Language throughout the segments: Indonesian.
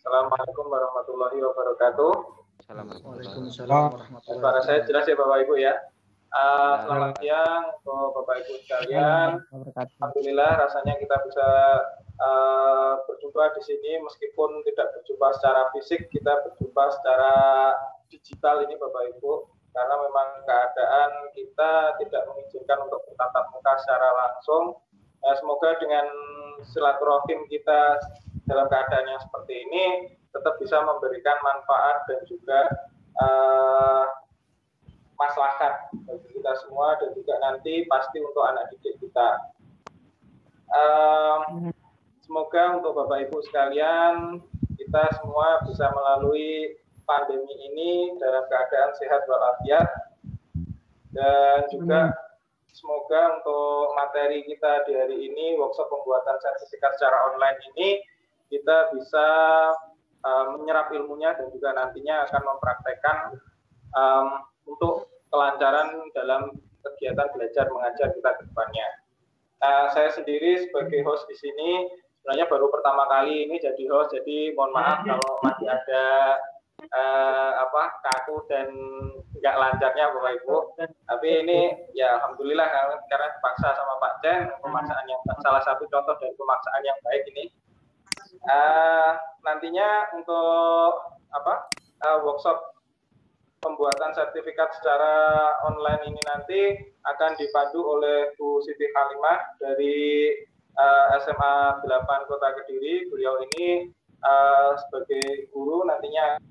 Assalamualaikum warahmatullahi wabarakatuh. Waalaikumsalam warahmatullahi Suara saya wabarakatuh. jelas ya Bapak Ibu ya. Selamat siang untuk Bapak Ibu sekalian. Alhamdulillah rasanya kita bisa berjumpa di sini meskipun tidak berjumpa secara fisik, kita berjumpa secara digital ini Bapak Ibu. Karena memang keadaan kita tidak mengizinkan untuk bertatap muka secara langsung. Semoga dengan silaturahim kita dalam keadaan yang seperti ini tetap bisa memberikan manfaat dan juga maslahat bagi kita semua dan juga nanti pasti untuk anak didik kita. Semoga untuk Bapak Ibu sekalian kita semua bisa melalui pandemi ini dalam keadaan sehat walafiat, dan juga semoga untuk materi kita di hari ini, workshop pembuatan sertifikat secara online ini, kita bisa menyerap ilmunya dan juga nantinya akan mempraktekkan untuk kelancaran dalam kegiatan belajar mengajar kita ke depannya. Saya sendiri sebagai host di sini sebenarnya baru pertama kali ini jadi host, jadi mohon maaf kalau masih ada kaku dan nggak lancarnya Bapak Ibu. Tapi ini ya alhamdulillah karena dipaksa sama Pak Chen, pemaksaan yang salah satu contoh dari pemaksaan yang baik ini. Nantinya untuk workshop pembuatan sertifikat secara online ini nanti akan dipandu oleh Bu Siti Halimah dari SMA 8 Kota Kediri. Beliau ini sebagai guru nantinya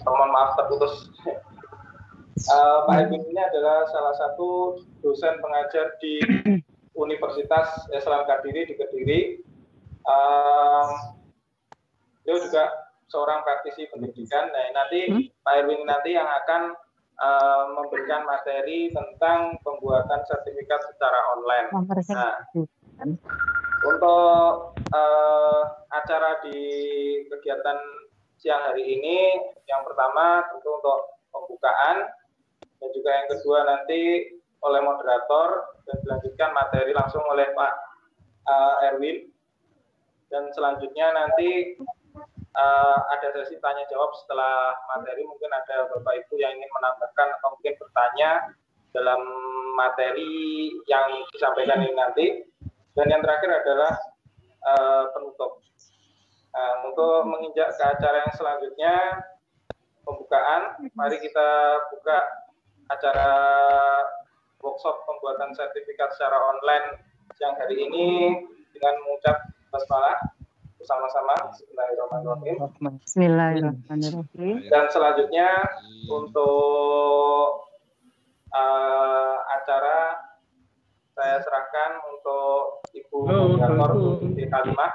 mohon maaf terputus. Pak Edwin ini adalah salah satu dosen pengajar di Universitas Islam Kediri di Kediri. Dia juga seorang praktisi pendidikan. Nah, nanti Pak Edwin nanti yang akan memberikan materi tentang pembuatan sertifikat secara online. Nah, untuk acara di kegiatan siang hari ini, yang pertama tentu untuk pembukaan, dan juga yang kedua nanti oleh moderator, dan dilanjutkan materi langsung oleh Pak Erwin, dan selanjutnya nanti ada sesi tanya jawab setelah materi. Mungkin ada Bapak Ibu yang ingin menambahkan atau mungkin bertanya dalam materi yang disampaikan ini nanti, dan yang terakhir adalah penutup. Untuk menginjak ke acara yang selanjutnya, pembukaan, mari kita buka acara workshop pembuatan sertifikat secara online siang hari ini dengan mengucap basmalah bersama-sama. Bismillahirrahmanirrahim. Bismillahirrahmanirrahim. Dan selanjutnya untuk acara saya serahkan untuk Ibu Moderator Bu Siti Halimah.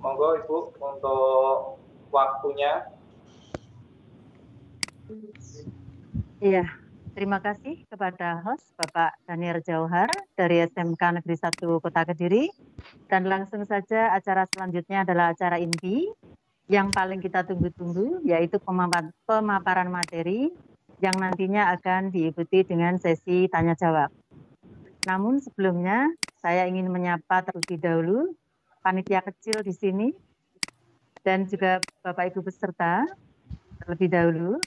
Monggo Ibu untuk waktunya. Iya, terima kasih kepada host Bapak Daniel Jauhar dari SMK Negeri 1 Kota Kediri. Dan langsung saja acara selanjutnya adalah acara inti yang paling kita tunggu-tunggu, yaitu pemaparan materi yang nantinya akan diikuti dengan sesi tanya jawab. Namun sebelumnya saya ingin menyapa terlebih dahulu panitia kecil di sini dan juga Bapak Ibu peserta terlebih dahulu.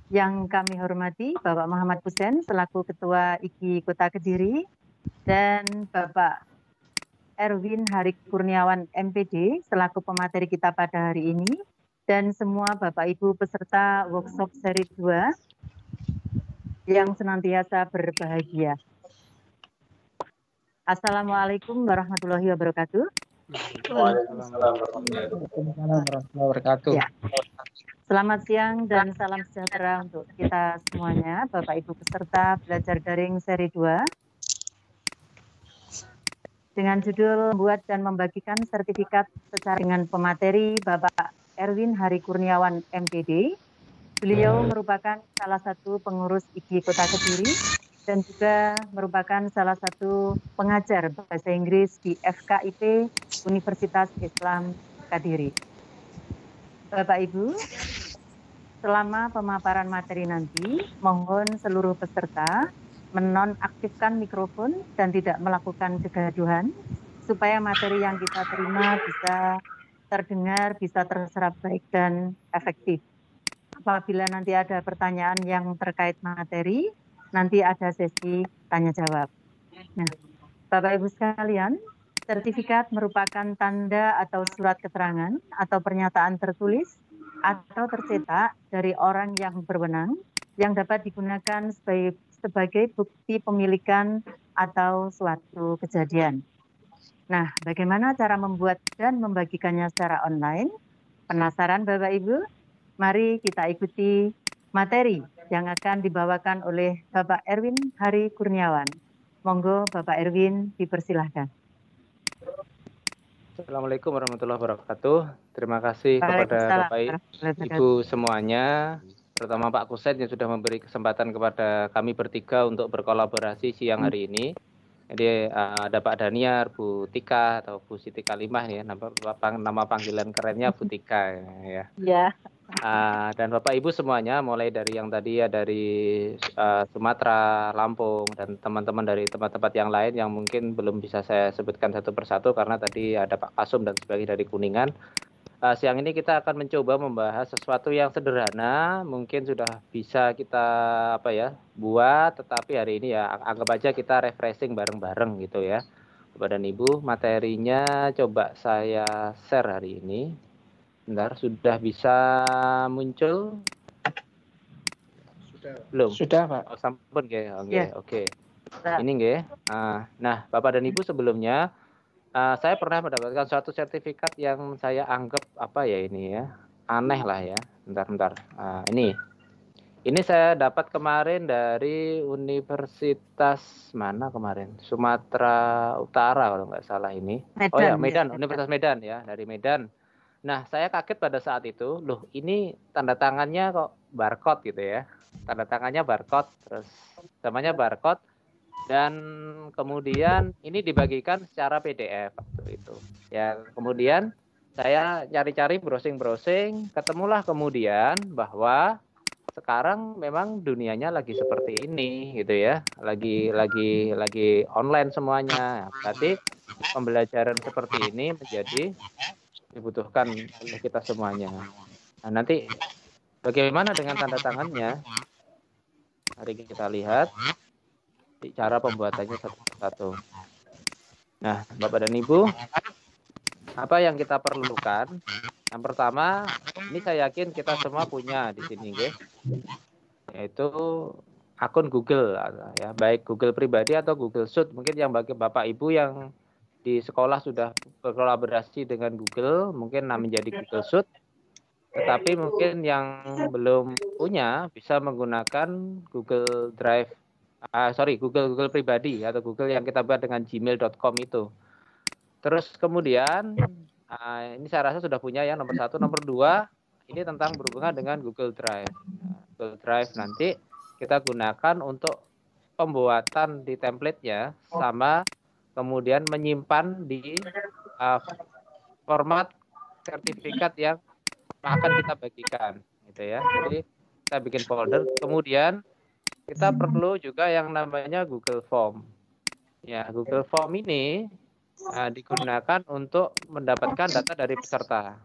Yang kami hormati Bapak Muhammad Husain selaku Ketua IGI Kota Kediri dan Bapak Erwin Hari Kurniawan MPD selaku pemateri kita pada hari ini, dan semua Bapak Ibu peserta workshop seri 2 yang senantiasa berbahagia. Assalamualaikum warahmatullahi wabarakatuh. Waalaikumsalam warahmatullahi wabarakatuh. Ya. Selamat siang dan salam sejahtera untuk kita semuanya, Bapak Ibu peserta belajar daring seri 2. Dengan judul membuat dan membagikan sertifikat secara dengan pemateri Bapak Erwin Hari Kurniawan MPD. Beliau merupakan salah satu pengurus IGI Kota Kediri dan juga merupakan salah satu pengajar bahasa Inggris di FKIP Universitas Islam Kediri. Bapak Ibu, selama pemaparan materi nanti, mohon seluruh peserta menonaktifkan mikrofon dan tidak melakukan kegaduhan, supaya materi yang kita terima bisa terdengar, bisa terserap baik dan efektif. Apabila nanti ada pertanyaan yang terkait materi, nanti ada sesi tanya jawab. Nah, Bapak Ibu sekalian, sertifikat merupakan tanda atau surat keterangan atau pernyataan tertulis atau tercetak dari orang yang berwenang yang dapat digunakan sebagai bukti pemilikan atau suatu kejadian. Nah, bagaimana cara membuat dan membagikannya secara online? Penasaran Bapak Ibu? Mari kita ikuti materi yang akan dibawakan oleh Bapak Erwin Hari Kurniawan. Monggo Bapak Erwin dipersilahkan. Assalamualaikum warahmatullahi wabarakatuh. Terima kasih kepada Bapak Ibu semuanya, terutama Pak Kuset yang sudah memberi kesempatan kepada kami bertiga untuk berkolaborasi siang hari ini. Jadi ada Pak Daniar, Bu Tika atau Bu Siti Kalimah ya, nama panggilan kerennya Bu Tika ya. Ya. Dan Bapak Ibu semuanya, mulai dari yang tadi ya dari Sumatera, Lampung, dan teman-teman dari tempat-tempat yang lain yang mungkin belum bisa saya sebutkan satu persatu karena tadi ada Pak Kasum dan sebagainya dari Kuningan. Siang ini kita akan mencoba membahas sesuatu yang sederhana, mungkin sudah bisa kita buat, tetapi hari ini ya anggap aja kita refreshing bareng-bareng gitu ya. Bapak dan Ibu, materinya coba saya share hari ini. Bentar, sudah bisa muncul? Sudah. Belum? Sudah, Pak. Oh, sampun nggih. Oke. Ya. Ini nggih. Nah, Bapak dan Ibu sebelumnya saya pernah mendapatkan suatu sertifikat yang saya anggap aneh lah ya. Bentar. Ini saya dapat kemarin dari Universitas mana kemarin? Sumatera Utara kalau nggak salah ini. Medan. Universitas Medan ya, dari Medan. Nah, saya kaget pada saat itu, loh ini tanda tangannya kok barcode gitu ya. Tanda tangannya barcode, terus namanya barcode. Dan kemudian ini dibagikan secara PDF waktu itu. Ya, kemudian saya cari-cari browsing, ketemulah kemudian bahwa sekarang memang dunianya lagi seperti ini gitu ya. Lagi online semuanya. Berarti pembelajaran seperti ini menjadi dibutuhkan oleh kita semuanya. Nah, nanti bagaimana dengan tanda tangannya? Mari kita lihat cara pembuatannya satu-satu. Nah, Bapak dan Ibu, apa yang kita perlukan? Yang pertama, ini saya yakin kita semua punya di sini, guys, yaitu akun Google, ya, baik Google pribadi atau Google Suite. Mungkin yang bagi Bapak Ibu yang di sekolah sudah berkolaborasi dengan Google, mungkin menjadi Google Suite. Tetapi mungkin yang belum punya bisa menggunakan Google Drive. Google pribadi atau Google yang kita buat dengan gmail.com itu. Terus kemudian ini saya rasa sudah punya ya nomor 1, nomor 2 ini tentang berhubungan dengan Google Drive. Google Drive nanti kita gunakan untuk pembuatan di template-nya sama kemudian menyimpan di format sertifikat yang akan kita bagikan gitu ya. Jadi kita bikin folder, kemudian kita perlu juga yang namanya Google Form. Ya, Google Form ini digunakan untuk mendapatkan data dari peserta.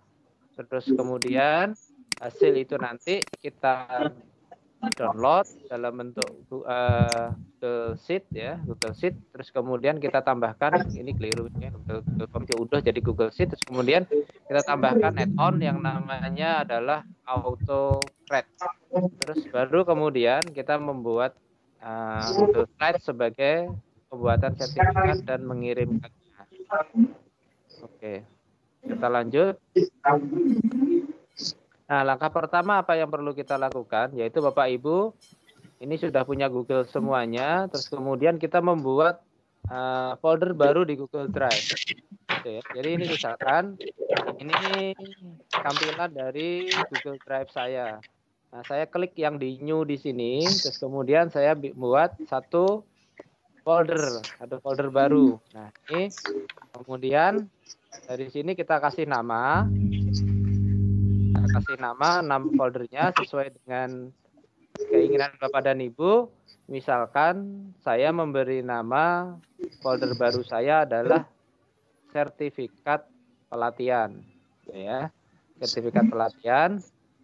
Terus kemudian hasil itu nanti kita download dalam bentuk Google Sheet ya, Google Sheet. Terus kemudian kita tambahkan, ini keliru ya, Google Form udah jadi Google Sheet. Terus kemudian kita tambahkan add-on yang namanya adalah AutoCred. Terus baru kemudian kita membuat Google Slide sebagai pembuatan sertifikat dan mengirimkannya. Oke, kita lanjut. Nah, langkah pertama apa yang perlu kita lakukan, yaitu Bapak Ibu, ini sudah punya Google semuanya, terus kemudian kita membuat folder baru di Google Drive. Oke, jadi ini misalkan, ini tampilan dari Google Drive saya. Nah, saya klik yang di new di sini, terus kemudian saya buat satu folder baru. Nah, ini kemudian dari sini kita kasih nama. Kita kasih nama foldernya sesuai dengan keinginan Bapak dan Ibu. Misalkan saya memberi nama folder baru saya adalah sertifikat pelatihan, ya, sertifikat pelatihan.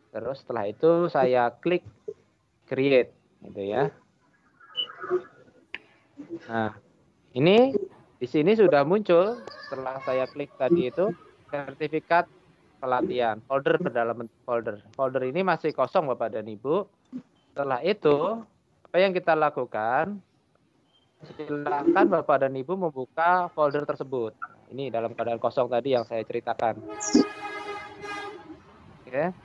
Terus setelah itu saya klik create, gitu ya. Nah, ini di sini sudah muncul setelah saya klik tadi itu sertifikat pelatihan, folder berdalam folder. Folder ini masih kosong Bapak dan Ibu. Setelah itu apa yang kita lakukan? Silakan Bapak dan Ibu membuka folder tersebut. Ini dalam keadaan kosong tadi yang saya ceritakan. Oke.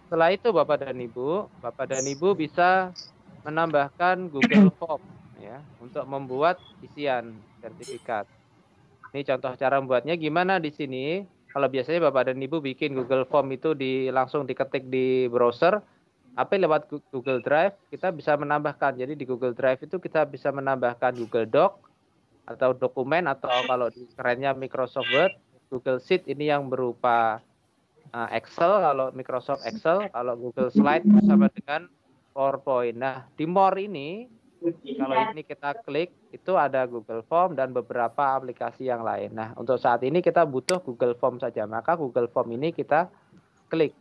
Setelah itu Bapak dan Ibu bisa menambahkan Google Form ya untuk membuat isian sertifikat. Ini contoh cara membuatnya gimana di sini. Kalau biasanya Bapak dan Ibu bikin Google Form itu langsung diketik di browser, apa lewat Google Drive kita bisa menambahkan. Jadi di Google Drive itu kita bisa menambahkan Google Doc atau dokumen, atau kalau kerennya Microsoft Word, Google Sheet ini yang berupa Excel, kalau Microsoft Excel, kalau Google Slide sama dengan PowerPoint. Nah, di More ini, kalau ini kita klik, itu ada Google Form dan beberapa aplikasi yang lain. Nah, untuk saat ini kita butuh Google Form saja, maka Google Form ini kita klik.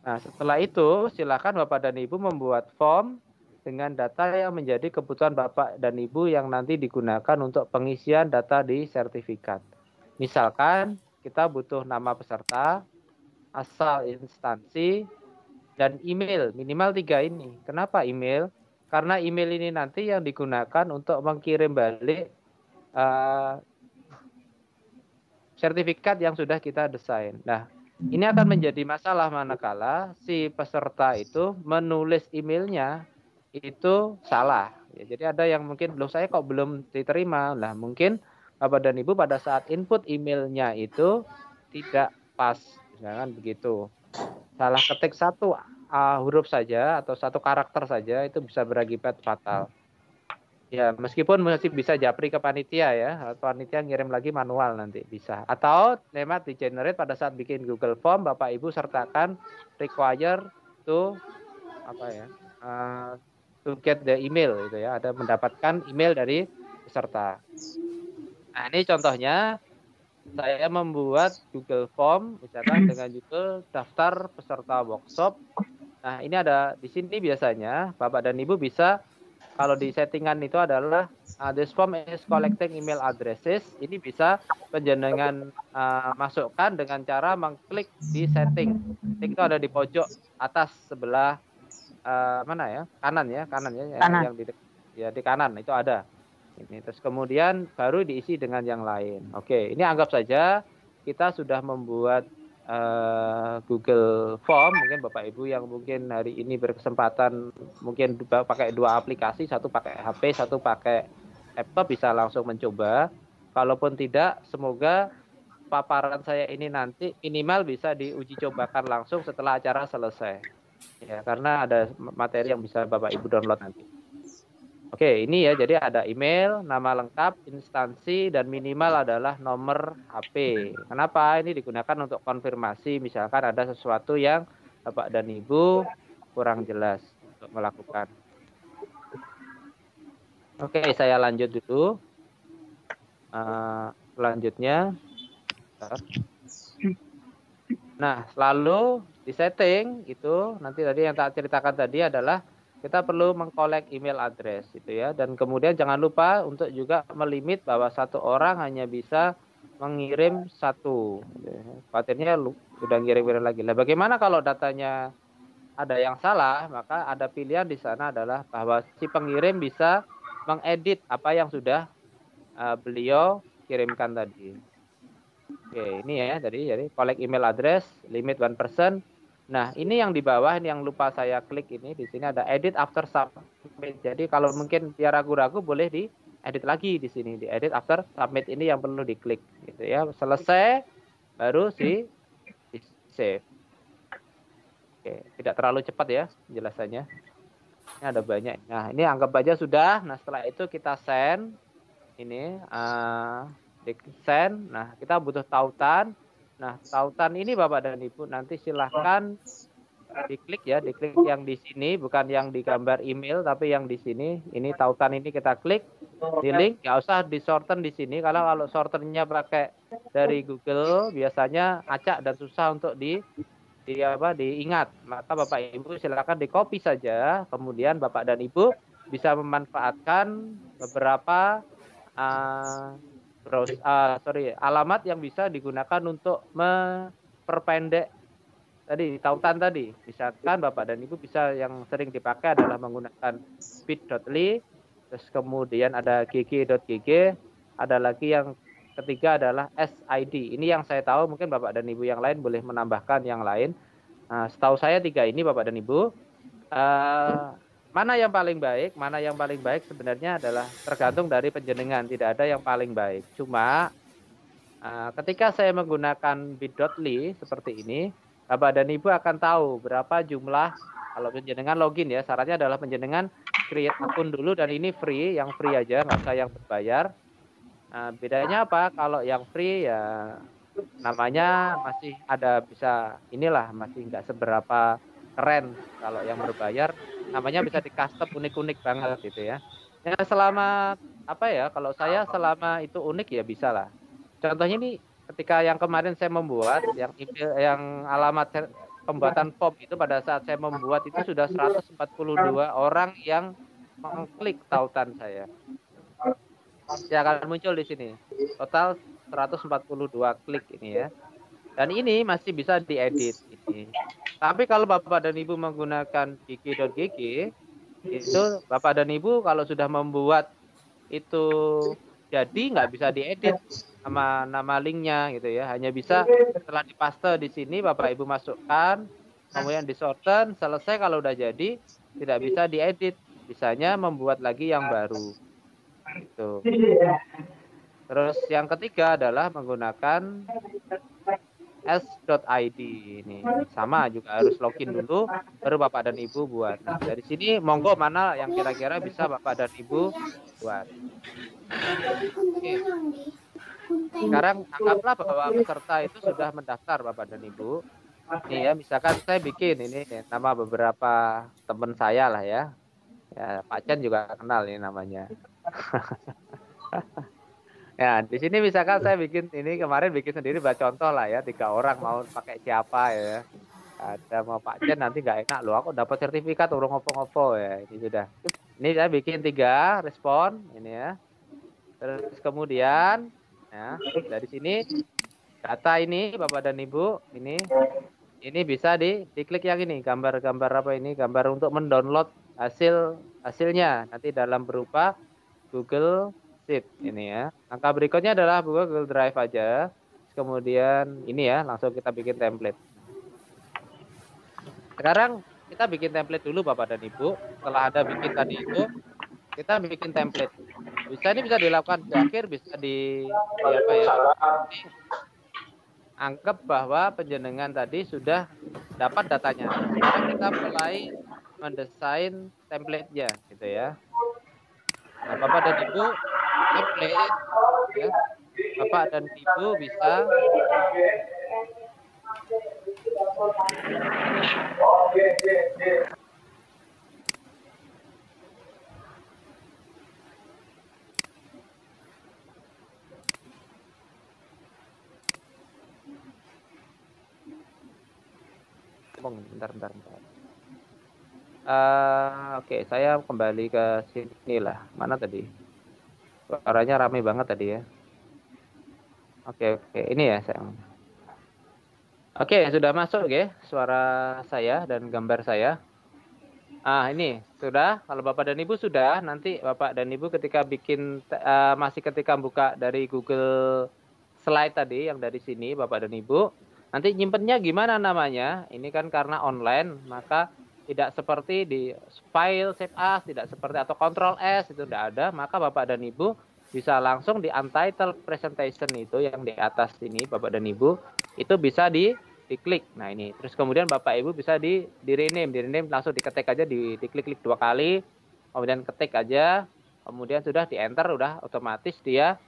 Nah, setelah itu, silakan Bapak dan Ibu membuat form dengan data yang menjadi kebutuhan Bapak dan Ibu yang nanti digunakan untuk pengisian data di sertifikat. Misalkan, kita butuh nama peserta, asal instansi, dan email. Minimal 3 ini. Kenapa email? Karena email ini nanti yang digunakan untuk mengirim balik sertifikat yang sudah kita desain. Nah, ini akan menjadi masalah manakala si peserta itu menulis emailnya itu salah. Ya, jadi ada yang mungkin, loh saya kok belum diterima. Nah, mungkin Bapak dan Ibu pada saat input emailnya itu tidak pas, misalkan begitu. Salah ketik satu huruf saja atau satu karakter saja itu bisa berakibat fatal. Ya, meskipun masih bisa japri ke panitia ya, panitia ngirim lagi manual nanti bisa. Atau lewat di generate pada saat bikin Google Form, Bapak Ibu sertakan require to to get the email gitu ya, ada mendapatkan email dari peserta. Nah, ini contohnya saya membuat Google Form misalkan dengan judul daftar peserta workshop. Nah, ini ada di sini biasanya Bapak dan Ibu bisa, kalau di settingan itu adalah this form is collecting email addresses. Ini bisa penjenengan masukkan dengan cara mengklik di setting. Setting itu ada di pojok atas sebelah mana ya? Kanan ya. Yang di kanan itu ada. Ini terus kemudian baru diisi dengan yang lain. Oke, ini anggap saja kita sudah membuat Google Form. Mungkin Bapak Ibu yang mungkin hari ini berkesempatan mungkin pakai 2 aplikasi, satu pakai HP, satu pakai laptop, bisa langsung mencoba. Kalaupun tidak, semoga paparan saya ini nanti minimal bisa diuji cobakan langsung setelah acara selesai. Ya, karena ada materi yang bisa Bapak Ibu download nanti. Oke, ini ya, jadi ada email, nama lengkap, instansi, dan minimal adalah nomor HP. Kenapa? Ini digunakan untuk konfirmasi, misalkan ada sesuatu yang Bapak dan Ibu kurang jelas untuk melakukan. Oke, saya lanjut dulu. Selanjutnya. Nah, lalu di setting itu, nanti tadi yang tak ceritakan tadi adalah kita perlu mengkolek email address itu ya, dan kemudian jangan lupa untuk juga melimit bahwa satu orang hanya bisa mengirim satu. Khawatirnya sudah ngirim lagi. Nah, bagaimana kalau datanya ada yang salah? Maka ada pilihan di sana adalah bahwa si pengirim bisa mengedit apa yang sudah beliau kirimkan tadi. Oke, ini ya jadi collect email address, limit 1%. Nah, ini yang di bawah, ini yang lupa saya klik ini, di sini ada edit after submit. Jadi kalau mungkin dia ragu-ragu boleh diedit lagi di sini, di edit after submit ini yang perlu diklik gitu ya. Selesai baru di save. Oke, tidak terlalu cepat ya penjelasannya. Ini ada banyak. Nah, ini anggap aja sudah. Nah, setelah itu kita send. Ini send. Nah, kita butuh tautan. Nah, tautan ini Bapak dan Ibu nanti silahkan diklik ya, diklik yang di sini, bukan yang di gambar email, tapi yang di sini. Ini tautan ini kita klik di link. Nggak usah disorten di sini, karena kalau sorternya pakai dari Google biasanya acak dan susah untuk diingat. Maka Bapak Ibu silakan di copy saja, kemudian Bapak dan Ibu bisa memanfaatkan beberapa alamat yang bisa digunakan untuk memperpendek tadi tautan tadi. Misalkan Bapak dan Ibu bisa, yang sering dipakai adalah menggunakan bit.ly, terus kemudian ada gg.gg, ada lagi yang ketiga adalah SID. Ini yang saya tahu, mungkin Bapak dan Ibu yang lain boleh menambahkan yang lain. Nah, setahu saya 3 ini Bapak dan Ibu. Mana yang paling baik? Mana yang paling baik sebenarnya adalah tergantung dari penjenengan. Tidak ada yang paling baik. Cuma ketika saya menggunakan bit.ly seperti ini, Bapak dan Ibu akan tahu berapa jumlah. Kalau penjenengan login ya, syaratnya adalah penjenengan create akun dulu, dan ini free, yang free aja, nggak usah yang berbayar. Bedanya apa? Kalau yang free ya namanya masih ada, bisa inilah, masih nggak seberapa keren. Kalau yang berbayar namanya bisa di custom unik-unik banget gitu ya. Ya selama apa ya, kalau saya selama itu unik ya bisa lah. Contohnya ini ketika yang kemarin saya membuat yang email, yang alamat pembuatan form itu, pada saat saya membuat itu sudah 142 orang yang mengklik tautan saya. Ya akan muncul di sini. Total 142 klik ini ya. Dan ini masih bisa diedit ini. Tapi kalau Bapak dan Ibu menggunakan gg.gg, itu Bapak dan Ibu kalau sudah membuat itu jadi nggak bisa diedit nama linknya gitu ya. Hanya bisa setelah dipaste di sini Bapak Ibu masukkan, kemudian disorten, selesai. Kalau udah jadi tidak bisa diedit, bisanya membuat lagi yang baru. Gitu. Terus yang ketiga adalah menggunakan s.id. Ini sama juga harus login dulu baru Bapak dan Ibu buat. Nah, dari sini monggo mana yang kira-kira bisa Bapak dan Ibu buat. Oke. Sekarang anggaplah bahwa peserta itu sudah mendaftar Bapak dan Ibu. Ini ya, misalkan saya bikin ini nama beberapa teman saya lah ya. Ya, Pak Chen juga kenal ini namanya. Ya, di sini misalkan saya bikin ini, kemarin bikin sendiri, buat contoh lah ya, 3 orang mau pakai siapa ya. Ada mau Pak Chen, nanti nggak enak loh, aku dapat sertifikat urung ngopo-ngopo ya. Ini sudah. Ini saya bikin 3 respon ini ya. Terus kemudian ya, dari sini data ini Bapak dan Ibu ini bisa diklik yang ini, gambar-gambar apa ini, gambar untuk mendownload hasilnya nanti dalam berupa Google Sheet ini ya. Angka berikutnya adalah Google Drive aja. Kemudian ini ya, langsung kita bikin template. Sekarang kita bikin template dulu Bapak dan Ibu. Setelah Anda bikin tadi itu, kita bikin template. Ini bisa dilakukan di akhir, bisa di apa ya? Anggap bahwa penjenengan tadi sudah dapat datanya. Sekarang kita mulai mendesain template-nya gitu ya. Nah, Bapak dan Ibu template ya. Bapak dan Ibu bisa bentar. Oke, saya kembali ke sini lah. Mana tadi? Suaranya ramai banget tadi ya. Oke, ini ya sayang. Oke, sudah masuk ya suara saya dan gambar saya. Ini sudah. Kalau Bapak dan Ibu sudah, nanti Bapak dan Ibu ketika bikin masih ketika buka dari Google Slide tadi yang dari sini Bapak dan Ibu, nanti nyimpennya gimana namanya? Ini kan karena online, maka tidak seperti di file save as, tidak seperti atau Ctrl S itu tidak ada, maka Bapak dan Ibu bisa langsung di untitled presentation itu yang di atas ini Bapak dan Ibu itu bisa diklik. Nah ini, terus kemudian Bapak Ibu bisa di rename langsung diketik aja, diklik-klik 2 kali, kemudian ketik aja, kemudian sudah di enter, udah otomatis dia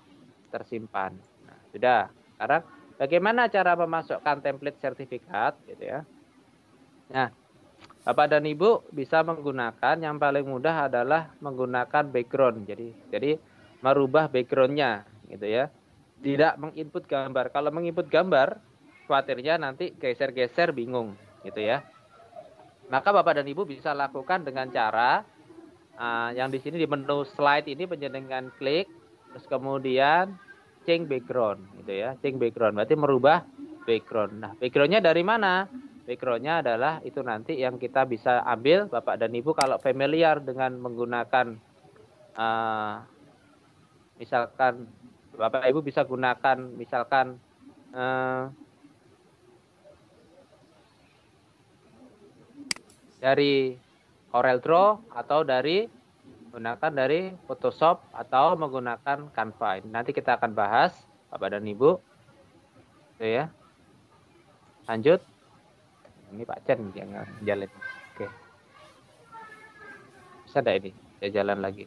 tersimpan. Nah, sudah. Sekarang bagaimana cara memasukkan template sertifikat gitu ya. Nah, Bapak dan Ibu bisa menggunakan, yang paling mudah adalah menggunakan background. Jadi merubah backgroundnya gitu ya. Tidak menginput gambar. Kalau menginput gambar, khawatirnya nanti geser-geser bingung gitu ya. Maka Bapak dan Ibu bisa lakukan dengan cara yang di sini di menu slide ini penjenengan klik, terus kemudian change background gitu ya. Change background berarti merubah background. Nah, backgroundnya dari mana? Backgroundnya adalah itu nanti yang kita bisa ambil, Bapak dan Ibu kalau familiar dengan menggunakan misalkan Bapak Ibu bisa gunakan misalkan dari CorelDRAW atau menggunakan dari Photoshop atau menggunakan Canva. Ini nanti kita akan bahas Bapak dan Ibu. Oke ya. Lanjut. Ini Pak Chen yang jalan. Oke. Bisa enggak ini? Saya jalan lagi.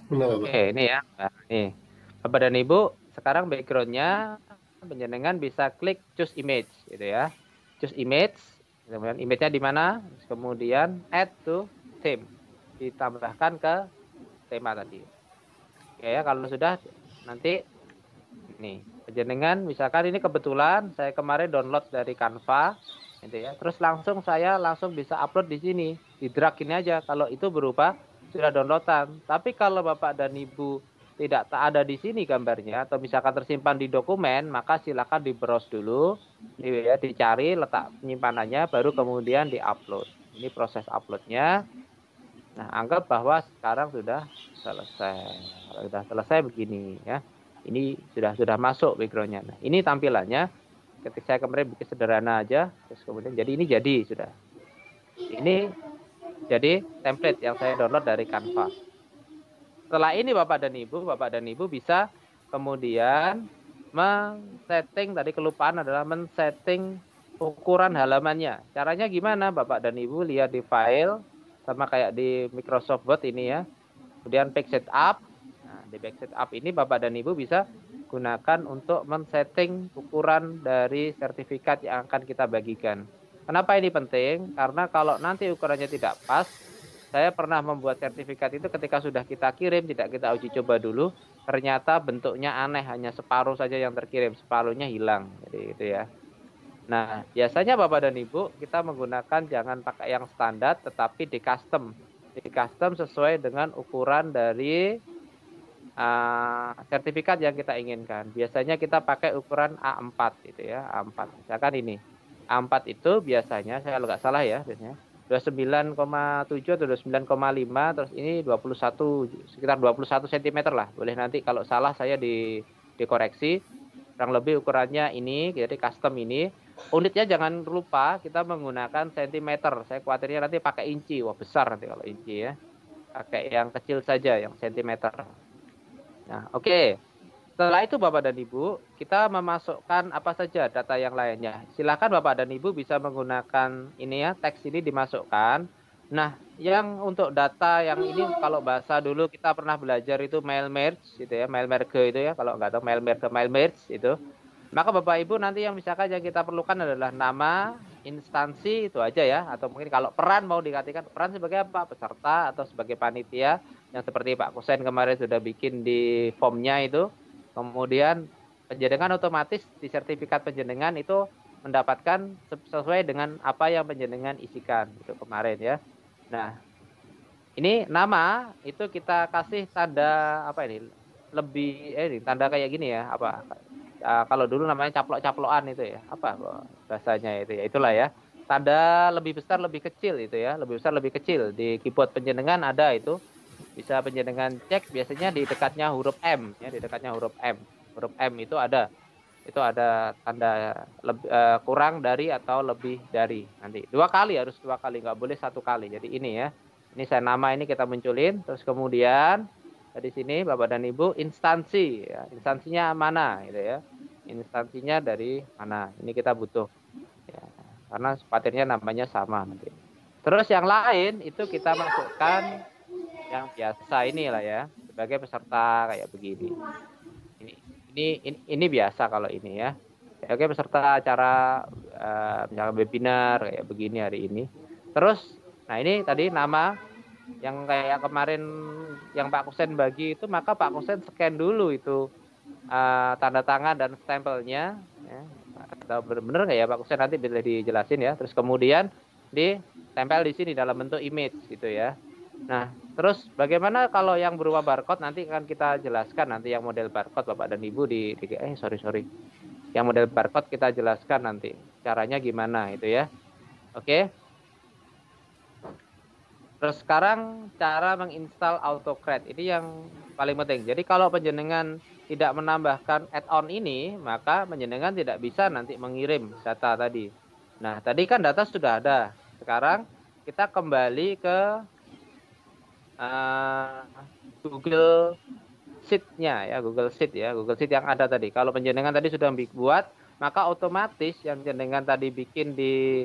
Oke, ini ya. Nah, ini. Bapak dan Ibu, sekarang background-nya penjenengan bisa klik choose image gitu ya. Choose image. Kemudian image-nya di mana? Kemudian add to theme. Ditambahkan ke tema tadi. Oke ya, kalau sudah nanti nih, penjenengan misalkan ini kebetulan saya kemarin download dari Canva gitu ya. Terus saya langsung bisa upload di sini. Di drag ini aja kalau itu berupa sudah downloadan. Tapi kalau Bapak dan Ibu tidak ada di sini gambarnya atau misalkan tersimpan di dokumen, maka silakan di-browse dulu ya, dicari letak penyimpanannya baru kemudian di-upload. Ini proses uploadnya. Nah, anggap bahwa sekarang sudah selesai. Kalau sudah selesai begini ya. Ini sudah masuk backgroundnya. Nah, ini tampilannya. Ketika saya kemarin bikin sederhana aja, terus kemudian jadi ini jadi sudah. Ini jadi template yang saya download dari Canva. Setelah ini Bapak dan Ibu bisa kemudian men-setting, tadi kelupaan adalah men-setting ukuran halamannya. Caranya gimana Bapak dan Ibu? Lihat di file sama kayak di Microsoft Word ini ya. Kemudian page setup. Nah, di page setup ini Bapak dan Ibu bisa gunakan untuk men-setting ukuran dari sertifikat yang akan kita bagikan. Kenapa ini penting? Karena kalau nanti ukurannya tidak pas, saya pernah membuat sertifikat itu ketika sudah kita kirim, tidak kita uji coba dulu, ternyata bentuknya aneh, hanya separuh saja yang terkirim, separuhnya hilang. Jadi itu ya. Nah, biasanya Bapak dan Ibu, kita menggunakan jangan pakai yang standar, tetapi di custom. Di custom sesuai dengan ukuran dari sertifikat yang kita inginkan. Biasanya kita pakai ukuran A4 gitu ya, A4. Misalkan ini. A4 itu biasanya, saya kalau nggak salah ya, biasanya 29,7 atau 29,5, terus ini 21, sekitar 21 cm lah. Boleh nanti kalau salah saya dikoreksi. Kurang lebih ukurannya ini, jadi custom ini. Unitnya jangan lupa kita menggunakan cm. Saya khawatirnya nanti pakai inci. Wah, besar nanti kalau inci ya. Pakai yang kecil saja, yang cm. Nah, oke. Setelah itu Bapak dan Ibu, kita memasukkan apa saja data yang lainnya. Silakan Bapak dan Ibu bisa menggunakan ini ya, teks ini dimasukkan. Nah, yang untuk data yang ini kalau bahasa dulu kita pernah belajar itu mail merge gitu ya, mail merge itu ya, kalau nggak tahu mail merge itu. Maka Bapak Ibu nanti yang misalkan yang kita perlukan adalah nama, instansi itu aja ya, atau mungkin kalau peran mau dikatakan peran sebagai apa? Peserta atau sebagai panitia yang seperti Pak Kusen kemarin sudah bikin di formnya itu. Kemudian penjenengan otomatis di sertifikat penjenengan itu mendapatkan sesuai dengan apa yang penjenengan isikan itu kemarin ya. Nah, ini nama itu kita kasih tanda apa ini? Lebih ini tanda kayak gini ya, apa? Kalau dulu namanya caplok-caplokan itu ya. Apa bahasanya itu ya? Itulah ya. Tanda lebih besar lebih kecil itu ya, lebih besar lebih kecil di keyboard penjenengan ada itu. Bisa penjenengan cek biasanya di dekatnya huruf M ya, di dekatnya huruf M. Huruf M itu ada tanda kurang dari atau lebih dari. Nanti harus dua kali, nggak boleh satu kali. Jadi ini ya. Ini saya nama ini kita munculin, terus kemudian di sini Bapak dan Ibu instansi ya. Instansinya mana gitu ya. instansinya dari mana. Ini kita butuh. Ya, karena patirnya namanya sama nanti. Terus yang lain itu kita masukkan yang biasa inilah ya, sebagai peserta kayak begini. Ini biasa kalau ini ya. Oke, peserta acara misalnya webinar kayak begini hari ini. Terus, nah ini tadi nama yang kayak kemarin yang Pak Kusen bagi itu, maka Pak Kusen scan dulu itu tanda tangan dan stempelnya. Ya. Atau benar-benar nggak ya Pak Kusen, nanti bisa dijelasin ya. Terus kemudian ditempel di sini dalam bentuk image gitu ya. Nah, terus bagaimana kalau yang berupa barcode, nanti akan kita jelaskan nanti yang model barcode Bapak dan Ibu sorry. Yang model barcode kita jelaskan nanti caranya gimana itu ya. Oke. Terus sekarang cara menginstal AutoCred ini yang paling penting. Jadi kalau penjenengan tidak menambahkan add-on ini, maka penjenengan tidak bisa nanti mengirim data tadi. Nah, tadi kan data sudah ada. Sekarang kita kembali ke Google Sheet-nya ya, Google Sheet ya, Google Sheet yang ada tadi. Kalau penjenengan tadi sudah buat, maka otomatis yang penjenengan tadi bikin di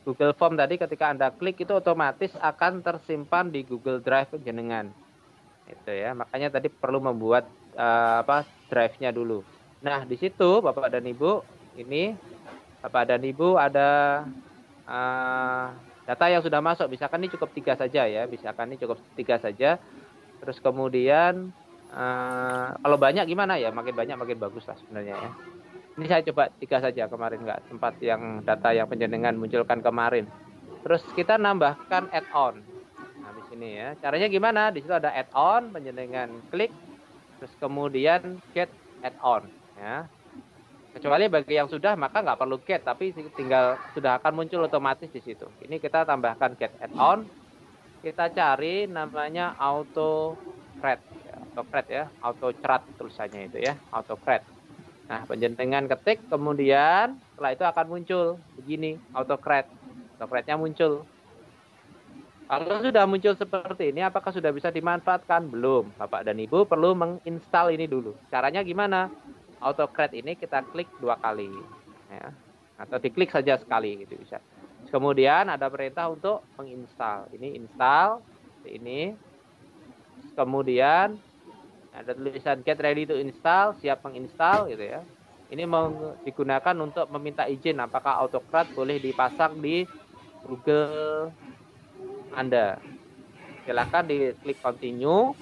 Google Form tadi, ketika Anda klik itu otomatis akan tersimpan di Google Drive penjenengan. Itu ya, makanya tadi perlu membuat drive-nya dulu. Nah, di situ Bapak dan Ibu, ini Bapak dan Ibu ada data yang sudah masuk, misalkan ini cukup 3 saja ya, misalkan ini cukup 3 saja. Terus kemudian kalau banyak gimana ya, makin banyak makin bagus lah sebenarnya ya. Ini saya coba 3 saja, kemarin nggak sempat yang data yang penjenengan munculkan kemarin. Terus kita nambahkan add-on. Nah di sini ya, caranya gimana? Di situ ada add-on, penjenengan klik, terus kemudian get add-on ya. Kecuali bagi yang sudah, maka nggak perlu get, tapi tinggal sudah akan muncul otomatis di situ. Ini kita tambahkan get add-on. Kita cari namanya AutoCred ya, AutoCred tulisannya itu ya, AutoCred. Nah, penjenengan ketik, kemudian setelah itu akan muncul begini, AutoCred. AutoCred-nya muncul. Kalau sudah muncul seperti ini, apakah sudah bisa dimanfaatkan? Belum. Bapak dan Ibu perlu menginstal ini dulu. Caranya gimana? AutoCred ini kita klik 2 kali ya. Atau diklik saja sekali gitu bisa. Kemudian ada perintah untuk menginstal. Ini install ini. Kemudian ada tulisan get ready to install, siap menginstal gitu ya. Ini digunakan untuk meminta izin apakah AutoCred boleh dipasang di Google Anda. Silakan diklik continue.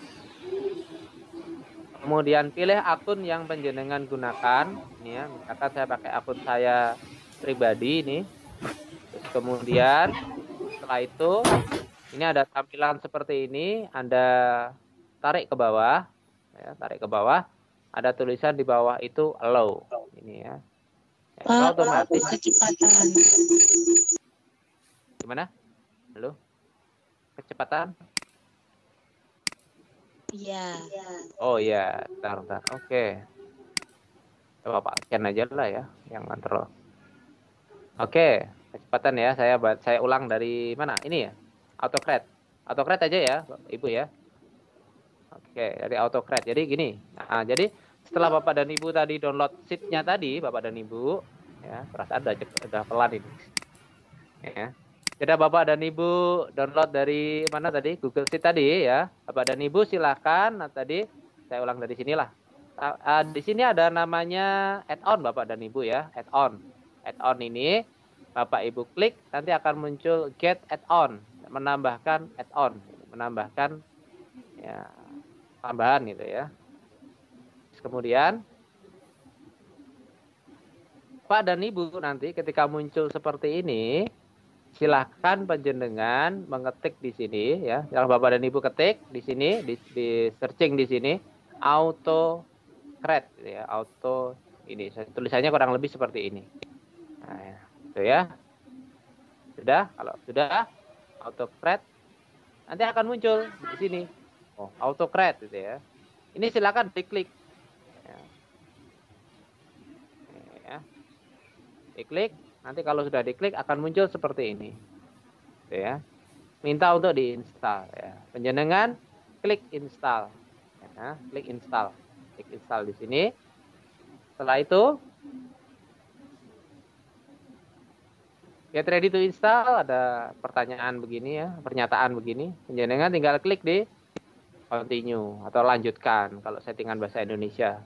Kemudian pilih akun yang penjenengan gunakan. Ini ya, misalkan saya pakai akun saya pribadi ini. Terus kemudian setelah itu ini ada tampilan seperti ini, Anda tarik ke bawah ya, tarik ke bawah, ada tulisan di bawah itu allow ini ya. Ya otomatis kecepatan. Gimana? Halo? Kecepatan? Iya. Oh iya, bentar. Oke. Coba Pak Ken aja lah ya yang ngontrol. Oke, kecepatan ya. Saya ulang dari mana? Ini ya. AutoCred aja ya, Ibu ya. Oke, dari AutoCred. Jadi gini. Nah, jadi setelah Bapak dan Ibu tadi download sheet-nya tadi, Bapak dan Ibu ya, perasaan udah pelan ini. Ya. Jadi Bapak dan Ibu download dari mana tadi? Google Sheet tadi ya. Bapak dan Ibu silakan. Nah, tadi saya ulang dari sinilah. Di sini ada namanya add-on Bapak dan Ibu ya, add-on. Add-on ini Bapak Ibu klik, nanti akan muncul get add-on, menambahkan add-on, menambahkan ya tambahan gitu ya. Kemudian Pak dan Ibu nanti ketika muncul seperti ini, silahkan penjenengan mengetik di sini ya. Yang Bapak dan Ibu ketik di sini, di searching di sini AutoCred ya, auto ini tulisannya kurang lebih seperti ini. Nah, ya, itu ya. Sudah, kalau sudah AutoCred nanti akan muncul di sini. Oh, AutoCred gitu ya. Ini silakan diklik. Ya. Diklik. Nanti kalau sudah diklik akan muncul seperti ini. Gitu ya. Minta untuk diinstal ya. Penjenengan klik install. Ya, klik install. Klik install di sini. Setelah itu get ready to install, ada pertanyaan begini ya, pernyataan begini. Penjenengan tinggal klik di continue atau lanjutkan kalau settingan bahasa Indonesia.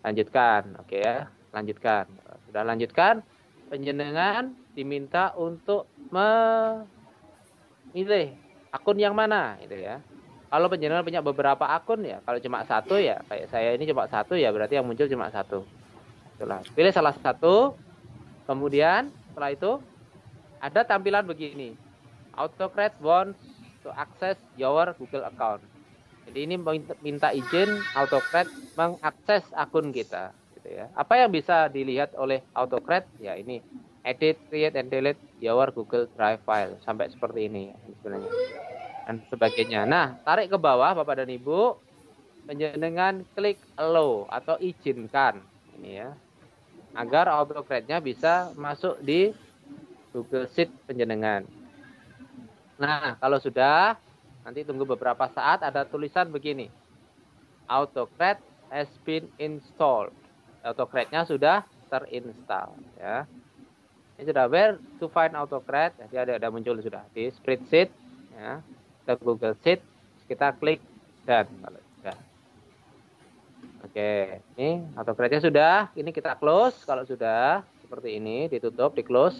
Lanjutkan, oke ya, lanjutkan. Sudah lanjutkan, penjenengan diminta untuk memilih akun yang mana, gitu ya. Kalau penjenengan punya beberapa akun ya, kalau cuma satu ya, kayak saya ini cuma satu ya, berarti yang muncul cuma satu. Itulah. Pilih salah satu, kemudian setelah itu ada tampilan begini. AutoCred wants to access your Google account. Jadi ini minta izin AutoCred mengakses akun kita, gitu ya. Apa yang bisa dilihat oleh AutoCred? Ya ini, edit, create, and delete your Google Drive file, sampai seperti ini sebenarnya, dan sebagainya. Nah, tarik ke bawah Bapak dan Ibu, penjenengan klik allow atau izinkan, ini ya, agar AutoCred-nya bisa masuk di Google Sheet penjenengan. Nah, kalau sudah, nanti tunggu beberapa saat, ada tulisan begini. AutoCred has been installed. AutoCred-nya sudah terinstall. Ya. Ini sudah where to find AutoCred. Jadi ada muncul sudah di spreadsheet. Ya. Ke Google Sheet. Kita klik dan kalau sudah. Oke, ini AutoCred-nya sudah. Ini kita close. Kalau sudah seperti ini, ditutup, di close.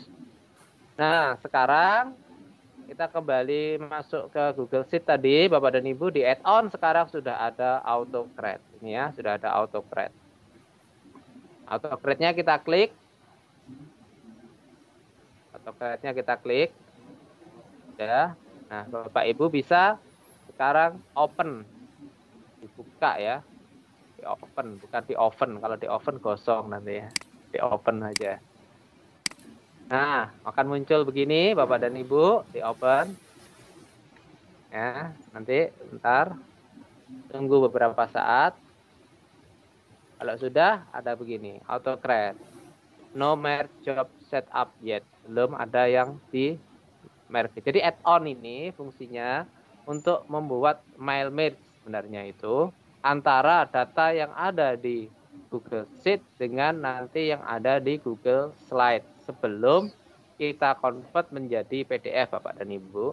Nah, sekarang kita kembali masuk ke Google Sheet tadi, Bapak dan Ibu, di add-on sekarang sudah ada AutoCred. Ini ya, sudah ada AutoCred. AutoCred-nya kita klik. AutoCred-nya kita klik. Ya. Nah, Bapak Ibu bisa sekarang open. Dibuka ya. Di open, bukan di oven. Kalau di oven gosong nanti ya. Di open aja. Nah, akan muncul begini Bapak dan Ibu, di open. Ya, nanti bentar. Tunggu beberapa saat. Kalau sudah ada begini, AutoCred. No merge job setup yet. Belum ada yang di merge. Jadi add-on ini fungsinya untuk membuat mail merge sebenarnya itu antara data yang ada di Google Sheet dengan nanti yang ada di Google Slide sebelum kita convert menjadi PDF Bapak dan Ibu.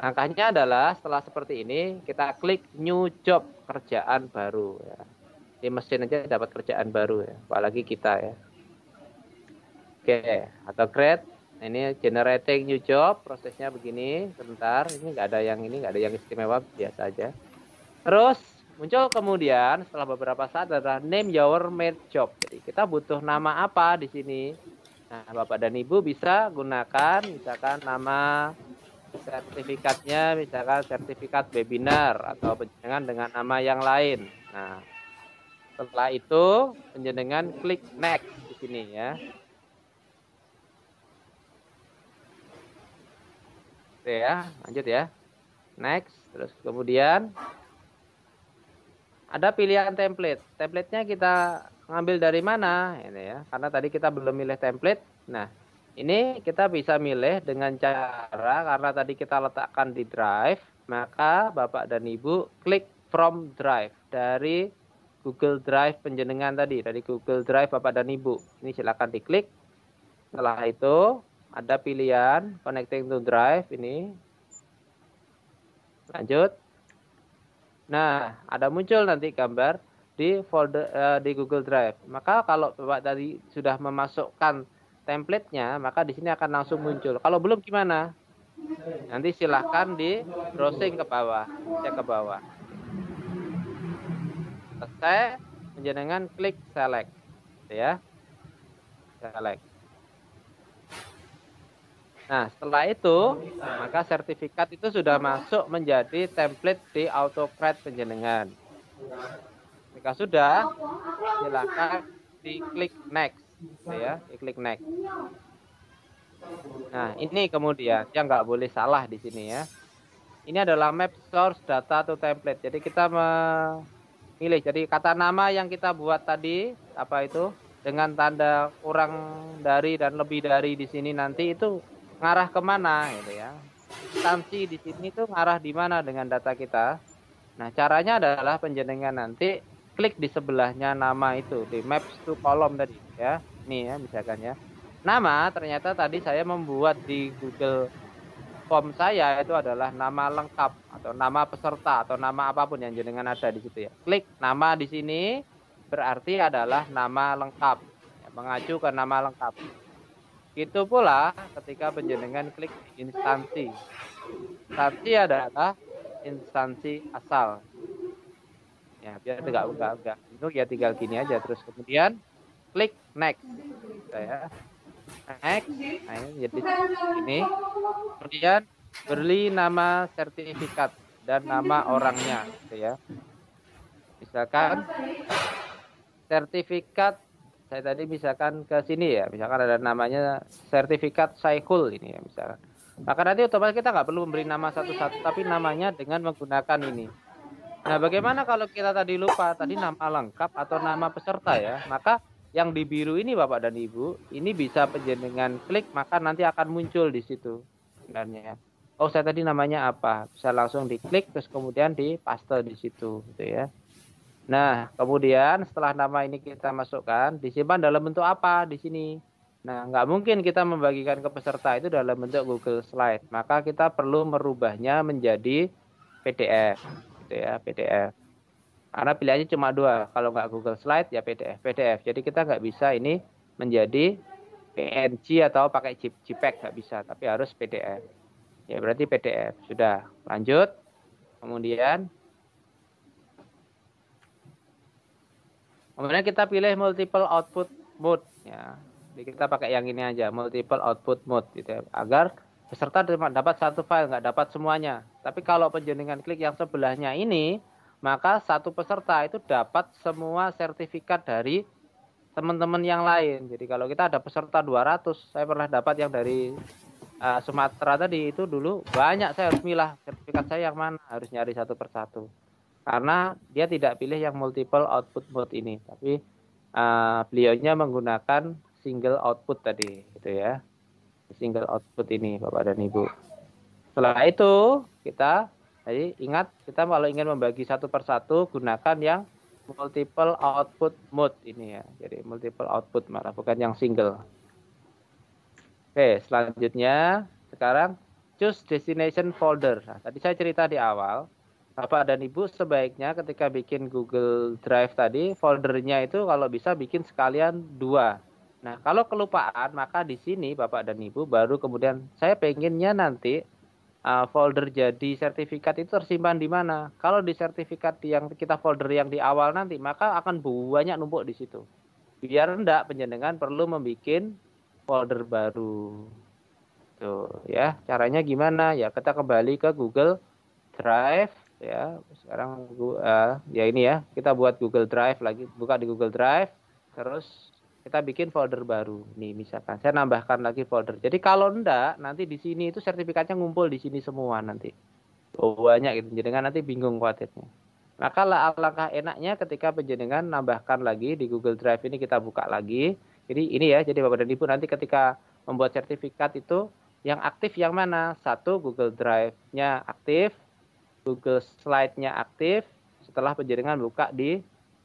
Langkahnya adalah setelah seperti ini kita klik new job, kerjaan baru ya. Di mesin aja dapat kerjaan baru ya, apalagi kita ya. Oke, AutoCred ini generating new job, prosesnya begini. Sebentar, ini nggak ada yang istimewa, biasa aja. Terus muncul kemudian setelah beberapa saat adalah name your mail job. Jadi kita butuh nama apa di sini? Nah, Bapak dan Ibu bisa gunakan misalkan nama sertifikatnya, misalkan sertifikat webinar atau penjenengan dengan nama yang lain. Nah, setelah itu penjenengan klik next di sini ya. Oke ya, lanjut ya. Next, terus kemudian ada pilihan template. Template-nya kita ngambil dari mana? Ini ya. Karena tadi kita belum milih template. Nah, ini kita bisa milih dengan cara karena tadi kita letakkan di Drive, maka Bapak dan Ibu klik from Drive dari Google Drive penjenengan tadi, dari Google Drive Bapak dan Ibu. Ini silakan diklik. Setelah itu ada pilihan connecting to Drive ini. Lanjut. Nah, ada muncul nanti gambar di folder di Google Drive. Maka kalau Bapak tadi sudah memasukkan template-nya, maka di sini akan langsung muncul. Kalau belum gimana? Nanti silahkan di browsing ke bawah, cek ke bawah. Selesai, penjenengan klik select, ya, select. Nah, setelah itu, maka sertifikat itu sudah masuk menjadi template di AutoCred penjenengan. Jika sudah, silakan diklik next, ya, diklik next. Nah, ini kemudian yang nggak boleh salah di sini ya. Ini adalah map source data to template. Jadi kita memilih. Jadi kata nama yang kita buat tadi apa itu dengan tanda kurang dari dan lebih dari di sini nanti itu ngarah kemana gitu ya. Instansi di sini tuh ngarah di mana dengan data kita. Nah, caranya adalah penjenengan nanti klik di sebelahnya nama itu, di maps to column tadi ya. Ini ya misalkan ya. Nama ternyata tadi saya membuat di Google Form saya itu adalah nama lengkap atau nama peserta atau nama apapun yang jenengan ada di situ ya. Klik nama di sini berarti adalah nama lengkap, ya, mengacu ke nama lengkap. Itu pula ketika penjenengan klik di instansi. Instansi adalah instansi asal. Ya, biar enggak itu ya tinggal gini aja terus kemudian klik next. Ya. Next. Nah, ini jadi ini. Kemudian beri nama sertifikat dan nama orangnya gitu ya. Misalkan sertifikat saya tadi misalkan ke sini ya, misalkan ada namanya sertifikat Saikul ini ya misalkan. Maka nanti otomatis kita nggak perlu memberi nama satu-satu, tapi namanya dengan menggunakan ini. Nah, bagaimana kalau kita tadi lupa tadi nama lengkap atau nama peserta ya? Maka yang di biru ini Bapak dan Ibu, ini bisa penjenengan klik maka nanti akan muncul di situ sebenarnya. Oh, saya tadi namanya apa? Bisa langsung diklik terus kemudian dipaste di situ gitu ya. Nah, kemudian setelah nama ini kita masukkan, disimpan dalam bentuk apa di sini? Nah, nggak mungkin kita membagikan ke peserta itu dalam bentuk Google Slide. Maka kita perlu merubahnya menjadi PDF. Ya, PDF. Karena pilihannya cuma dua, kalau nggak Google Slide ya PDF. Jadi kita nggak bisa ini menjadi PNG atau pakai JPEG, nggak bisa, tapi harus PDF. Ya berarti PDF. Sudah, lanjut. Kemudian kita pilih multiple output mode. Ya, jadi kita pakai yang ini aja, multiple output mode, gitu ya, agar peserta dapat satu file, nggak dapat semuanya. Tapi kalau penjenengan klik yang sebelahnya ini, maka satu peserta itu dapat semua sertifikat dari teman-teman yang lain. Jadi kalau kita ada peserta 200, saya pernah dapat yang dari Sumatera tadi itu dulu banyak, saya harus milah sertifikat saya yang mana, harus nyari satu persatu. Karena dia tidak pilih yang multiple output mode ini, tapi beliaunya menggunakan single output tadi, gitu ya. Single output ini Bapak dan Ibu. Setelah itu kita jadi ingat, kita kalau ingin membagi satu persatu gunakan yang multiple output mode ini ya. Jadi multiple output malah bukan yang single. Oke, selanjutnya sekarang choose destination folder. Nah, tadi saya cerita di awal, Bapak dan Ibu sebaiknya ketika bikin Google Drive tadi foldernya itu kalau bisa bikin sekalian 2. Nah, kalau kelupaan, maka di sini Bapak dan Ibu baru kemudian saya pengennya nanti folder jadi sertifikat itu tersimpan di mana. Kalau di sertifikat yang kita folder yang di awal nanti, maka akan banyak numpuk di situ. Biar enggak, penjenengan perlu membuat folder baru. Tuh, ya. Caranya gimana? Ya, kita kembali ke Google Drive. Ya, sekarang ya ini ya, kita buat Google Drive lagi, buka di Google Drive, terus kita bikin folder baru. Nih misalkan saya nambahkan lagi folder. Jadi kalau enggak, nanti di sini itu sertifikatnya ngumpul di sini semua nanti. Banyak gitu. Jenengan nanti bingung khawatirnya. Maka alangkah enaknya ketika penjenengan nambahkan lagi di Google Drive ini, kita buka lagi. Jadi ini ya, jadi Bapak dan Ibu nanti ketika membuat sertifikat itu yang aktif yang mana? Satu, Google Drive-nya aktif, Google Slide-nya aktif. Setelah penjenengan buka di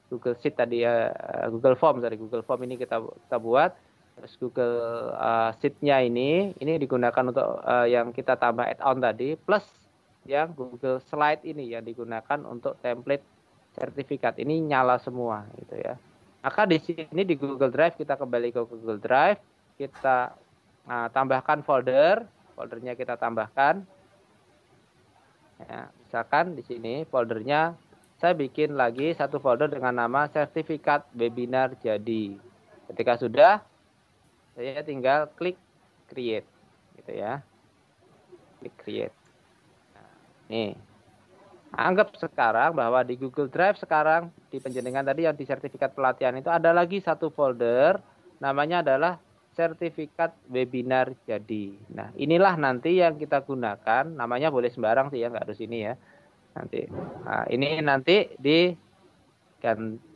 Google Sheet tadi ya, Google Form tadi, Google Form ini kita buat, terus Google Sheet-nya ini digunakan untuk yang kita tambah add-on tadi, plus yang Google Slide ini yang digunakan untuk template sertifikat ini nyala semua gitu ya. Maka di sini di Google Drive kita kembali ke Google Drive, kita tambahkan foldernya kita tambahkan. Ya, misalkan di sini foldernya saya bikin lagi satu folder dengan nama sertifikat webinar jadi. Ketika sudah, saya tinggal klik create, gitu ya. Klik create. Nah, nih, anggap sekarang bahwa di Google Drive sekarang di penjenengan tadi yang di sertifikat pelatihan itu ada lagi satu folder, namanya adalah sertifikat webinar jadi. Nah, inilah nanti yang kita gunakan, namanya boleh sembarang sih ya, nggak harus ini ya. Nanti, nah, ini nanti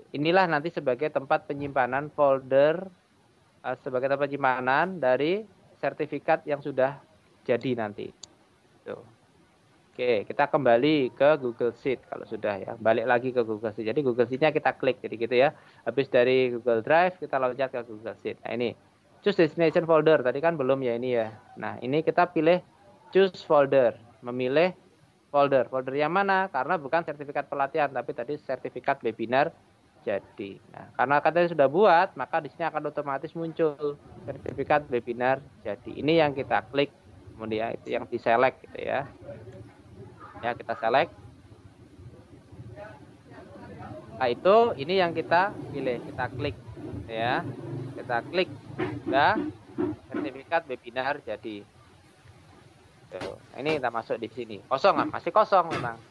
inilah nanti sebagai tempat penyimpanan folder, sebagai tempat penyimpanan dari sertifikat yang sudah jadi nanti. Tuh. Oke, kita kembali ke Google Sheet kalau sudah ya. Balik lagi ke Google Sheet. Jadi Google Sheet-nya kita klik. Jadi gitu ya. Habis dari Google Drive kita loncat ke Google Sheet. Nah ini choose destination folder. Tadi kan belum ya ini ya. Nah ini kita pilih choose folder. Memilih folder. Folder yang mana? Karena bukan sertifikat pelatihan, tapi tadi sertifikat webinar jadi. Nah, karena katanya sudah buat, maka di sini akan otomatis muncul sertifikat webinar jadi. Ini yang kita klik. Kemudian itu yang di-select gitu ya. Ya, kita select. Nah, itu ini yang kita pilih, kita klik ya. Kita klik. Sudah sertifikat webinar jadi. Tuh, ini kita masuk di sini. Kosong kan? Masih kosong memang.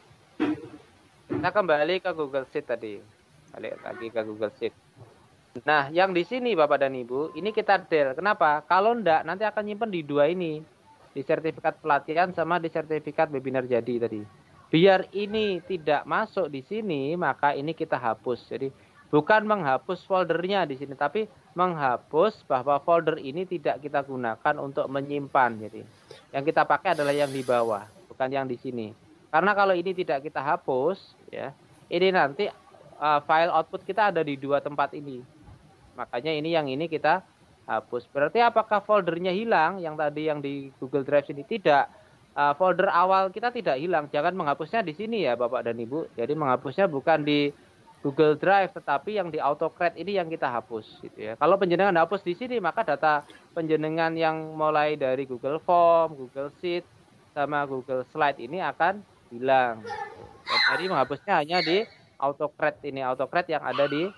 Kita kembali ke Google Sheet tadi. Balik lagi ke Google Sheet. Nah, yang di sini Bapak dan Ibu, ini kita del. Kenapa? Kalau enggak, nanti akan nyimpen di dua ini. Di sertifikat pelatihan sama di sertifikat webinar jadi tadi. Biar ini tidak masuk di sini, maka ini kita hapus. Jadi bukan menghapus foldernya di sini, tapi menghapus bahwa folder ini tidak kita gunakan untuk menyimpan. Jadi yang kita pakai adalah yang di bawah, bukan yang di sini. Karena kalau ini tidak kita hapus, ya, ini nanti file output kita ada di dua tempat ini. Makanya ini kita hapus. Berarti apakah foldernya hilang yang tadi yang di Google Drive ini? Tidak. Folder awal kita tidak hilang. Jangan menghapusnya di sini ya Bapak dan Ibu. Jadi menghapusnya bukan di Google Drive, tetapi yang di AutoCred ini yang kita hapus gitu ya. Kalau penjenengan hapus di sini, maka data penjenengan yang mulai dari Google Form, Google Sheet, sama Google Slide ini akan hilang. Jadi menghapusnya hanya di AutoCred ini, AutoCred yang ada di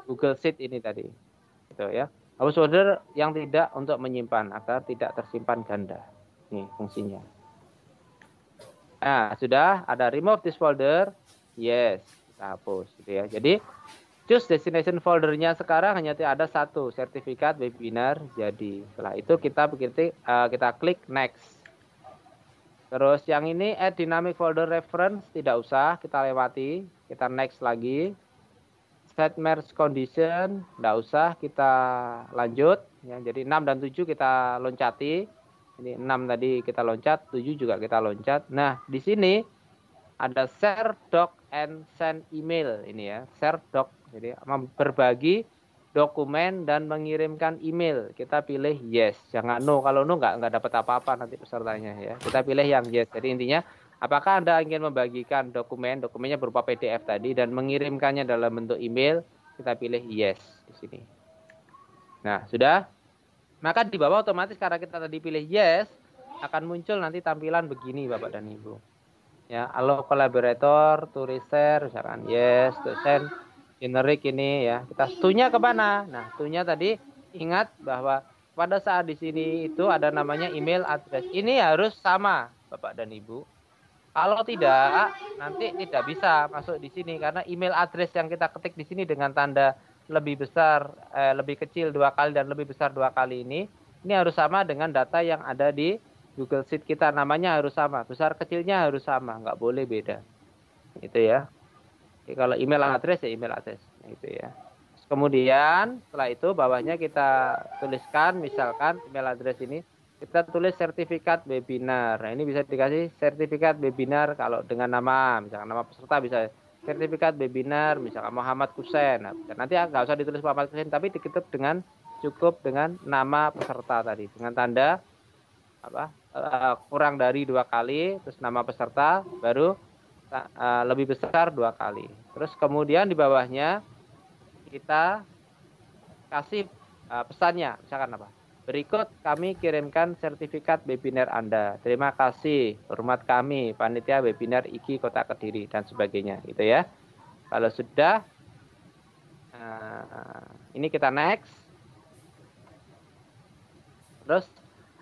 Google Sheet ini tadi. Gitu ya. Hapus folder yang tidak untuk menyimpan agar tidak tersimpan ganda. Ini fungsinya. Nah, sudah ada remove this folder. Yes, kita hapus gitu ya. Jadi choose destination foldernya sekarang hanya ada satu, sertifikat webinar jadi. Setelah itu kita klik next. Terus yang ini add dynamic folder reference tidak usah, kita lewati, kita next lagi. Set merge condition tidak usah, kita lanjut ya. Jadi 6 dan 7 kita loncati. Ini 6 tadi kita loncat, 7 juga kita loncat. Nah, di sini ada share doc and send email ini ya, share doc. Jadi berbagi dokumen dan mengirimkan email. Kita pilih yes, jangan no. Kalau no nggak dapat apa-apa nanti pesertanya ya. Kita pilih yang yes. Jadi intinya, apakah Anda ingin membagikan dokumennya berupa PDF tadi dan mengirimkannya dalam bentuk email? Kita pilih yes di sini. Nah, sudah. Maka di bawah otomatis karena kita tadi pilih yes, akan muncul nanti tampilan begini Bapak dan Ibu. Ya, allow collaborator to reshare misalkan yes, to send generic ini ya. Kita to-nya ke mana? Nah, to-nya tadi ingat bahwa pada saat di sini itu ada namanya email address. Ini harus sama Bapak dan Ibu. Kalau tidak, nanti tidak bisa masuk di sini karena email address yang kita ketik di sini dengan tanda lebih besar, lebih kecil 2 kali dan lebih besar 2 kali ini harus sama dengan data yang ada di Google Sheet kita, namanya harus sama, besar kecilnya harus sama, nggak boleh beda. Itu ya. Jadi, kalau email address ya email address, itu ya. Kemudian setelah itu bawahnya kita tuliskan, misalkan email address ini kita tulis sertifikat webinar. Nah, ini bisa dikasih sertifikat webinar kalau dengan nama, misalkan nama peserta bisa sertifikat webinar, misalkan Muhammad Kusen. Nah, nanti nggak usah ditulis Muhammad Kusen, tapi diketuk cukup dengan nama peserta tadi, dengan tanda kurang dari 2 kali, terus nama peserta, baru lebih besar 2 kali. Terus kemudian di bawahnya kita kasih pesannya, misalkan apa? Berikut kami kirimkan sertifikat webinar Anda. Terima kasih, hormat kami, panitia webinar IKI Kota Kediri dan sebagainya, gitu ya. Kalau sudah, ini kita next. Terus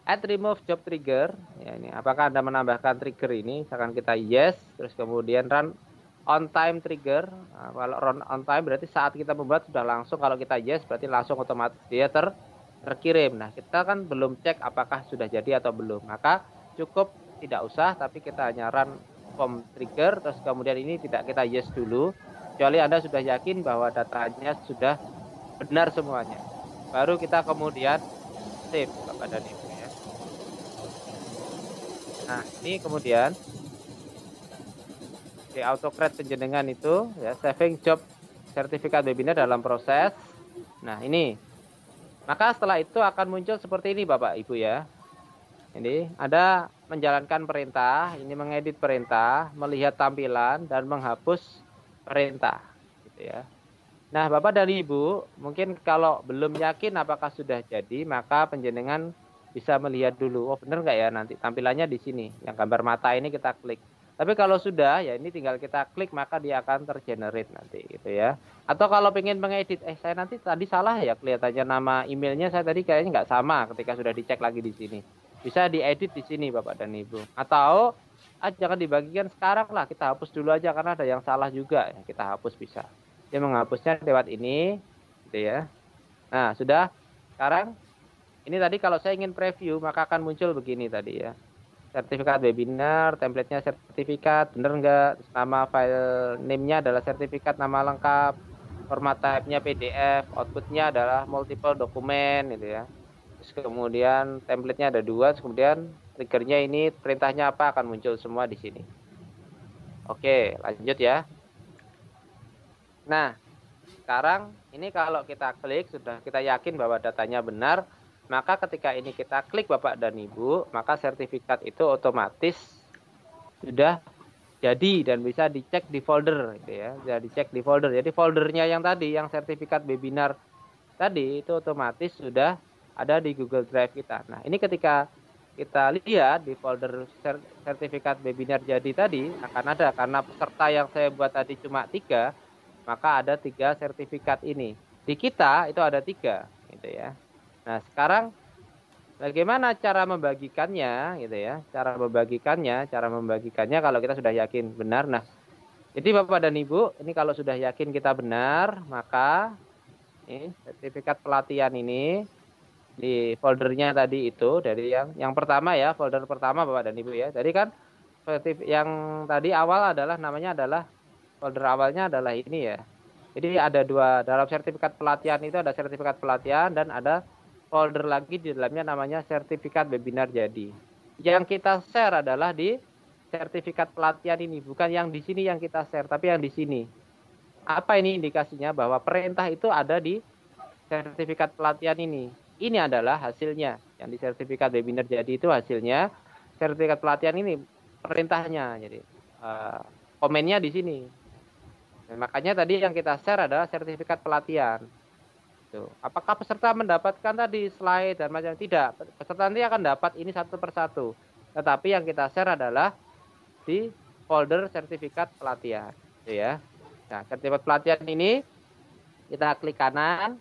add remove job trigger. Ya, ini apakah Anda menambahkan trigger ini? Misalkan kita yes, terus kemudian run on time trigger. Nah, kalau run on time berarti saat kita membuat sudah langsung. Kalau kita yes berarti langsung otomatis dia terkirim. Nah, kita kan belum cek apakah sudah jadi atau belum. Maka cukup tidak usah, tapi kita hanya run form trigger, terus kemudian ini tidak kita yes dulu, kecuali Anda sudah yakin bahwa datanya sudah benar semuanya. Baru kita kemudian save Bapak dan Ibu ya. Nah, ini kemudian di AutoCred penjenengan itu ya, saving job sertifikat webinar dalam proses. Nah, ini. Maka setelah itu akan muncul seperti ini Bapak Ibu ya. Ini ada menjalankan perintah, ini mengedit perintah, melihat tampilan dan menghapus perintah gitu ya. Nah, Bapak dan Ibu, mungkin kalau belum yakin apakah sudah jadi, maka penjenengan bisa melihat dulu, oh benar nggak ya nanti tampilannya di sini, yang gambar mata ini kita klik. Tapi kalau sudah, ya ini tinggal kita klik, maka dia akan tergenerate nanti gitu ya. Atau kalau pengen mengedit, saya nanti tadi salah ya kelihatannya nama emailnya, saya tadi kayaknya nggak sama ketika sudah dicek lagi di sini. Bisa diedit di sini Bapak dan Ibu. Atau, jangan dibagikan sekarang lah, kita hapus dulu aja karena ada yang salah juga, ya, kita hapus bisa. Dia menghapusnya lewat ini gitu ya. Nah, sudah. Sekarang ini tadi kalau saya ingin preview maka akan muncul begini tadi ya. Sertifikat webinar, template-nya sertifikat, bener enggak? Nama file name-nya adalah sertifikat, nama lengkap, format type-nya PDF, output-nya adalah multiple dokumen gitu ya. Terus kemudian template-nya ada 2, kemudian trigger-nya ini perintahnya apa akan muncul semua di sini. Oke, lanjut ya. Nah, sekarang ini kalau kita klik, sudah kita yakin bahwa datanya benar, maka ketika ini kita klik Bapak dan Ibu, maka sertifikat itu otomatis sudah jadi dan bisa dicek di folder gitu ya. Bisa dicek di folder. Jadi foldernya yang tadi, yang sertifikat webinar tadi itu otomatis sudah ada di Google Drive kita. Nah, ini ketika kita lihat di folder sertifikat webinar jadi tadi akan ada, karena peserta yang saya buat tadi cuma 3, maka ada 3 sertifikat ini. Di kita itu ada 3 gitu ya. Nah, sekarang bagaimana cara membagikannya gitu ya? Cara membagikannya kalau kita sudah yakin benar. Nah, jadi Bapak dan Ibu, ini kalau sudah yakin kita benar, maka ini sertifikat pelatihan ini di foldernya tadi itu dari yang pertama ya, folder pertama Bapak dan Ibu ya. Jadi kan yang tadi awal adalah namanya adalah folder awalnya adalah ini ya. Jadi ada 2 dalam sertifikat pelatihan itu, ada sertifikat pelatihan dan ada folder lagi di dalamnya namanya sertifikat webinar jadi. Yang kita share adalah di sertifikat pelatihan ini, bukan yang di sini yang kita share, tapi yang di sini. Apa ini indikasinya bahwa perintah itu ada di sertifikat pelatihan ini. Ini adalah hasilnya. Yang di sertifikat webinar jadi itu hasilnya. Sertifikat pelatihan ini perintahnya. Jadi komennya di sini. Dan makanya tadi yang kita share adalah sertifikat pelatihan. Tuh. Apakah peserta mendapatkan tadi slide dan macam tidak? Peserta nanti akan dapat ini satu persatu. Tetapi yang kita share adalah di folder sertifikat pelatihan, gitu ya. Nah, sertifikat pelatihan ini kita klik kanan,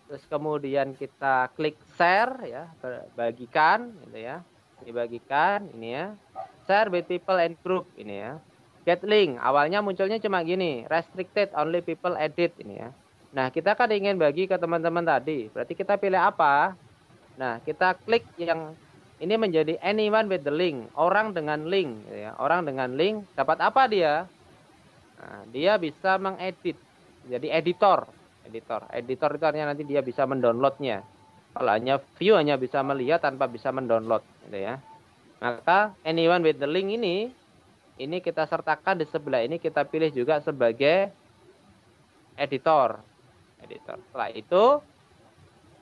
terus kemudian kita klik share ya, bagikan, gitu ya. Dibagikan ini ya. Share with people and group ini ya. Get link, awalnya munculnya cuma gini, restricted only people edit ini ya. Nah, kita kan ingin bagi ke teman-teman tadi. Berarti kita pilih apa? Nah, kita klik yang ini menjadi anyone with the link. Orang dengan link. Ya. Orang dengan link dapat apa dia? Nah, dia bisa mengedit. Jadi editor. Editor itu artinya nanti dia bisa mendownloadnya. Kalau hanya view hanya bisa melihat tanpa bisa mendownload. Gitu ya. Maka anyone with the link ini kita sertakan di sebelah ini, kita pilih juga sebagai editor. Setelah itu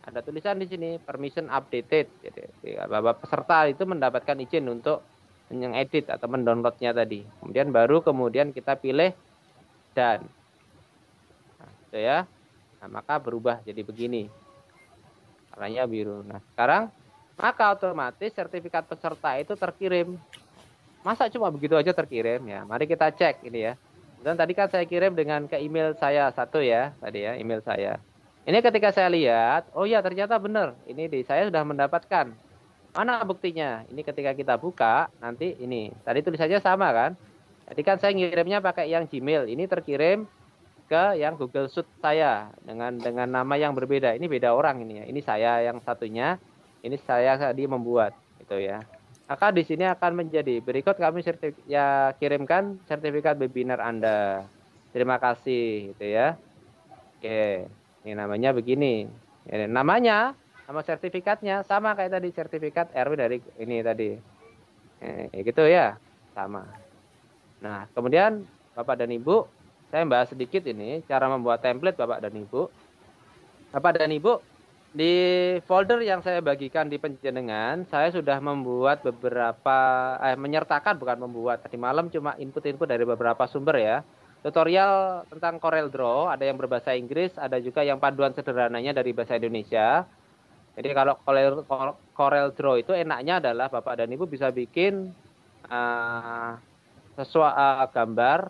ada tulisan di sini permission updated. Jadi bahwa peserta itu mendapatkan izin untuk mengedit atau mendownloadnya tadi. Kemudian kita pilih dan. Nah, itu ya. Nah, maka berubah jadi begini. Warnanya biru. Nah, sekarang maka otomatis sertifikat peserta itu terkirim. Masa cuma begitu aja terkirim ya? Mari kita cek ini ya. Dan tadi kan saya kirim dengan ke email saya satu ya, tadi ya, email saya. Ini ketika saya lihat, oh ya ternyata benar, ini saya sudah mendapatkan. Mana buktinya? Ini ketika kita buka, nanti ini, tadi tulisannya sama kan? Jadi kan saya ngirimnya pakai yang Gmail, ini terkirim ke yang Google Sheet saya dengan nama yang berbeda. Ini beda orang ini ya. Ini saya yang satunya, ini saya tadi membuat, gitu ya. Maka di sini akan menjadi berikut kami kirimkan sertifikat webinar Anda. Terima kasih gitu ya. Oke, ini namanya begini. Nama sertifikatnya sama kayak tadi sertifikat RW dari ini tadi. Gitu ya, sama. Nah, kemudian Bapak dan Ibu, saya bahas sedikit ini cara membuat template Bapak dan Ibu. Bapak dan Ibu, di folder yang saya bagikan di penjenengan, saya sudah membuat beberapa, menyertakan, bukan membuat, tadi malam cuma input-input dari beberapa sumber ya. Tutorial tentang Corel Draw, ada yang berbahasa Inggris, ada juga yang panduan sederhananya dari bahasa Indonesia. Jadi kalau Corel Draw itu enaknya adalah Bapak dan Ibu bisa bikin gambar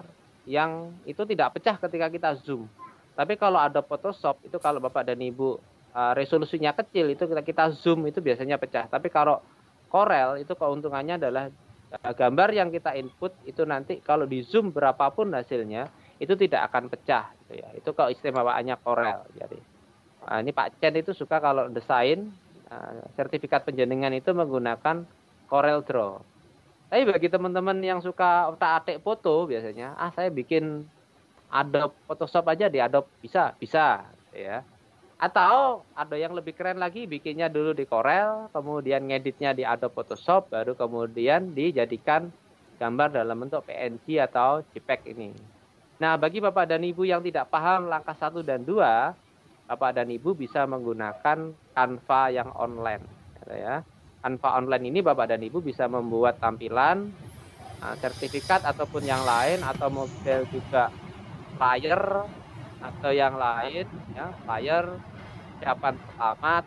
yang itu tidak pecah ketika kita zoom. Tapi kalau ada Photoshop itu kalau Bapak dan Ibu resolusinya kecil itu kita zoom itu biasanya pecah. Tapi kalau Corel itu keuntungannya adalah gambar yang kita input itu nanti kalau di zoom berapapun hasilnya itu tidak akan pecah gitu ya. Itu keistimewaannya Corel. Jadi ini Pak Chen itu suka kalau desain sertifikat penjenengan itu menggunakan Corel Draw. Tapi bagi teman-teman yang suka otak-atik foto biasanya, saya bikin Adobe Photoshop aja di Adobe bisa ya. Atau ada yang lebih keren lagi, bikinnya dulu di Corel, kemudian ngeditnya di Adobe Photoshop, baru kemudian dijadikan gambar dalam bentuk PNG atau JPEG ini. Nah, bagi Bapak dan Ibu yang tidak paham langkah 1 dan 2, Bapak dan Ibu bisa menggunakan Canva yang online. Ya. Canva online ini Bapak dan Ibu bisa membuat tampilan, sertifikat ataupun yang lain, atau model juga flyer atau yang lain, ya, flyer, siapan selamat,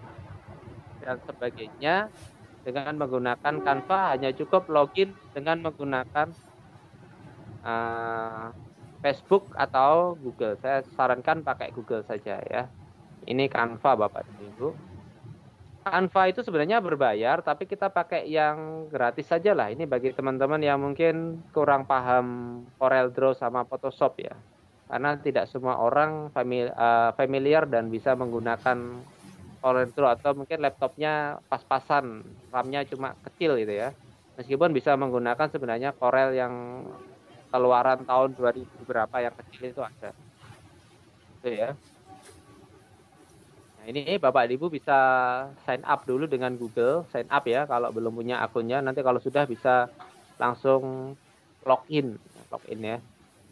dan sebagainya dengan menggunakan Canva. Hanya cukup login dengan menggunakan Facebook atau Google. Saya sarankan pakai Google saja ya. Ini Canva Bapak dan Ibu. Canva itu sebenarnya berbayar, tapi kita pakai yang gratis saja lah. Ini bagi teman-teman yang mungkin kurang paham Corel Draw sama Photoshop ya. Karena tidak semua orang familiar dan bisa menggunakan Corel Draw, atau mungkin laptopnya pas-pasan, RAM-nya cuma kecil gitu ya. Meskipun bisa menggunakan sebenarnya Corel yang keluaran tahun 2000 berapa yang kecil itu ada. Itu ya. Nah, ini Bapak Ibu bisa sign up dulu dengan Google, sign up ya kalau belum punya akunnya. Nanti kalau sudah bisa langsung login ya.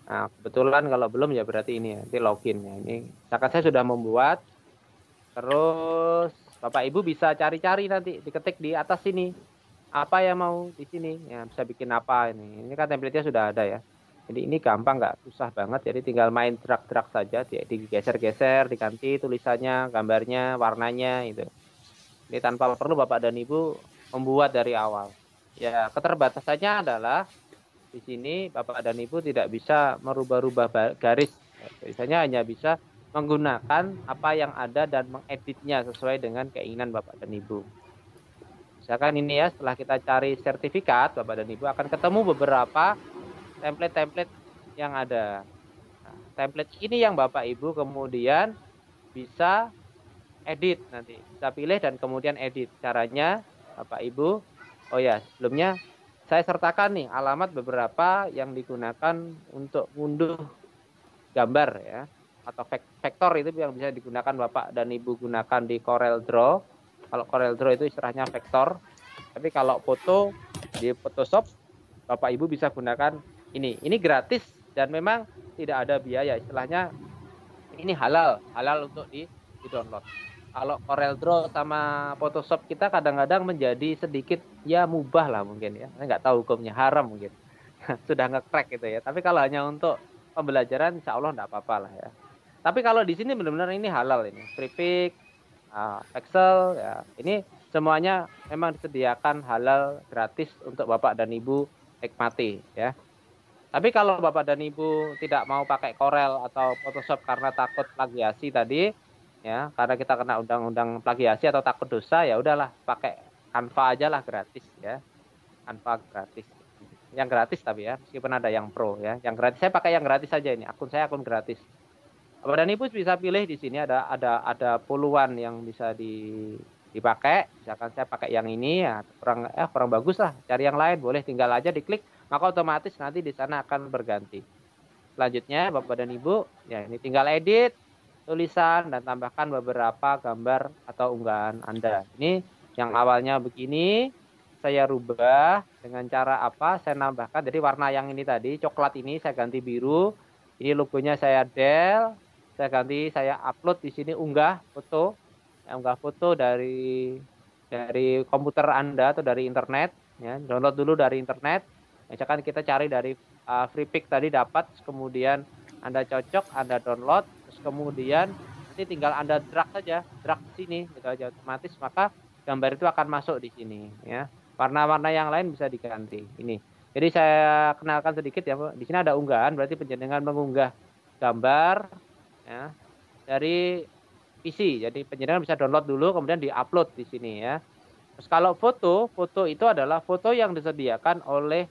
Nah, kebetulan kalau belum ya berarti ini ya, nanti login ya. Ini misalkan saya sudah membuat, terus Bapak Ibu bisa cari-cari nanti, diketik di atas sini apa yang mau di sini ya, bisa bikin apa ini. Ini kan template-nya sudah ada ya. Jadi ini gampang, nggak susah banget. Jadi tinggal main drag-drag saja, digeser-geser, diganti tulisannya, gambarnya, warnanya itu. Ini tanpa perlu Bapak dan Ibu membuat dari awal. Ya, keterbatasannya adalah di sini Bapak dan Ibu tidak bisa merubah-rubah garis. Biasanya hanya bisa menggunakan apa yang ada dan mengeditnya sesuai dengan keinginan Bapak dan Ibu. Misalkan ini ya, setelah kita cari sertifikat, Bapak dan Ibu akan ketemu beberapa template-template yang ada. Nah, template ini yang Bapak Ibu kemudian bisa edit nanti. Bisa pilih dan kemudian edit. Caranya Bapak Ibu, oh ya sebelumnya saya sertakan nih alamat beberapa yang digunakan untuk ngunduh gambar ya, atau vektor itu yang bisa digunakan Bapak dan Ibu gunakan di Corel Draw. Kalau Corel Draw itu istilahnya vektor. Tapi kalau foto di Photoshop, Bapak Ibu bisa gunakan ini. Ini gratis dan memang tidak ada biaya. Istilahnya ini halal untuk di-download. Kalau Corel Draw sama Photoshop kita kadang-kadang menjadi sedikit ya mubah lah mungkin ya. Saya nggak tahu hukumnya, haram mungkin. Sudah nge-crack gitu ya. Tapi kalau hanya untuk pembelajaran insya Allah nggak apa-apa lah ya. Tapi kalau di sini benar-benar ini halal ini. Prefix, Excel ya. Ini semuanya memang disediakan halal gratis untuk Bapak dan Ibu nikmati ya. Tapi kalau Bapak dan Ibu tidak mau pakai Corel atau Photoshop karena takut plagiasi tadi, ya, karena kita kena undang-undang plagiasi atau takut dosa, ya udahlah pakai Canva aja lah gratis ya. Canva gratis. Yang gratis tapi ya, meskipun ada yang pro ya. Yang gratis saya pakai yang gratis saja ini. Akun saya akun gratis. Bapak dan Ibu bisa pilih di sini ada puluhan yang bisa dipakai. Misalkan saya pakai yang ini ya, kurang bagus lah. Cari yang lain boleh, tinggal aja diklik, maka otomatis nanti di sana akan berganti. Selanjutnya Bapak dan Ibu, ya ini tinggal edit tulisan dan tambahkan beberapa gambar atau unggahan Anda. Ini yang awalnya begini, saya rubah dengan cara apa? Saya nambahkan, jadi warna yang ini tadi, coklat ini saya ganti biru. Ini logonya saya del, saya ganti, saya upload di sini unggah foto. Unggah foto dari komputer Anda atau dari internet, ya. Download dulu dari internet. Misalkan kita cari dari free pick tadi dapat, kemudian Anda cocok, Anda download, terus kemudian nanti tinggal Anda drag saja, drag ke sini gitu aja, otomatis maka gambar itu akan masuk di sini, ya. Warna-warna yang lain bisa diganti. Ini. Jadi saya kenalkan sedikit ya, di sini ada unggahan, berarti penjenengan mengunggah gambar, ya, dari PC. Jadi penjenengan bisa download dulu, kemudian diupload di sini, ya. Terus kalau foto itu adalah foto yang disediakan oleh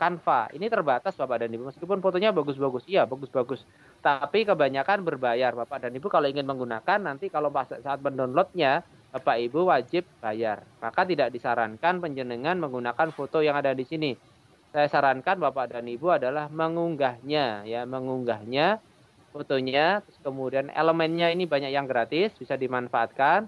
Canva. Ini terbatas Bapak dan Ibu, meskipun fotonya bagus-bagus, iya bagus-bagus. Tapi kebanyakan berbayar Bapak dan Ibu kalau ingin menggunakan, nanti kalau saat mendownloadnya Bapak Ibu wajib bayar. Maka tidak disarankan penjenengan menggunakan foto yang ada di sini. Saya sarankan Bapak dan Ibu adalah mengunggahnya, ya, mengunggahnya fotonya, terus kemudian elemennya ini banyak yang gratis, bisa dimanfaatkan.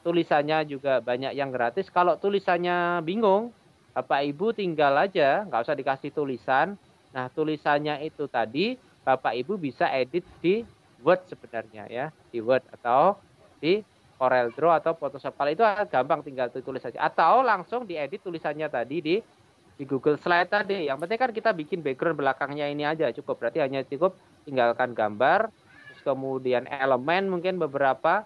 Tulisannya juga banyak yang gratis. Kalau tulisannya bingung, Bapak Ibu tinggal aja, nggak usah dikasih tulisan. Nah, tulisannya itu tadi Bapak Ibu bisa edit di Word sebenarnya, ya, di Word atau di CorelDRAW atau Photoshop. Kalau itu gampang, tinggal tulis saja. Atau langsung diedit tulisannya tadi di Google Slide tadi. Yang penting kan kita bikin background belakangnya ini aja cukup. Berarti hanya cukup tinggalkan gambar, terus kemudian elemen mungkin beberapa,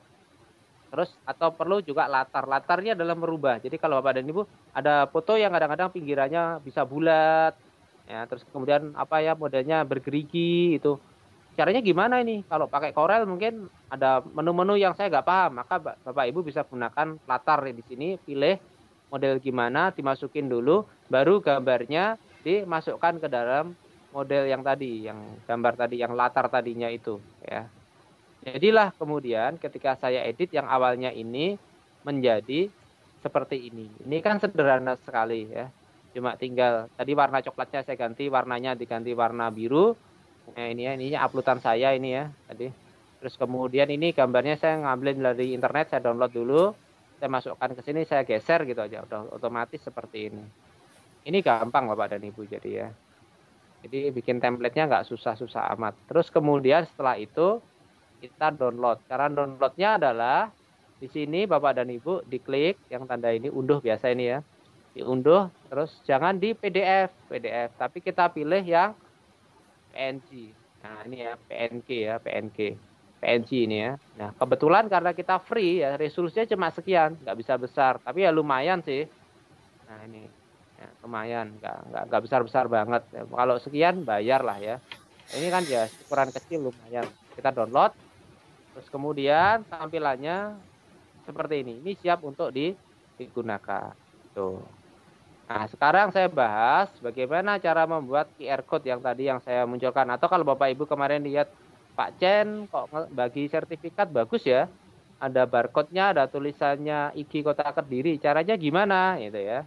terus atau perlu juga latarnya adalah merubah. Jadi kalau Bapak dan Ibu ada foto yang kadang-kadang pinggirannya bisa bulat, ya, terus kemudian apa ya modelnya bergerigi itu. Caranya gimana ini? Kalau pakai Corel mungkin ada menu-menu yang saya nggak paham, maka Bapak Ibu bisa gunakan latar di sini, pilih model gimana, dimasukin dulu, baru gambarnya dimasukkan ke dalam model yang tadi, yang gambar tadi, yang latar tadinya itu, ya. Jadilah kemudian ketika saya edit yang awalnya ini menjadi seperti ini. Ini kan sederhana sekali, ya. Cuma tinggal tadi warna coklatnya saya ganti, warnanya diganti warna biru. Nah, ini uploadan saya ini, ya, tadi. Terus kemudian ini gambarnya saya ngambil dari internet, saya download dulu, saya masukkan ke sini, saya geser gitu aja, udah otomatis seperti ini. Ini gampang Bapak dan Ibu, jadi ya. Jadi bikin template-nya nggak susah-susah amat. Terus kemudian setelah itu kita download. Cara downloadnya adalah di sini Bapak dan Ibu diklik yang tanda ini unduh biasa ini, ya. Diunduh, terus jangan di PDF, tapi kita pilih yang PNG. Nah, ini ya, PNG ini, ya. Nah, kebetulan karena kita free, ya, resolusinya cuma sekian, nggak bisa besar, tapi ya lumayan sih. Nah, ini, ya, lumayan, nggak besar-besar banget. Ya, kalau sekian bayar lah, ya. Ini kan ya ukuran kecil, lumayan. Kita download, terus kemudian tampilannya seperti ini. Ini siap untuk digunakan. Tuh. Nah, sekarang saya bahas bagaimana cara membuat QR code yang tadi yang saya munculkan. Atau kalau Bapak Ibu kemarin lihat Pak Chen kok bagi sertifikat bagus, ya. Ada barcode-nya, ada tulisannya IG Kota Kediri. Caranya gimana gitu, ya.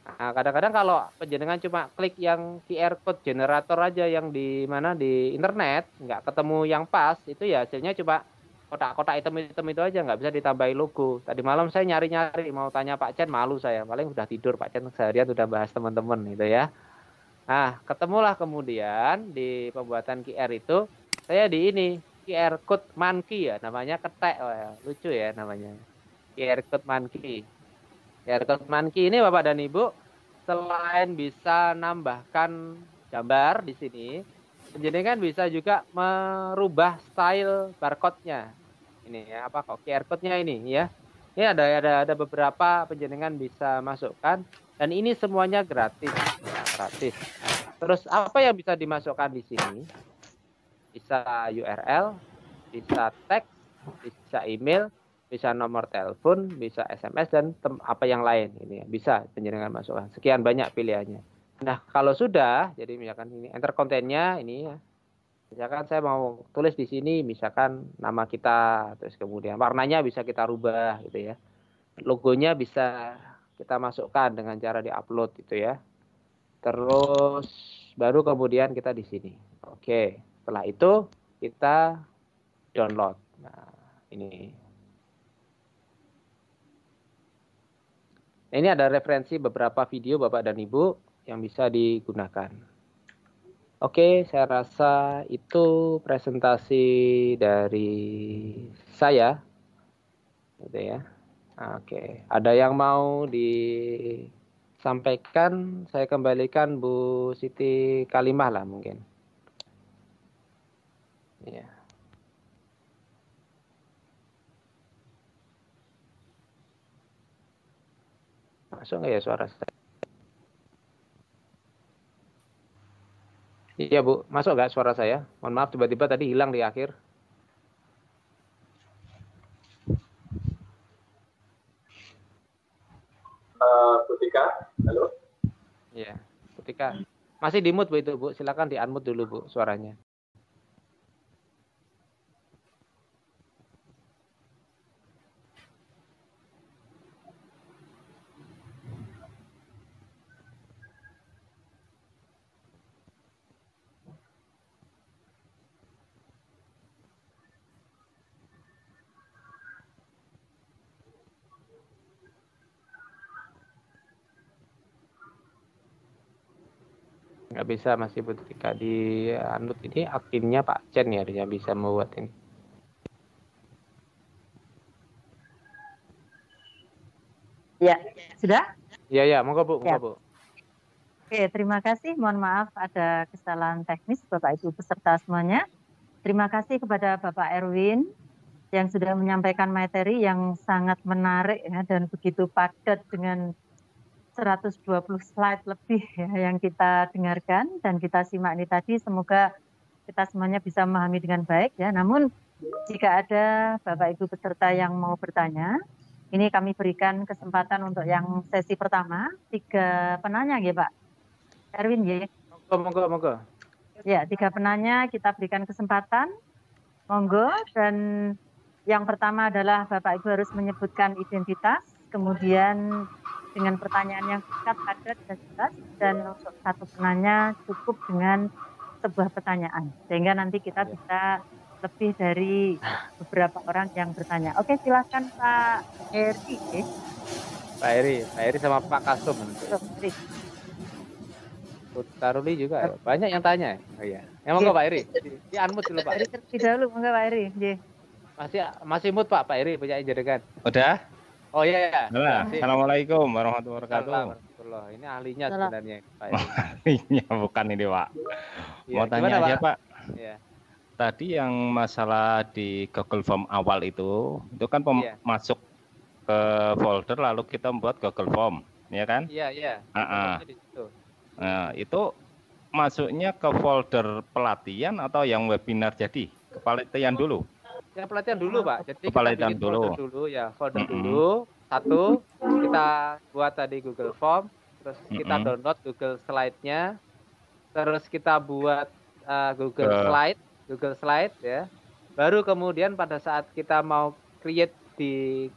Nah, kadang-kadang kalau penjenengan cuma klik yang QR code generator aja yang di mana di internet, nggak ketemu yang pas, itu ya hasilnya cuma kotak-kotak item-item itu aja, nggak bisa ditambahin logo. Tadi malam saya nyari-nyari mau tanya Pak Chen, malu saya, paling udah tidur Pak Chen seharian udah bahas teman-teman gitu, ya. Nah, ketemulah kemudian di pembuatan QR itu saya di ini QR code monkey, ya, namanya ketek, oh, ya. Lucu ya namanya QR code monkey. QR code monkey ini Bapak dan Ibu selain bisa nambahkan gambar di sini, penjenengan bisa juga merubah style barcode-nya. Ini, ya, apa kok QR code-nya ini, ya. Ini ada beberapa penjenengan bisa masukkan dan ini semuanya gratis, ya, gratis. Terus apa yang bisa dimasukkan di sini? Bisa URL, bisa teks, bisa email, bisa nomor telepon, bisa SMS dan apa yang lain ini, ya. Bisa penjenengan masukkan. Sekian banyak pilihannya. Nah, kalau sudah, jadi misalkan ini enter kontennya ini, ya. Misalkan saya mau tulis di sini, misalkan nama kita, terus kemudian warnanya bisa kita rubah, gitu, ya. Logonya bisa kita masukkan dengan cara diupload, gitu, ya. Terus baru kemudian kita di sini. Oke, setelah itu kita download. Nah, ini. Ini ada referensi beberapa video Bapak dan Ibu yang bisa digunakan. Oke, saya rasa itu presentasi dari saya, gitu ya. Oke, ada yang mau disampaikan? Saya kembalikan Bu Siti Kalimah lah mungkin. Ya. Masuk nggak ya suara saya? Iya Bu, masuk nggak suara saya? Mohon maaf tiba-tiba tadi hilang di akhir. Bu Tika, halo. Iya, Bu Tika. Masih di mute Bu itu Bu, silakan di unmute dulu Bu suaranya. Nggak bisa masih Bu Tika di unmute. Ini adminnya Pak Chen ya, dia bisa membuat ini. Ya, sudah? Iya ya, monggo Bu, Ya. monggo Bu. Oke, terima kasih. Mohon maaf ada kesalahan teknis Bapak Ibu peserta semuanya. Terima kasih kepada Bapak Erwin yang sudah menyampaikan materi yang sangat menarik ya, dan begitu padat dengan 120 slide lebih ya, yang kita dengarkan dan kita simak ini tadi. Semoga kita semuanya bisa memahami dengan baik ya. Namun jika ada Bapak Ibu peserta yang mau bertanya, ini kami berikan kesempatan untuk yang sesi pertama, 3 penanya ya Pak Erwin ya. Monggo, monggo. Ya, 3 penanya kita berikan kesempatan. Monggo, dan yang pertama adalah Bapak Ibu harus menyebutkan identitas, kemudian dengan pertanyaan yang singkat, padat, dan jelas, dan untuk satu penanya cukup dengan sebuah pertanyaan, sehingga nanti kita bisa lebih dari beberapa orang yang bertanya. Oke, silakan Pak Eri. Pak Eri sama Pak Kasum. Taruli juga ya. Banyak yang tanya. Oh iya. Ya monggo Pak Eri. Di unmute dulu Pak. Eri terlebih dahulu, monggo Pak Eri. Masih mute Pak Eri punya jenengan. Udah? Oh iya ya. Assalamualaikum warahmatullahi wabarakatuh. Ini ahlinya sebenarnya Pak Eri. Ahlinya bukan ini Pak. Mau tanya gimana, aja Pak. Iya. Tadi yang masalah di Google Form awal itu kan masuk ke folder lalu kita membuat Google Form, ya kan? Iya. Nah, itu masuknya ke folder pelatihan atau yang webinar jadi? Pelatihan dulu. Ya pelatihan dulu Pak. Jadi pelatihan kita bikin folder dulu ya, folder dulu. Satu, kita buat tadi Google Form, terus kita download Google Slide-nya, terus kita buat Google Slide ya. Baru kemudian pada saat kita mau create di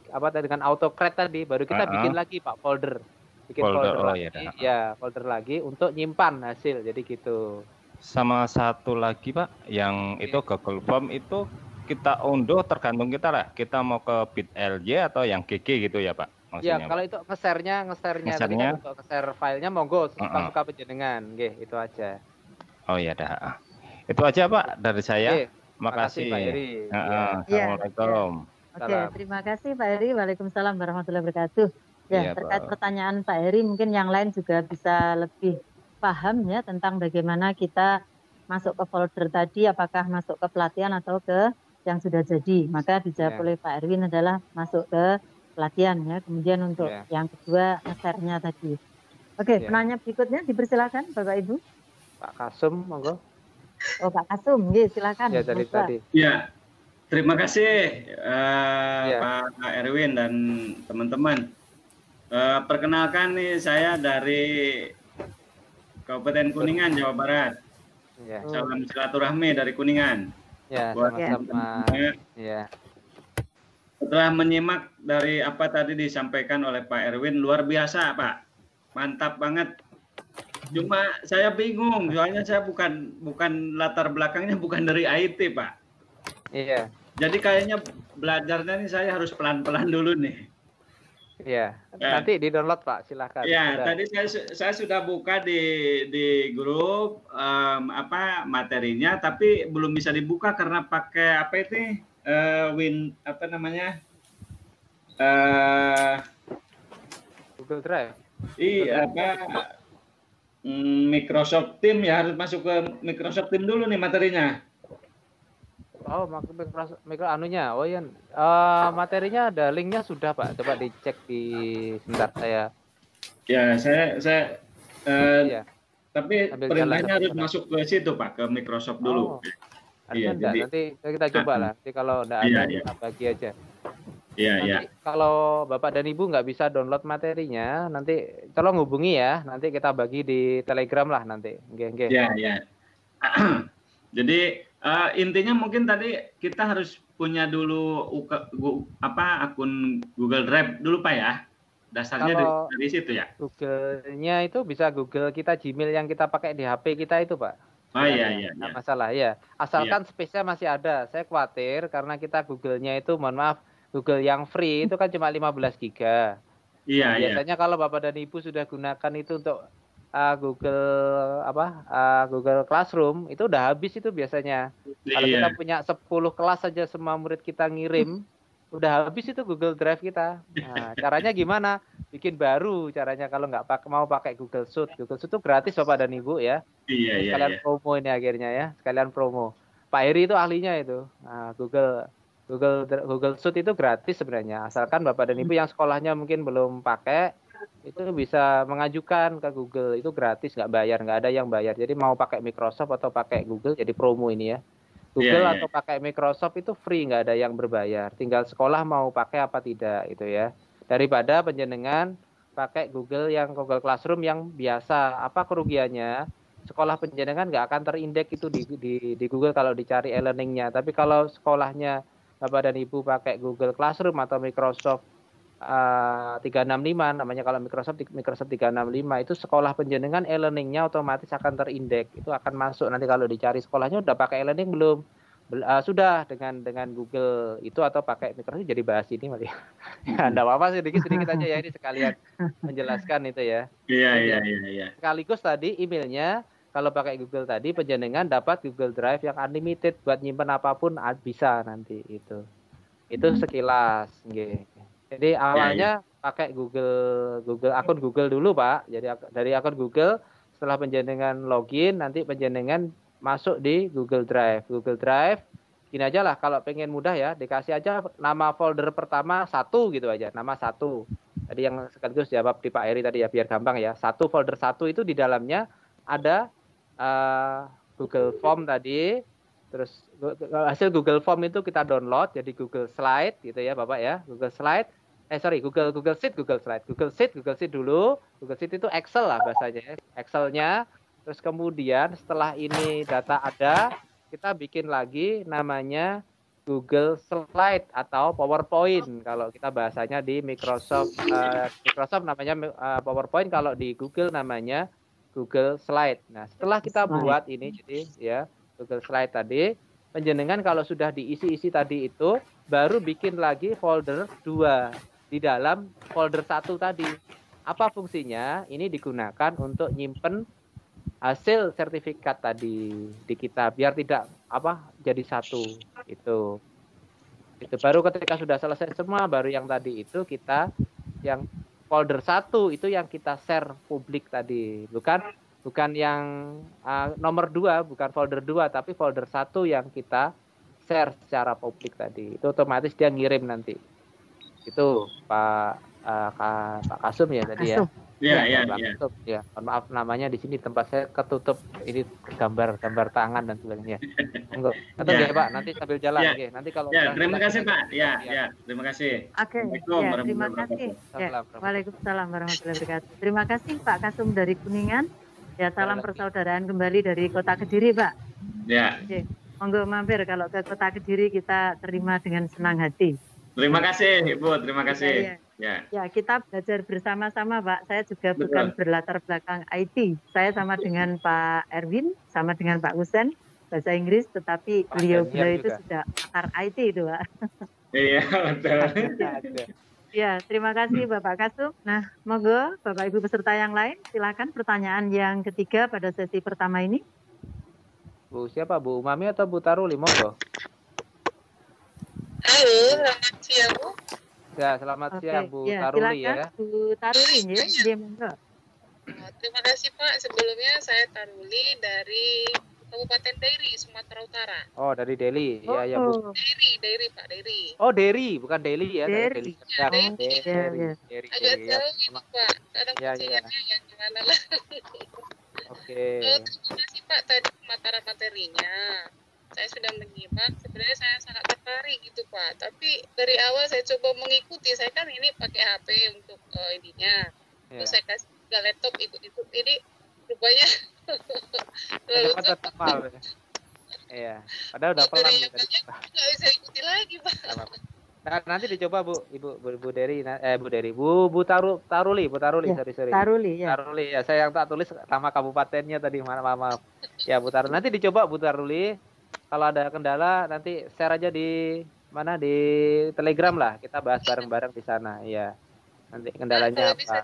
dengan AutoCAD tadi, baru kita bikin lagi Pak folder. Bikin folder lagi, folder lagi untuk nyimpan hasil. Jadi gitu. Sama satu lagi Pak, yang itu Google Form itu kita unduh tergantung kita lah. Kita mau ke Bit.ly atau yang GG gitu ya Pak? Maksudnya, ya, kalau itu nge-share-nya tadi kan untuk nge-share filenya monggo suka penjenengan, nggih, itu aja. Oh iya dah. Itu aja Pak dari saya. Makasih Pak Eri. Assalamualaikum. Oke, terima kasih Pak Eri. Waalaikumsalam warahmatullahi wabarakatuh. Ya, terkait pertanyaan Pak Eri, mungkin yang lain juga bisa lebih paham ya tentang bagaimana kita masuk ke folder tadi, apakah masuk ke pelatihan atau ke yang sudah jadi. Maka dijawab oleh Pak Erwin adalah masuk ke pelatihan ya. Kemudian untuk yang kedua nge-share-nya tadi. Oke, penanya berikutnya dipersilakan Bapak Ibu. Pak Kasum, monggo. Oh Pak Kasum, silakan. Ya dari tadi. Ya, terima kasih Pak Erwin dan teman-teman. Perkenalkan nih, saya dari Kabupaten Kuningan, Jawa Barat. Ya. Salam silaturahmi dari Kuningan. Ya, sama-sama. Ya. Setelah menyimak dari apa tadi disampaikan oleh Pak Erwin, luar biasa Pak, mantap banget. Cuma saya bingung, soalnya saya bukan latar belakangnya bukan dari IT Pak. Iya. Jadi kayaknya belajarnya nih saya harus pelan-pelan dulu nih. Ya, nanti di-download Pak, silakan. Ya, tadi saya sudah buka di grup materinya, tapi belum bisa dibuka karena pakai apa itu Google Drive. Iya, Microsoft Teams ya, harus masuk ke Microsoft Teams dulu nih materinya. Oh, anunya. Oh iya. Materinya ada linknya sudah Pak. Coba dicek di sebentar saya. Ya, ya. Tapi perintahnya harus masuk ke situ Pak, ke Microsoft dulu. Iya, jadi nanti kita coba lah. Nanti kalau enggak ada kita bagi aja. Iya, iya. Kalau Bapak dan Ibu nggak bisa download materinya, nanti tolong hubungi ya. Nanti kita bagi di Telegram lah nanti. Iya, iya. Jadi intinya mungkin tadi kita harus punya dulu akun Google Drive dulu Pak ya. Dasarnya dari situ ya. Google-nya itu bisa Google kita Gmail yang kita pakai di HP kita itu Pak. Oh iya. Nggak masalah ya. Asalkan space-nya masih ada. Saya khawatir karena kita Google-nya itu, mohon maaf, Google yang free itu kan cuma 15 GB. Iya, biasanya kalau Bapak dan Ibu sudah gunakan itu untuk Google Classroom, itu udah habis itu biasanya. Kalau kita punya 10 kelas saja semua murid kita ngirim, udah habis itu Google Drive kita. Nah, caranya gimana? Bikin baru caranya kalau nggak mau pakai Google Suite. Google Suite itu gratis Bapak dan Ibu ya. Iya. Sekalian promo ini akhirnya ya, sekalian promo. Pak Heri itu ahlinya itu. Nah, Google Suite itu gratis sebenarnya, asalkan Bapak dan Ibu yang sekolahnya mungkin belum pakai, itu bisa mengajukan ke Google, itu gratis, nggak bayar, nggak ada yang bayar. Jadi mau pakai Microsoft atau pakai Google, jadi promo ini ya. Google atau pakai Microsoft itu free, nggak ada yang berbayar. Tinggal sekolah mau pakai apa tidak itu ya. Daripada penjenengan pakai Google Classroom yang biasa, apa kerugiannya? Sekolah penjenengan nggak akan terindeks itu di Google kalau dicari e-learningnya. Tapi kalau sekolahnya Bapak dan Ibu pakai Google Classroom atau Microsoft 365, namanya kalau Microsoft 365, itu sekolah penjenengan e-learningnya otomatis akan terindeks, itu akan masuk. Nanti kalau dicari sekolahnya udah pakai e-learning belum, sudah dengan Google itu atau pakai Microsoft, jadi bahas ini malah. Enggak apa-apa, sedikit aja ya, ini sekalian menjelaskan itu ya. Iya. Sekaligus tadi emailnya, kalau pakai Google tadi, penjenengan dapat Google Drive yang unlimited buat nyimpen apapun bisa nanti itu. Itu sekilas. Jadi awalnya pakai akun Google dulu Pak. Jadi dari akun Google, setelah penjenengan login, nanti penjenengan masuk di Google Drive. Google Drive, gini aja lah kalau pengen mudah ya, dikasih aja nama folder pertama 1 gitu aja, nama 1. Tadi yang sekaligus jawab di Pak Heri tadi ya, biar gampang ya. Folder 1 itu di dalamnya ada Google Form tadi, terus hasil Google Form itu kita download jadi Google Slide gitu ya Bapak ya, Google Slide, Google Sheet dulu. Google Sheet itu Excel lah bahasanya, Excelnya. Terus kemudian setelah ini data ada, kita bikin lagi namanya Google Slide atau PowerPoint kalau kita bahasanya di Microsoft namanya PowerPoint, kalau di Google namanya Google Slide. Nah, setelah kita buat ini, jadi ya Google Slide tadi, penjenengan kalau sudah diisi tadi itu, baru bikin lagi folder 2 di dalam folder 1 tadi. Apa fungsinya? Ini digunakan untuk nyimpen hasil sertifikat tadi di kita, biar tidak jadi satu. Itu baru ketika sudah selesai semua, baru yang tadi itu kita yang folder 1 itu yang kita share publik tadi, bukan yang nomor 2, bukan folder 2, tapi folder 1 yang kita share secara publik tadi. Itu otomatis dia ngirim nanti. Itu Pak Kasum ya tadi ya. Iya. Ya, maaf namanya di sini tempat saya ketutup, ini gambar tangan dan sebagainya. Enggak. Atau ya Pak, nanti sambil jalan lagi. Nanti kalau terima kasih Pak. Ya, terima kasih. Oke. Ya, terima kasih. Ya, Waalaikumsalam warahmatullahi wabarakatuh. Terima kasih Pak Kasum dari Kuningan. Ya, salam persaudaraan kembali dari Kota Kediri, Pak. Ya. Oke. Monggo mampir kalau ke Kota Kediri, kita terima dengan senang hati. Terima kasih, Ibu. Terima kasih. Ya, kita belajar bersama-sama, Pak. Saya juga bukan berlatar belakang IT. Saya sama dengan Pak Erwin, sama dengan Pak Husen, bahasa Inggris, tetapi beliau itu sudah pakar IT itu, Pak. Iya, betul. Ya, terima kasih Bapak Kasum. Nah, monggo Bapak Ibu peserta yang lain, silakan pertanyaan yang ketiga pada sesi pertama ini. Bu siapa? Bu Umami atau Bu Taruli? Monggo. Halo, selamat siang Bu. Ya, selamat siang Bu ya, Taruli silakan, ya. Bu Taruli ya, dia monggo. Terima kasih Pak. Sebelumnya saya Taruli dari Kabupaten Dairi, Sumatera Utara. Oh, dari Delhi. Ya, ya Bu. Dairi Pak, Dairi. Oh, Deri, bukan Delhi ya. Deri. Ya, Deri. Agak jauh gitu Pak. Kadang ya, sinyalnya yang gimana lah. Oke. Terima kasih Pak tadi pemaparan materinya. Saya sudah menyimak. Sebenarnya saya sangat tertarik gitu Pak. Tapi dari awal saya coba mengikuti. Saya kan ini pakai HP untuk ininya. Terus saya kasih juga laptop ikut-ikut. Ini rupanya terlalu cepat. Iya, padahal udah pelan. Nggak bisa ikuti lagi Pak. Nah, nanti dicoba Bu, Bu Deri, Bu Taruli, ya, sorry. Taruli ya. Taruli ya, saya yang tak tulis nama kabupatennya tadi, maaf. Ya Bu Taruli, nanti dicoba Bu Taruli. Kalau ada kendala nanti share aja di mana di Telegram lah, kita bahas bareng-bareng di sana. Iya. Nanti kendalanya apa?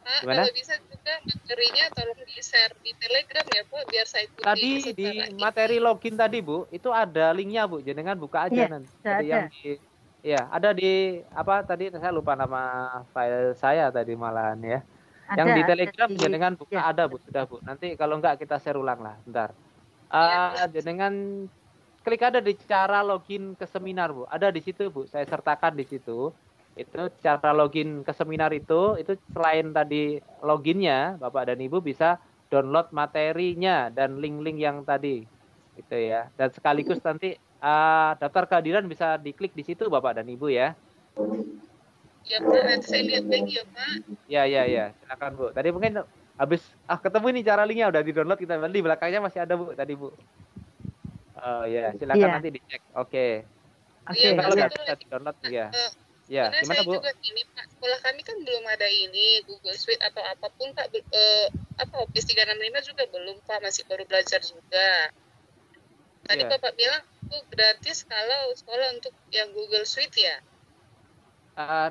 Gimana? Kalau bisa juga materinya tolong di-share di Telegram ya Bu, biar saya ikuti. Tadi di materi login tadi Bu, itu ada linknya Bu, jenengan buka aja nanti. Tadi yang di, ya ada di apa tadi saya lupa nama file saya tadi malahan ya. Yang di Telegram jenengan buka ada Bu, sudah Bu. Nanti kalau enggak kita share ulang lah, bentar. Jenengan klik ada di cara login ke seminar Bu, ada di situ Bu, saya sertakan di situ. Itu cara login ke seminar itu selain tadi loginnya Bapak dan Ibu bisa download materinya dan link-link yang tadi gitu ya, dan sekaligus nanti daftar kehadiran bisa diklik di situ Bapak dan Ibu ya. Ya Pak, nanti saya lihat lagi ya Pak. Ya, silakan Bu. Tadi mungkin habis ketemu ini cara linknya udah di download, kita di belakangnya masih ada Bu tadi Bu. Oh ya, silakan nanti dicek. Oke. Kalau nggak bisa di download ya. Ya, gimana Bu? Juga ini Pak, sekolah kami kan belum ada ini Google Suite atau apapun Pak, Office 365 juga belum Pak, masih baru belajar juga. Tadi Bapak bilang itu gratis kalau sekolah untuk yang Google Suite ya?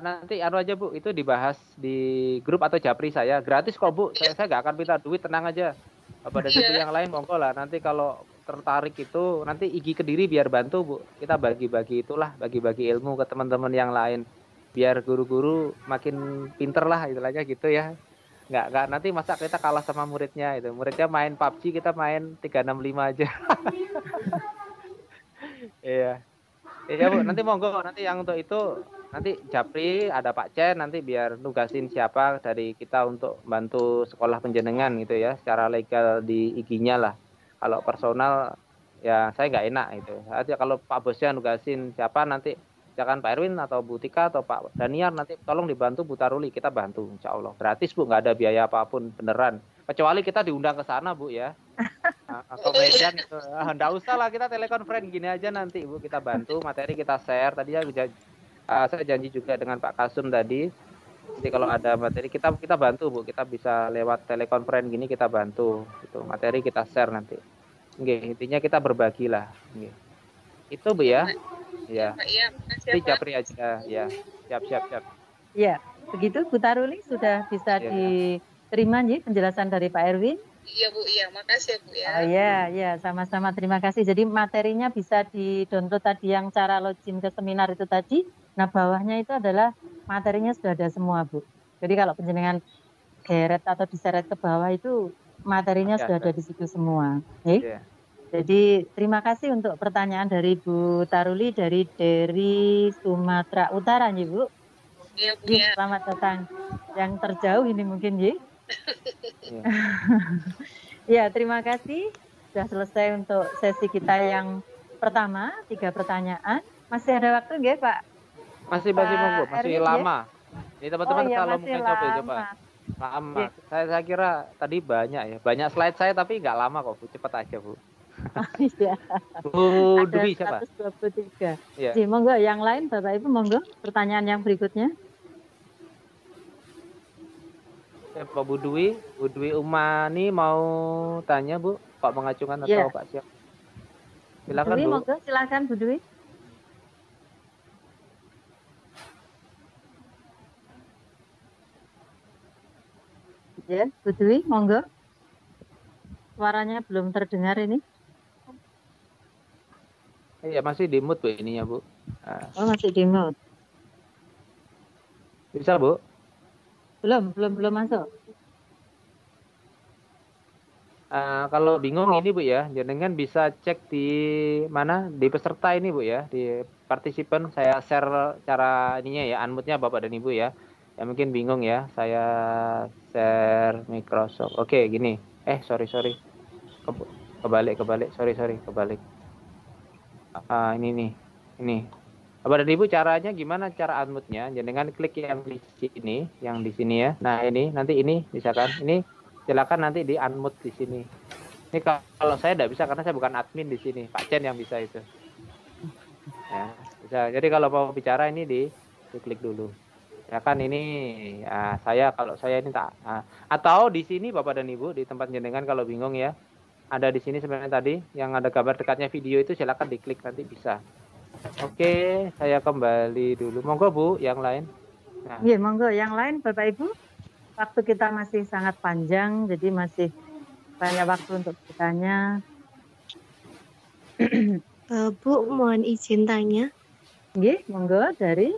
Nanti aja Bu, itu dibahas di grup atau japri saya, gratis kok Bu. Saya nggak akan minta duit, tenang aja. Bapak dan Ibu yang lain monggo lah. Nanti kalau tertarik itu nanti Igi Kediri biar bantu Bu. Kita bagi-bagi ilmu ke teman-teman yang lain. Biar guru-guru makin pinter lah istilahnya gitu ya. Nggak nanti masa kita kalah sama muridnya itu. Muridnya main PUBG, kita main 365 aja. Iya Bu, nanti monggo nanti yang untuk itu nanti japri ada Pak Chen nanti biar nugasin siapa dari kita untuk bantu sekolah penjenengan gitu ya, secara legal di IG-nya lah. Kalau personal ya saya nggak enak itu. Artinya kalau Pak Bosnya nugasin siapa nanti jangan Pak Erwin atau Bu Tika atau Pak Daniar, nanti tolong dibantu Bu Taruli, kita bantu insya Allah gratis Bu, nggak ada biaya apapun beneran, kecuali kita diundang ke sana Bu ya. Ke Medan itu nggak usah lah, kita telekonferensi gini aja nanti Bu, kita bantu materi, kita share. Tadi saya janji juga dengan Pak Kasum tadi, jadi kalau ada materi kita bantu Bu, kita bisa lewat telekonferensi gini kita bantu itu materi, kita share nanti. Intinya kita berbagi lah. Itu Bu ya. Ya. Jadi japri aja ya. Siap. Ya, begitu Bu Taruli sudah bisa diterima nih penjelasan dari Pak Erwin. Iya Bu, iya, makasih ya Bu ya. Ya, sama-sama, terima kasih. Jadi materinya bisa di-download tadi yang cara login ke seminar itu tadi. Nah, bawahnya itu adalah materinya sudah ada semua Bu. Jadi kalau penjenengan geret atau diseret ke bawah itu materinya sudah ada di situ semua. Jadi terima kasih untuk pertanyaan dari Bu Taruli dari Sumatera Utara nih Bu. Iya Bu ya. Selamat datang yang terjauh ini mungkin ya. Ya, terima kasih. Sudah selesai untuk sesi kita yang pertama, 3 pertanyaan. Masih ada waktu nggak Pak? Masih monggo, masih lama. Ini teman-teman kalau mungkin coba. Lama. Saya kira tadi banyak slide saya tapi nggak lama kok Bu, cepat aja Bu. Iya. Bu Dwi siapa? 123. Ya. Jadi monggo yang lain Bapak Ibu monggo pertanyaan yang berikutnya. Pak Bu Dwi Umani mau tanya Bu, Pak Mengacungan atau Pak siapa? Silakan Bu. Monggo silakan Bu Dwi. Ya, Bu Dwi, monggo. Suaranya belum terdengar ini. Iya, masih di mute Bu ininya Bu. Oh, masih di mute. Bisa Bu? Belum masuk. Kalau bingung ini Bu ya, jenengan bisa cek di mana, di peserta ini Bu ya, di partisipan saya share cara ininya ya, unmute-nya Bapak dan Ibu ya. Ya mungkin bingung ya, saya share Microsoft. Oke, gini. Sorry. Kebalik. Sorry, kebalik. Ini nih. Ini. Bapak dan Ibu caranya gimana cara unmute-nya? Jenengan klik yang di sini, ya. Nah, ini nanti ini misalkan ini silakan nanti di unmute di sini. Ini kalau saya tidak bisa karena saya bukan admin di sini. Pak Chen yang bisa itu. Ya, bisa. Jadi kalau mau bicara ini diklik dulu. Ya kan ini kalau saya ini tak atau di sini Bapak dan Ibu di tempat jenengan kalau bingung ya. Ada di sini sebenarnya tadi yang ada gambar dekatnya video itu silakan diklik nanti bisa. Oke, saya kembali dulu. Monggo Bu, yang lain. Nah. Iya, monggo yang lain Bapak Ibu. Waktu kita masih sangat panjang, jadi masih banyak waktu untuk bertanya. Bu, mohon izin tanya. Nggih, monggo dari?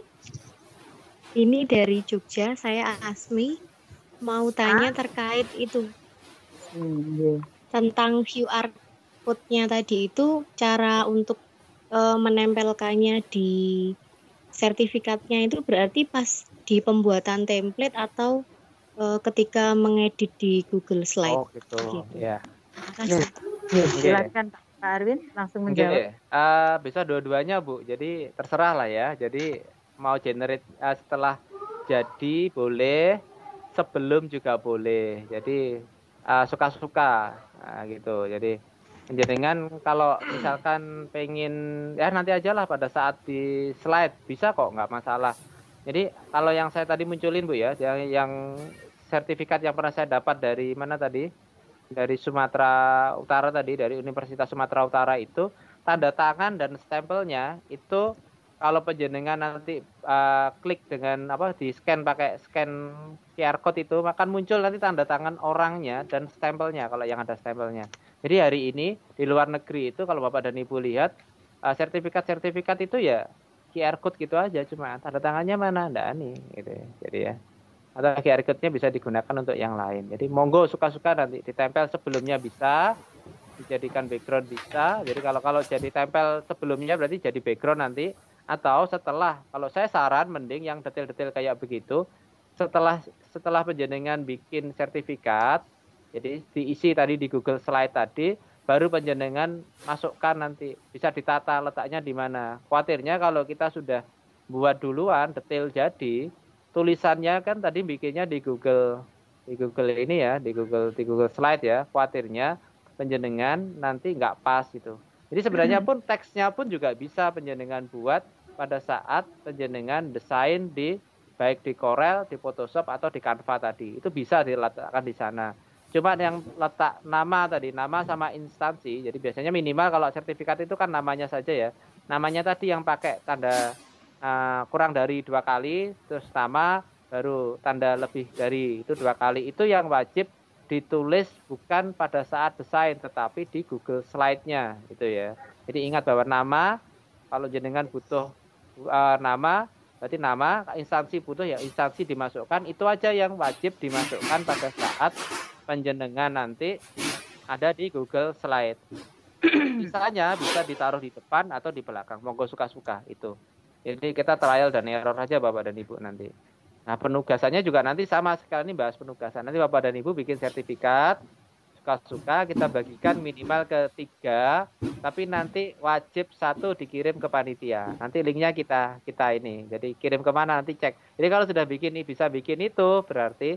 Ini dari Jogja, saya Asmi. Mau tanya terkait itu. Tentang QR code-nya tadi itu, cara untuk menempelkannya di sertifikatnya itu berarti pas di pembuatan template atau ketika mengedit di Google Slide. Oh gitu. Ya. Silakan Pak Arwin langsung menjawab. Bisa dua-duanya Bu. Jadi terserah lah ya. Jadi mau generate setelah jadi boleh, sebelum juga boleh. Jadi suka-suka gitu. Jadi jenengan kalau misalkan pengen ya nanti aja lah pada saat di slide bisa kok, nggak masalah. Jadi kalau yang saya tadi munculin Bu ya, yang sertifikat yang pernah saya dapat dari mana tadi? Dari Sumatera Utara tadi, dari Universitas Sumatera Utara itu tanda tangan dan stempelnya itu kalau penjenengan nanti klik dengan di scan pakai scan QR code itu akan muncul nanti tanda tangan orangnya dan stempelnya kalau yang ada stempelnya. Jadi hari ini di luar negeri itu kalau Bapak dan Ibu lihat sertifikat itu ya QR code gitu aja, cuma tanda tangannya mana enggak nih gitu ya. Jadi ya atau QR code-nya bisa digunakan untuk yang lain. Jadi monggo suka-suka nanti ditempel sebelumnya bisa, dijadikan background bisa. Jadi kalau jadi tempel sebelumnya berarti jadi background nanti, atau setelah. Kalau saya saran mending yang detail-detail kayak begitu setelah penjenengan bikin sertifikat, jadi diisi tadi di Google Slide tadi, baru penjenengan masukkan nanti bisa ditata letaknya di mana. Khawatirnya kalau kita sudah buat duluan detail jadi tulisannya kan tadi bikinnya di Google ini ya, di Google Slide ya, khawatirnya penjenengan nanti nggak pas gitu. Jadi sebenarnya pun teksnya pun juga bisa penjenengan buat pada saat penjenengan desain baik di Corel, di Photoshop atau di Canva tadi. Itu bisa diletakkan di sana. Cuma yang letak nama tadi, nama sama instansi. Jadi biasanya minimal kalau sertifikat itu kan namanya saja ya. Namanya tadi yang pakai tanda kurang dari 2 kali, terus nama baru tanda lebih dari itu 2 kali, itu yang wajib ditulis bukan pada saat desain tetapi di Google Slide-nya gitu ya. Jadi ingat bahwa nama kalau jenengan butuh nama berarti nama, instansi butuh ya instansi dimasukkan, itu aja yang wajib dimasukkan pada saat penjenengan nanti ada di Google Slide. Sisanya bisa ditaruh di depan atau di belakang, monggo suka-suka itu. Jadi kita trial dan error saja Bapak dan Ibu nanti. Nah penugasannya juga nanti sama, sekali ini bahas penugasan. Nanti Bapak dan Ibu bikin sertifikat, suka-suka kita bagikan minimal ke 3, tapi nanti wajib 1 dikirim ke panitia. Nanti linknya kita ini, jadi kirim kemana nanti cek. Jadi kalau sudah bikin bisa bikin itu, berarti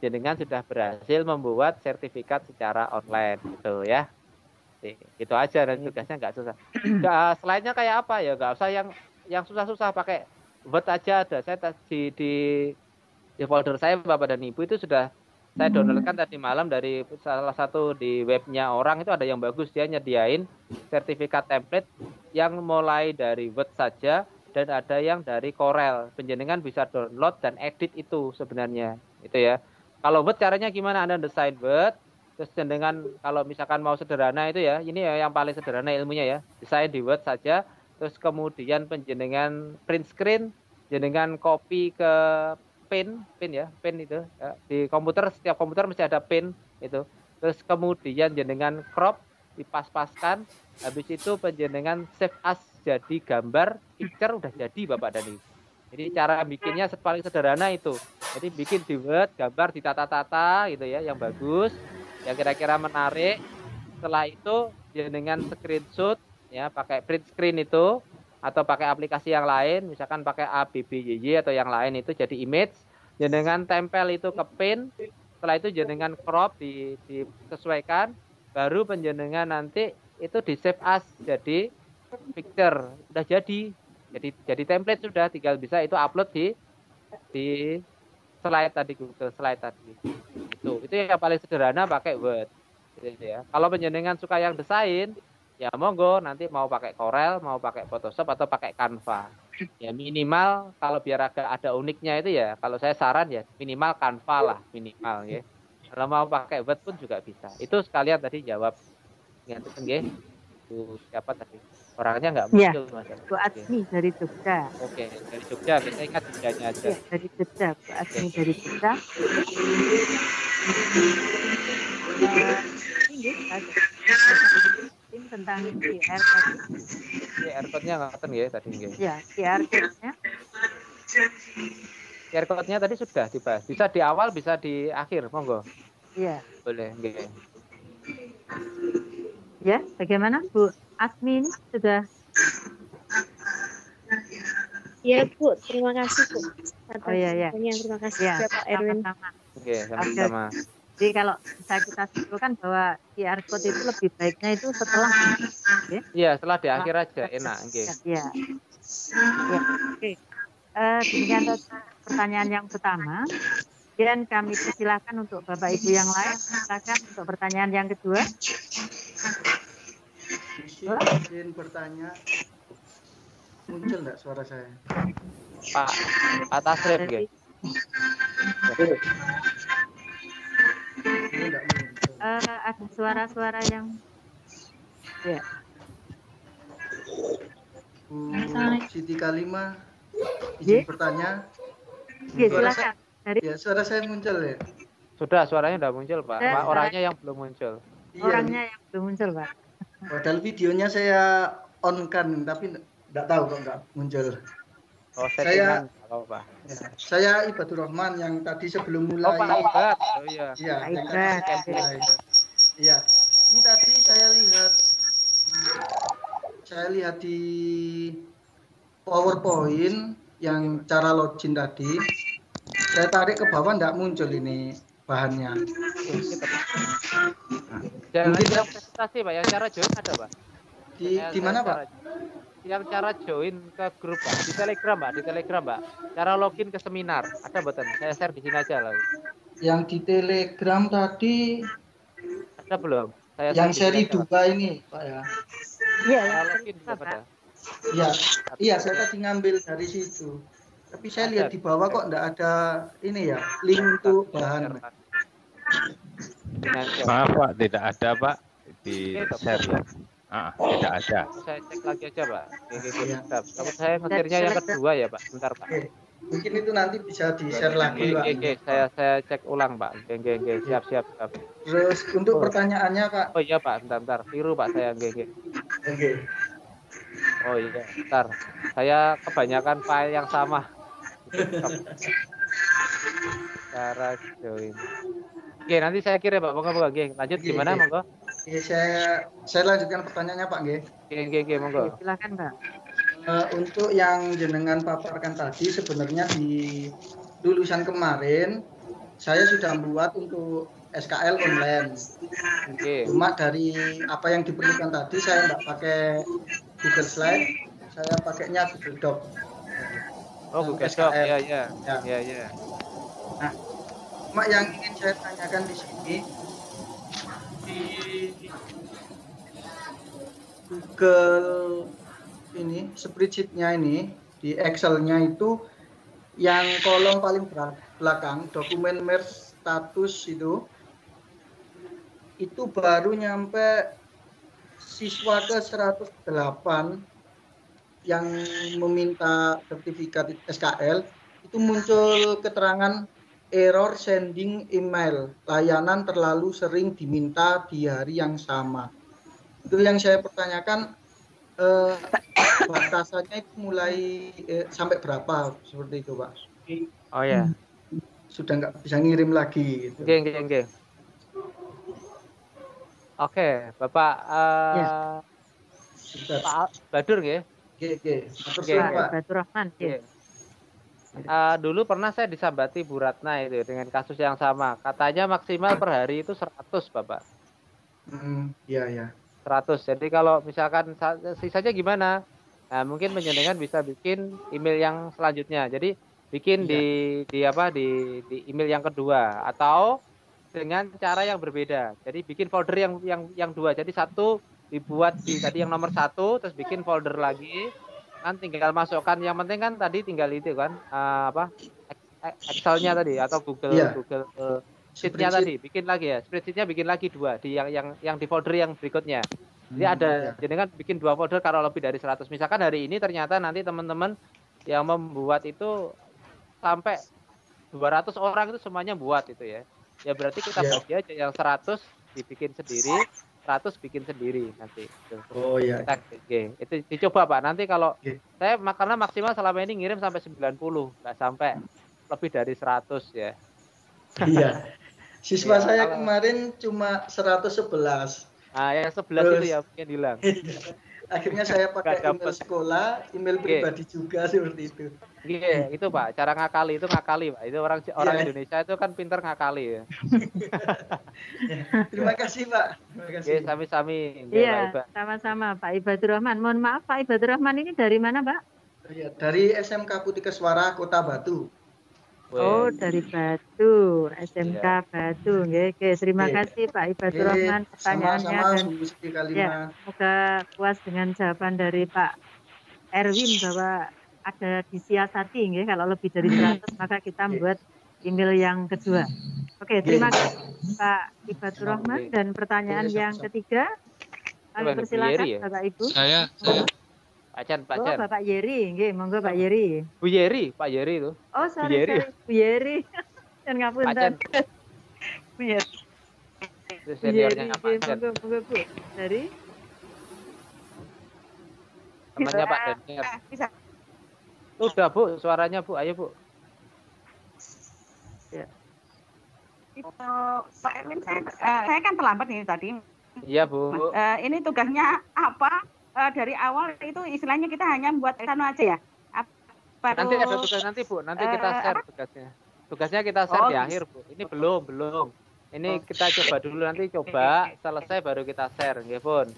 jenengan sudah berhasil membuat sertifikat secara online gitu ya. Itu aja, dan tugasnya nggak susah. Slide-nya kayak apa ya, nggak usah yang susah-susah, pakai Word aja ada. Saya di folder saya Bapak dan Ibu itu sudah saya downloadkan tadi malam dari salah satu di webnya orang, itu ada yang bagus, dia nyediain sertifikat template yang mulai dari Word saja dan ada yang dari Corel. Penjenengan bisa download dan edit itu sebenarnya itu ya. Kalau Word caranya gimana? Anda desain Word, terus dengan kalau misalkan mau sederhana itu ya, ini ya yang paling sederhana ilmunya ya, desain di Word saja, terus kemudian penjenengan print screen, jenengan copy ke pin ya, pin itu ya. Di komputer, setiap komputer mesti ada pin itu. Terus kemudian jenengan crop, dipas-paskan, habis itu penjenengan save as jadi gambar, picture udah jadi Bapak Dani. Jadi cara bikinnya paling sederhana itu. Jadi bikin di Word, gambar ditata-tata gitu ya, yang bagus, yang kira-kira menarik. Setelah itu jenengan screenshot ya, pakai print screen itu atau pakai aplikasi yang lain, misalkan pakai ABBYY atau yang lain itu jadi image, jenengan tempel itu ke pin. Setelah itu jenengan crop disesuaikan, baru penjenengan nanti itu di save as jadi picture, udah jadi template sudah, tinggal bisa itu upload di slide tadi, Google Slide tadi. Itu yang paling sederhana pakai Word. Gitu ya. Kalau penjenengan suka yang desain, ya monggo nanti mau pakai Corel, mau pakai Photoshop atau pakai Canva. Ya minimal kalau biar agak ada uniknya itu ya, kalau saya saran ya minimal Canva lah minimal ya. Kalau mau pakai Word pun juga bisa. Itu sekalian tadi jawab. Nggih. Siapa tadi? Orangnya nggak muncul, ya, Mas. Bu Asmi dari Jogja. Oke, dari Jogja. Kita ingat Jogjanya aja. Ya, dari Jogja, Bu Asmi dari Jogja. Ini tentang QR tadi. QR code-nya ngaten ya tadi nggih. Ya, QR code-nya. QR code-nya tadi sudah dibahas. Bisa di awal, bisa di akhir, monggo. Iya. Boleh, nggih. Ya, bagaimana Bu Asmi ini sudah? Ya Bu, terima kasih Bu. Oh iya. Terima kasih Ya, Pak Erwin. sama-sama. Oke, sama-sama. Jadi kalau bisa kita simpulkan bahwa QR code itu lebih baiknya itu setelah. Iya, setelah di akhir aja enak, nggih. Iya. Ya, oke. Demikian pertanyaan yang pertama. Kemudian kami persilahkan untuk Bapak Ibu yang lain, silakan untuk pertanyaan yang kedua. Izin bertanya, muncul nggak suara saya? Pak Tasrif, nggih. Ini nggak muncul. Ada suara-suara yang, ya. Siti Kalima, izin bertanya. Ya, silakan. Ya, suara saya muncul ya? Sudah, suaranya sudah muncul, Pak. Orangnya yang belum muncul. Orangnya yang belum muncul, Pak. Padahal videonya saya on kan, tapi nggak tahu kok nggak muncul. Oh, saya Pak. Ya, saya Ibadur Rahman yang tadi sebelum mulai. Oh, Pak Ibad. Oh iya. Iya, yang Ibad. tadi mulai. Iya. Ini tadi saya lihat di PowerPoint yang cara login tadi. Saya tarik ke bawah nggak muncul ini bahannya. Jangan yang presentasi, Pak. Yang cara join ada, Pak. Di mana, Pak? Yang cara join ke grup, Pak. Di Telegram, Pak. Di Telegram, Pak. Cara login ke seminar. Ada, betul. Saya share di sini aja lah. Yang di Telegram tadi. Ada belum? Saya yang seri 2 ini, Pak ya. Iya, yang login juga pada. Iya, saya tadi ngambil dari situ. Tapi saya lihat di bawah kok enggak ada ini ya, link untuk bahan. Maaf Pak, tidak ada Pak di share ya. Tidak ada. Saya cek lagi aja Pak. Tapi saya ngetirnya yang kedua ya Pak. Bentar Pak. Mungkin itu nanti bisa di share lagi Pak. Oke, saya cek ulang Pak. Oke, siap. Terus untuk pertanyaannya Pak. Oh iya Pak, bentar. Tiru Pak saya. Oke. Oh iya, bentar. Saya kebanyakan file yang sama. Cara join. Oke, nanti saya kirim Pak. Monggo. Lanjut gimana, monggo? Oke, saya lanjutkan pertanyaannya Pak nggih. Oke, monggo. Silakan Pak. Untuk yang jenengan paparkan tadi sebenarnya di lulusan kemarin saya sudah membuat untuk SKL online. Cuma dari apa yang diperlukan tadi saya nggak pakai Google Slide, saya pakainya Google Doc. Oh, Google Doc, ya. Nah, cuma yang ingin saya tanyakan di sini di Google ini spreadsheet-nya ini di Excel-nya itu yang kolom paling belakang dokumen merge status itu baru nyampe siswa ke 108 yang meminta sertifikat SKL, itu muncul keterangan error sending email, layanan terlalu sering diminta di hari yang sama. Itu yang saya pertanyakan, batasannya itu mulai sampai berapa, seperti itu Pak? Oh ya. Sudah nggak bisa ngirim lagi. Gitu. Oke. Oke, Bapak Pak Badur ya. Oke. Pak Badur Rahman. Dulu pernah saya disambati Bu Ratna itu dengan kasus yang sama. Katanya maksimal per hari itu 100, Bapak. Iya. 100. Jadi kalau misalkan sisanya gimana? Nah, mungkin penjenengan bisa bikin email yang selanjutnya. Jadi bikin di email yang kedua atau dengan cara yang berbeda. Jadi bikin folder yang dua. Jadi satu dibuat di tadi yang nomor 1, terus bikin folder lagi. Kan tinggal masukkan, yang penting kan tadi tinggal itu kan Excel-nya tadi atau Google Sheet-nya tadi bikin lagi ya, spreadsheet-nya bikin lagi 2 di yang di folder yang berikutnya. Jadi ada jenengan bikin 2 folder kalau lebih dari 100. Misalkan hari ini ternyata nanti teman-teman yang membuat itu sampai 200 orang itu semuanya buat itu ya. Ya berarti kita bagi aja yang 100 dibikin sendiri, 100 bikin sendiri nanti. Oh iya. Itu dicoba Pak. Nanti kalau saya karena maksimal selama ini ngirim sampai 90, nggak sampai lebih dari 100 ya. Iya. Siswa saya kemarin cuma 111. Nah, yang 11 itu ya mungkin hilang. Akhirnya saya pakai email sekolah, email pribadi juga seperti itu. Iya, itu Pak, cara ngakali Pak. Itu orang Indonesia itu kan pintar ngakali ya. Terima kasih Pak. Terima kasih. Sami-sami. Iya, sama-sama Pak Ibadur Rahman. Mohon maaf Pak Ibadur Rahman ini dari mana Pak? Dari SMK Putikeswara Kota Batu. Oh, dari Batu, SMK Batu. Oke, terima kasih Pak Ibadur Rahman pertanyaannya dan semoga puas dengan jawaban dari Pak Erwin bahwa ada disiasati kalau lebih dari 100 maka kita membuat email yang kedua. Oke, terima kasih Pak Ibadur Rahman dan pertanyaan yang ketiga. Kami persilakan Bapak Ibu. Saya. Pak Chan. Bapak Yeri, monggo Pak Yeri. Bu Yeri, Pak Yeri itu. Oh, sorry, Bu Yeri. Dan ngapunten. Bu Yeri. Itu seniornya Pak Chan. Monggo Bu. Dari temannya Pak Daniel. Udah Bu, suaranya Bu, ayo Bu. Ya. Itu Pak Erwin, saya kan terlambat nih tadi. Iya Bu. Ini tugasnya apa? Dari awal itu istilahnya kita hanya membuat anu aja ya. Nanti ada tugas nanti Bu, nanti kita share tugasnya. Tugasnya kita share di akhir Bu. Ini belum. Ini kita coba dulu, nanti coba selesai baru kita share, nggih Pun.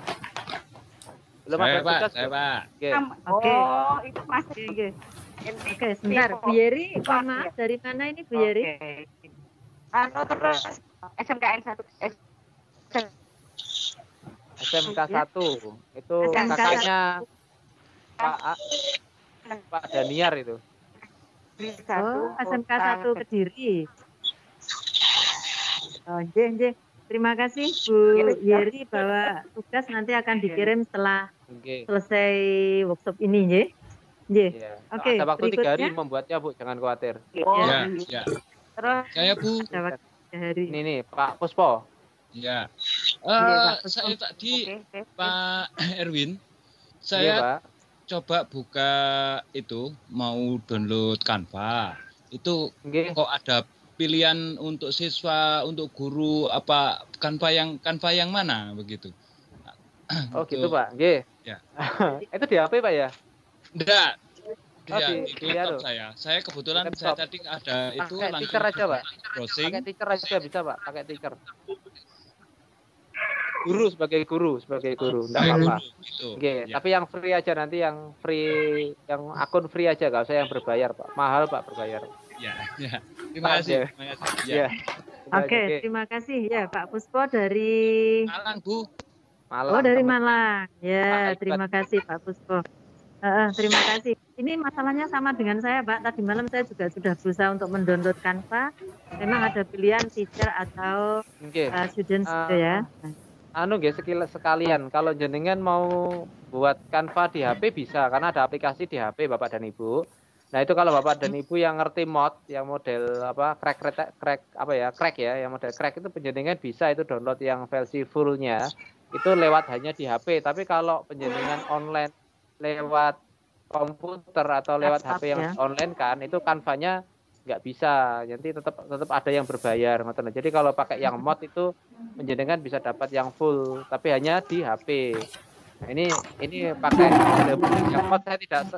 Belum ada tugas Pak. Oke. Oh, itu masih. Oke, sebentar. Bu Yeri, maaf dari mana ini Bu Yeri? Terus SMKN 1 SMK 1 itu kakaknya Pak Daniar itu. Oh, SMK 1 Kediri. Oh, nggih. Terima kasih Bu Yeri bahwa tugas nanti akan dikirim setelah selesai workshop ini, nggih. Oke. Ada waktu 3 hari membuatnya Bu, jangan khawatir. Ya. Terus saya Bu. Ini Pak Puspo. Ya, saya tadi Pak Erwin, saya coba buka itu mau download Canva, itu kok ada pilihan untuk siswa, untuk guru apa Canva yang mana begitu? Oh gitu Pak, nggih. Ya. Itu di HP Pak ya? Enggak. Di laptop saya kebetulan saya tadi ada itu langsung teacher aja Pak. Browsing. Pakai teacher aja bisa Pak, pakai teacher. Sebagai guru, enggak apa-apa. Oke, tapi yang free aja nanti, yang akun free aja, enggak usah yang berbayar, Pak. Mahal, Pak, berbayar. Ya. Terima kasih. Ya. Oke, terima kasih ya Pak Puspo dari Malang, Bu. Malang. Oh, dari Malang. Ya, terima kasih Pak Puspo. Terima kasih. Ini masalahnya sama dengan saya, Pak. Tadi malam saya juga sudah berusaha untuk mendownload Canva. Memang ada pilihan teacher atau students gitu ya. Sekalian, kalau jenengan mau buat Canva di HP bisa, karena ada aplikasi di HP Bapak dan Ibu. Nah itu kalau Bapak dan Ibu yang ngerti mod, yang model apa crack ya, yang model crack itu penjenengan bisa itu download yang versi fullnya itu lewat hanya di HP. Tapi kalau penjenengan online lewat komputer atau lewat HP yang online kan, itu Canva-nya nggak bisa, nanti tetap ada yang berbayar. Jadi kalau pakai yang mod itu penjenengan bisa dapat yang full, tapi hanya di HP. Nah, ini pakai yang mod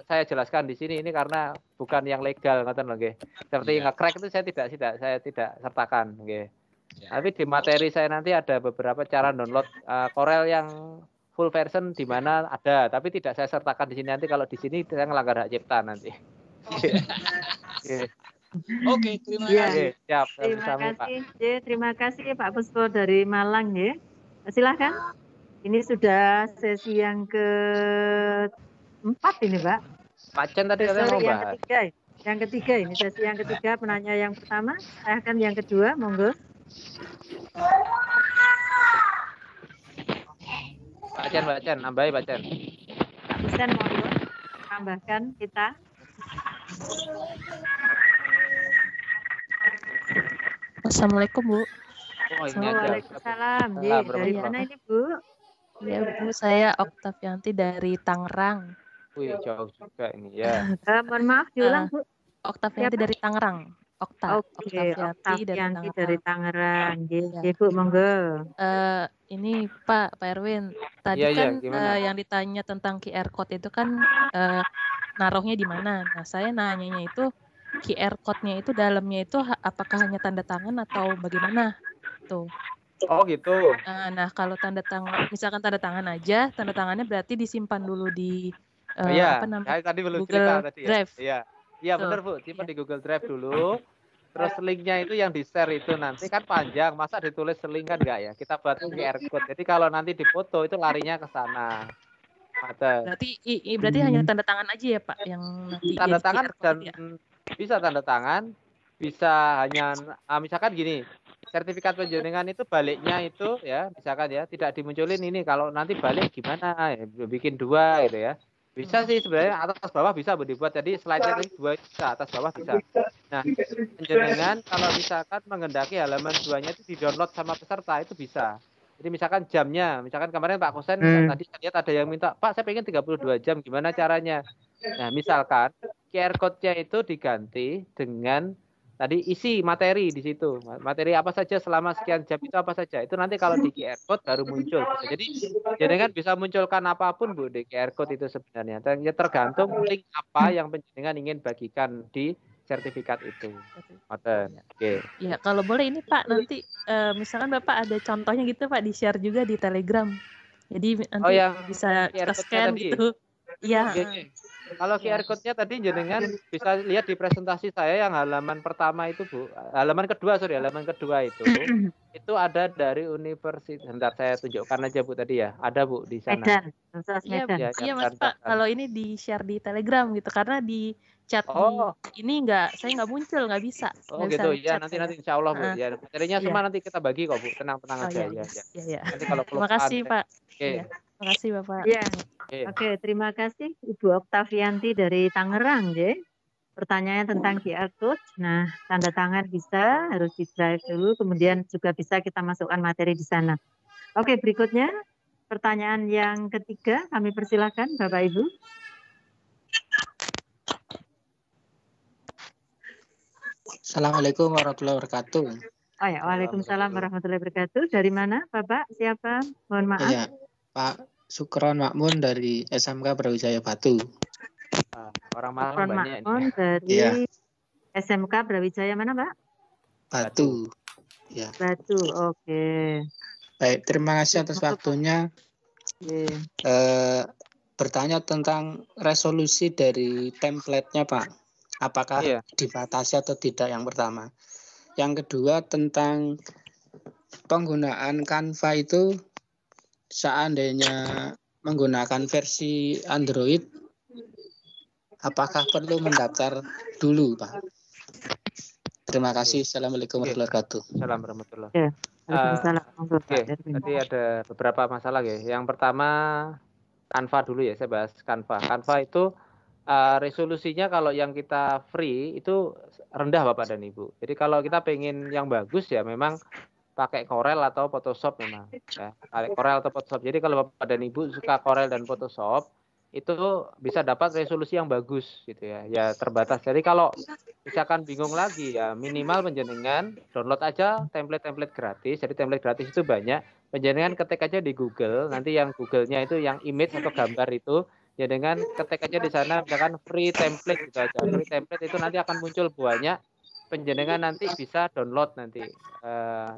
saya jelaskan di sini ini karena bukan yang legal, seperti nge-crack itu saya tidak sertakan, Tapi di materi saya nanti ada beberapa cara download Corel yang full version di mana ada, tapi tidak saya sertakan di sini. Nanti kalau di sini saya melanggar hak cipta nanti. Oke, terima kasih. Siap. Terima kasih Pak Puspo dari Malang ya. Silakan. Ini sudah sesi yang ke-4 ini, Pak. Pak Chen tadi katanya mau bahas. Yang ketiga ini sesi yang ketiga, penanya yang pertama, saya akan yang kedua, monggo. Pak Chen, nambahi Pak Chen. Pak Chen, monggo, tambahkan kita. Assalamualaikum, Bu. Waalaikumsalam. Dari mana ini, Bu? Ya, Bu, saya Oktavianti dari Tangerang. Wih, jauh juga ini ya. Mohon maaf, diulang, Bu. Oktavianti dari Tangerang. Oktavianti dari Tangerang. Bu, monggo. Ini Pak Erwin, tadi yang ditanya tentang QR code itu kan naruhnya di mana? Nah, saya nanyanya itu QR code-nya itu dalamnya itu apakah hanya tanda tangan atau bagaimana? Tuh. Oh gitu. Nah, kalau tanda tangan, misalkan tanda tangan aja, tanda tangannya berarti disimpan dulu di tadi belum Google cerita tadi ya. Drive. Iya benar Bu, simpan di Google Drive dulu. Terus linknya itu yang di-share itu nanti kan panjang, masa ditulis link kan enggak ya? Kita buat QR code. Jadi kalau nanti difoto itu larinya ke sana. Berarti hanya tanda tangan aja ya Pak yang nanti tanda tangan dan ya? Bisa tanda tangan, bisa hanya misalkan gini. Sertifikat penjenengan itu baliknya itu ya, misalkan ya, tidak dimunculin ini, kalau nanti balik gimana ya, bikin 2 gitu ya. Bisa sih sebenarnya atas bawah bisa dibuat, jadi slide-nya 2 bisa, atas bawah bisa. Nah, penjenengan kalau misalkan menghendaki halaman 2-nya itu di-download sama peserta itu bisa. Jadi misalkan jamnya, misalkan kemarin Pak Kosen tadi saya lihat ada yang minta, Pak saya pengen 32 jam, gimana caranya? Nah, misalkan QR code-nya itu diganti dengan tadi isi materi di situ. Materi apa saja selama sekian jam itu apa saja. Itu nanti kalau di QR code baru muncul. Jadi jenengan bisa munculkan apapun Bu di QR code itu sebenarnya. Ya tergantung link apa yang penjenengan ingin bagikan di sertifikat itu. Oke. Ya, kalau boleh ini Pak nanti misalkan Bapak ada contohnya gitu Pak di-share juga di Telegram. Jadi nanti bisa kita scan gitu. Iya. Kalau QR code-nya tadi jenengan bisa lihat di presentasi saya yang halaman pertama itu Bu. Halaman kedua itu ada dari universitas. Bentar saya tunjukkan aja Bu tadi ya. Ada Bu di sana. Medan. Iya Mas Pak. Kalau ini di-share di Telegram gitu karena di chat ini saya nggak muncul, nggak bisa. Oh gitu ya, nanti insya Allah Bu. Ya, materinya semua nanti kita bagi kok Bu. Tenang aja ya. Nanti kalau terima kasih Pak. Oke. Terima kasih Bapak. Ya. Oke, terima kasih Ibu Oktavianti dari Tangerang ya. Pertanyaannya tentang QR code. Nah, tanda tangan bisa, harus di-drive dulu, kemudian juga bisa kita masukkan materi di sana. Oke, berikutnya pertanyaan yang ketiga, kami persilakan Bapak Ibu. Assalamualaikum warahmatullahi wabarakatuh. Oh ya, waalaikumsalam warahmatullahi wabarakatuh. Dari mana Bapak? Siapa? Mohon maaf. Ya, Pak Sukron Makmun dari SMK Brawijaya Batu. Orang Malang banyak ini. Dari SMK Brawijaya mana Pak? Batu. Ya. Batu, oke. Baik, terima kasih atas waktunya. Bertanya tentang resolusi dari template-nya Pak. Apakah dibatasi atau tidak yang pertama. Yang kedua tentang penggunaan Canva itu seandainya menggunakan versi Android apakah perlu mendaftar dulu, Pak? Terima kasih. Assalamualaikum warahmatullahi wabarakatuh. Assalamualaikum warahmatullahi Waalaikumsalam. Tadi ada beberapa masalah ya. Yang pertama Canva dulu ya, saya bahas Canva. Canva itu resolusinya kalau yang kita free itu rendah Bapak dan Ibu. Jadi kalau kita pengen yang bagus ya memang pakai Corel atau Photoshop memang. Ya, pakai Corel atau Photoshop. Jadi kalau Bapak dan Ibu suka Corel dan Photoshop itu bisa dapat resolusi yang bagus gitu ya. Ya terbatas. Jadi kalau misalkan bingung lagi ya minimal penjenengan download aja template-template gratis. Jadi template gratis itu banyak. Penjenengan ketik aja di Google. Nanti yang Google-nya itu yang image atau gambar itu ya dengan ketik aja di sana misalkan free template gitu aja. Free template itu nanti akan muncul banyak. Penjenengan nanti bisa download nanti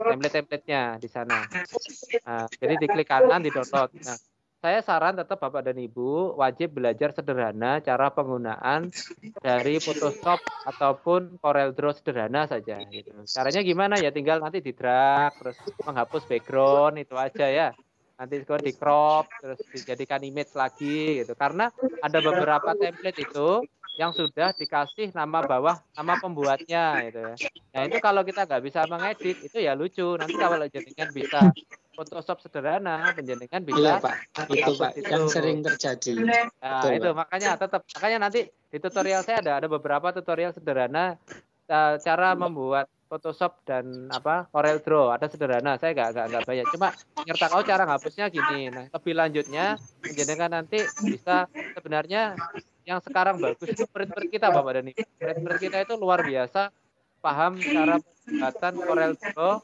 template-templatenya di sana. Jadi diklik kanan di download. Nah, saya saran tetap Bapak dan Ibu wajib belajar sederhana cara penggunaan dari Photoshop ataupun CorelDRAW sederhana saja. Gitu. Caranya gimana ya? Tinggal nanti di drag, terus menghapus background itu aja ya. Nanti di crop, terus dijadikan image lagi gitu. Karena ada beberapa template itu yang sudah dikasih nama bawah, nama pembuatnya gitu ya. Nah itu kalau kita nggak bisa mengedit itu ya lucu. Nanti kalau jenengan bisa Photoshop sederhana, penjenengan bisa. Iya, Pak. Itu Pak yang sering terjadi. Nah, betul, itu Pak. makanya nanti di tutorial saya ada beberapa tutorial sederhana cara membuat Photoshop dan CorelDRAW ada sederhana. Saya nggak banyak. Cuma nyerta kau cara ngapusnya gini. Nah lebih lanjutnya penjenengan nanti bisa sebenarnya yang sekarang bagus itu print kita Bapak dan Ibu. Print kita itu luar biasa paham cara pembuatan CorelDRAW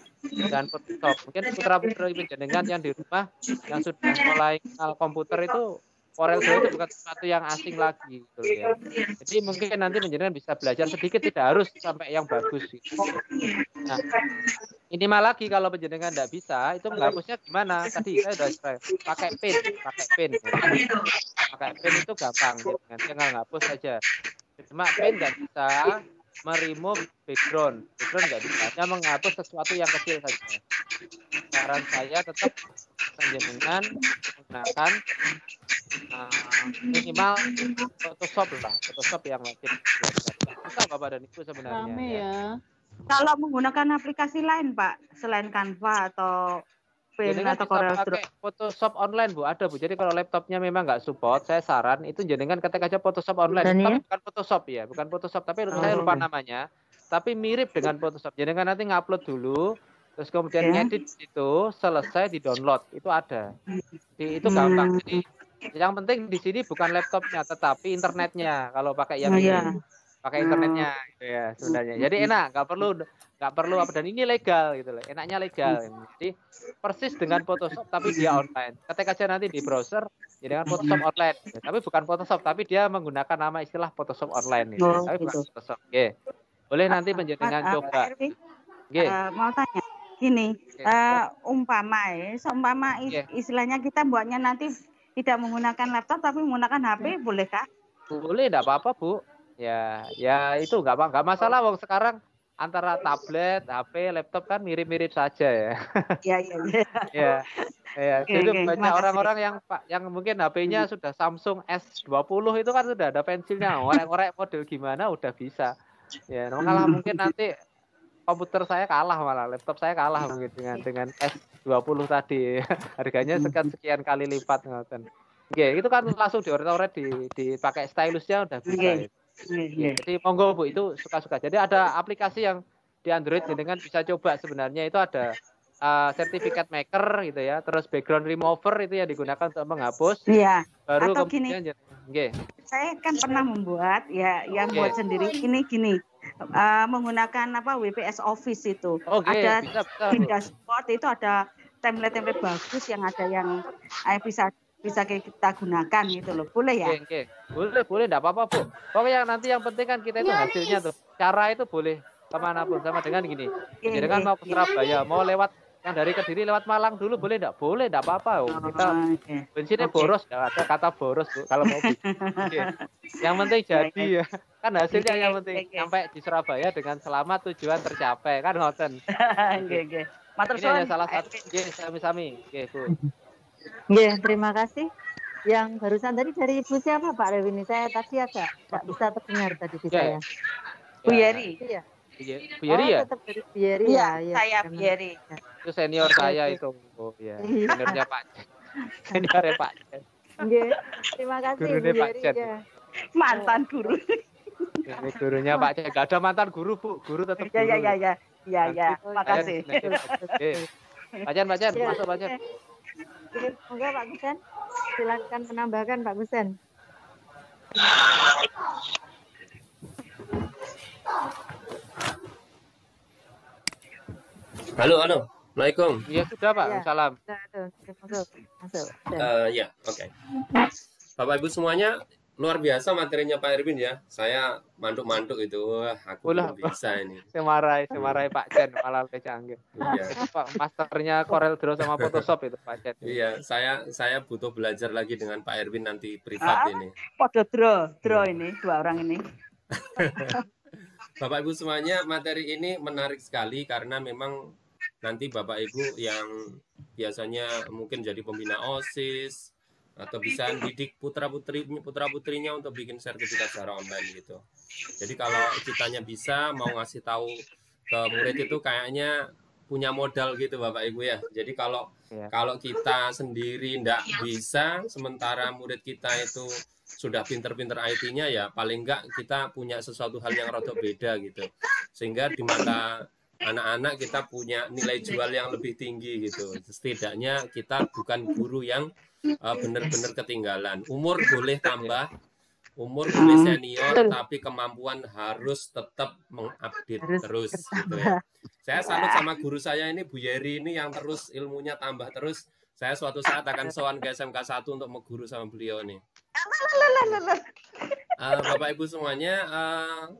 dan Photoshop. Mungkin putra-putri penjenengan yang di rumah yang sudah mulai kenal komputer itu CorelDRAW itu bukan sesuatu yang asing lagi gitu ya. Jadi mungkin nanti penjenengan bisa belajar sedikit, tidak harus sampai yang bagus gitu. Nah, minimal lagi kalau penjenengan tidak bisa, itu menghapusnya gimana? Tadi saya sudah pakai pen. Pakai pen itu gampang gitu kan. Tinggal ngapus saja. Cuma pen nggak bisa meremove background nggak bisa, hanya menghapus sesuatu yang kecil saja. Saran saya tetap penjenengan menggunakan minimal Photoshop yang wajib. Bisa Bapak dan Ibu sebenarnya. Rame ya. Kalau menggunakan aplikasi lain Pak, selain Canva atau Pen atau CorelDRAW. Pakai Photoshop online Bu, ada Bu. Jadi kalau laptopnya memang nggak support, saya saran itu jenengan ketik aja Photoshop online. Tapi bukan Photoshop ya, bukan Photoshop. Tapi saya lupa namanya. Tapi mirip dengan Photoshop. Jenengan nanti ngupload dulu, terus kemudian ngedit itu, selesai di download. Itu ada. Itu gampang. Jadi yang penting di sini bukan laptopnya, tetapi internetnya. Kalau pakai yang ini. Pakai internetnya gitu ya sebenarnya. Jadi enak, nggak perlu dan ini legal gitu loh. Enaknya legal. Jadi persis dengan Photoshop tapi dia online. Ketik aja nanti di browser ya dengan Photoshop online. Tapi bukan Photoshop, tapi dia menggunakan nama istilah Photoshop online gitu. Tapi bukan Photoshop. Oke. Boleh nanti penjenengan coba. Mau tanya gini, umpama istilahnya kita buatnya nanti tidak menggunakan laptop tapi menggunakan HP, bolehkah? Boleh, enggak apa-apa, Bu. Ya itu nggak masalah. Wong sekarang antara tablet, HP, laptop kan mirip-mirip saja ya. Iya. Jadi banyak orang-orang yang mungkin HP-nya sudah Samsung S20 itu kan sudah ada pensilnya. Ngorek-ngorek model gimana udah bisa. Ya, malah mungkin nanti komputer saya kalah malah, laptop saya kalah mungkin dengan S20 tadi. Harganya sekian kali lipat ngoten. Oke, itu kan langsung dioret-oret dipakai stylusnya udah bisa. Jadi monggo Bu, itu suka-suka. Jadi ada aplikasi yang di Android dengan bisa coba sebenarnya itu ada sertifikat maker gitu ya, terus background remover itu yang digunakan untuk menghapus. Iya. Baru atau kemudian gini, saya kan pernah membuat ya yang buat sendiri ini gini. Menggunakan WPS Office itu. Ada di dashboard itu ada template-template bagus yang ada yang bisa kita gunakan gitu loh. Boleh ya? Boleh, enggak apa-apa, Bu. Pokoknya nanti yang penting kan kita itu hasilnya tuh. Cara itu boleh kemanapun, sama dengan gini. Jadi kan mau ke Surabaya, mau lewat yang dari Kediri lewat Malang dulu boleh enggak? Boleh, enggak apa-apa. Kita bensinnya boros, enggak ada kata boros, Bu, kalau mau. Yang penting jadi ya. Kan hasilnya yang penting sampai di Surabaya dengan selamat, tujuan tercapai, kan ngoten. Matur suwun. Ini salah satu sami-sami. Bu. Ya, terima kasih Yang barusan tadi dari Ibu siapa Pak Rewini? Saya tadi agak nggak bisa terdengar tadi di saya. Bu Yeri. Iya. Bu Yeri ya? Tetap dari Bu Yeri Iya, ya. saya Bu Yeri. Itu senior saya itu. Oh ya, seniornya Pak. Seniornya Pak. Terima kasih Gurunya Bu Pak Yeri Cet. ya. Mantan guru. Gurunya Pak Cet. Gak ada mantan guru, Bu. Guru tetap guru. Ya. Makasih. Pak Cen, masuk Pak Cen. Semoga Pak Gusen, silakan menambahkan Pak Gusen. Halo. Assalamualaikum. Iya sudah Pak. Ya, Salam. Masuk. Ya, oke. Bapak Ibu semuanya, luar biasa materinya Pak Erwin ya. Saya mantuk-mantuk itu. Wah, aku belum bisa ini. Semarai Pak Cen malah canggih. Iya. Pak masternya Corel Draw sama Photoshop itu Pak Cen. Iya, saya butuh belajar lagi dengan Pak Erwin nanti privat ini. Podo draw ini, dua orang ini. Bapak Ibu semuanya, materi ini menarik sekali karena memang nanti Bapak Ibu yang biasanya mungkin jadi pembina OSIS atau bisa didik putra-putrinya untuk bikin sertifikat secara online gitu. Jadi kalau kitanya bisa mau ngasih tahu ke murid itu kayaknya punya modal gitu Bapak Ibu ya. Jadi kalau kita sendiri ndak bisa, sementara murid kita itu sudah pinter-pinter IT-nya ya, paling enggak kita punya sesuatu hal yang rada beda gitu. Sehingga di mata anak-anak kita punya nilai jual yang lebih tinggi gitu. Setidaknya kita bukan guru yang benar-benar ketinggalan. Umur boleh tambah, umur boleh senior, tapi kemampuan harus tetap mengupdate terus gitu ya. Saya salut sama guru saya ini Bu Yeri ini yang terus ilmunya tambah terus. Saya suatu saat akan sowan ke SMK 1 untuk mengguru sama beliau nih. Bapak Ibu semuanya,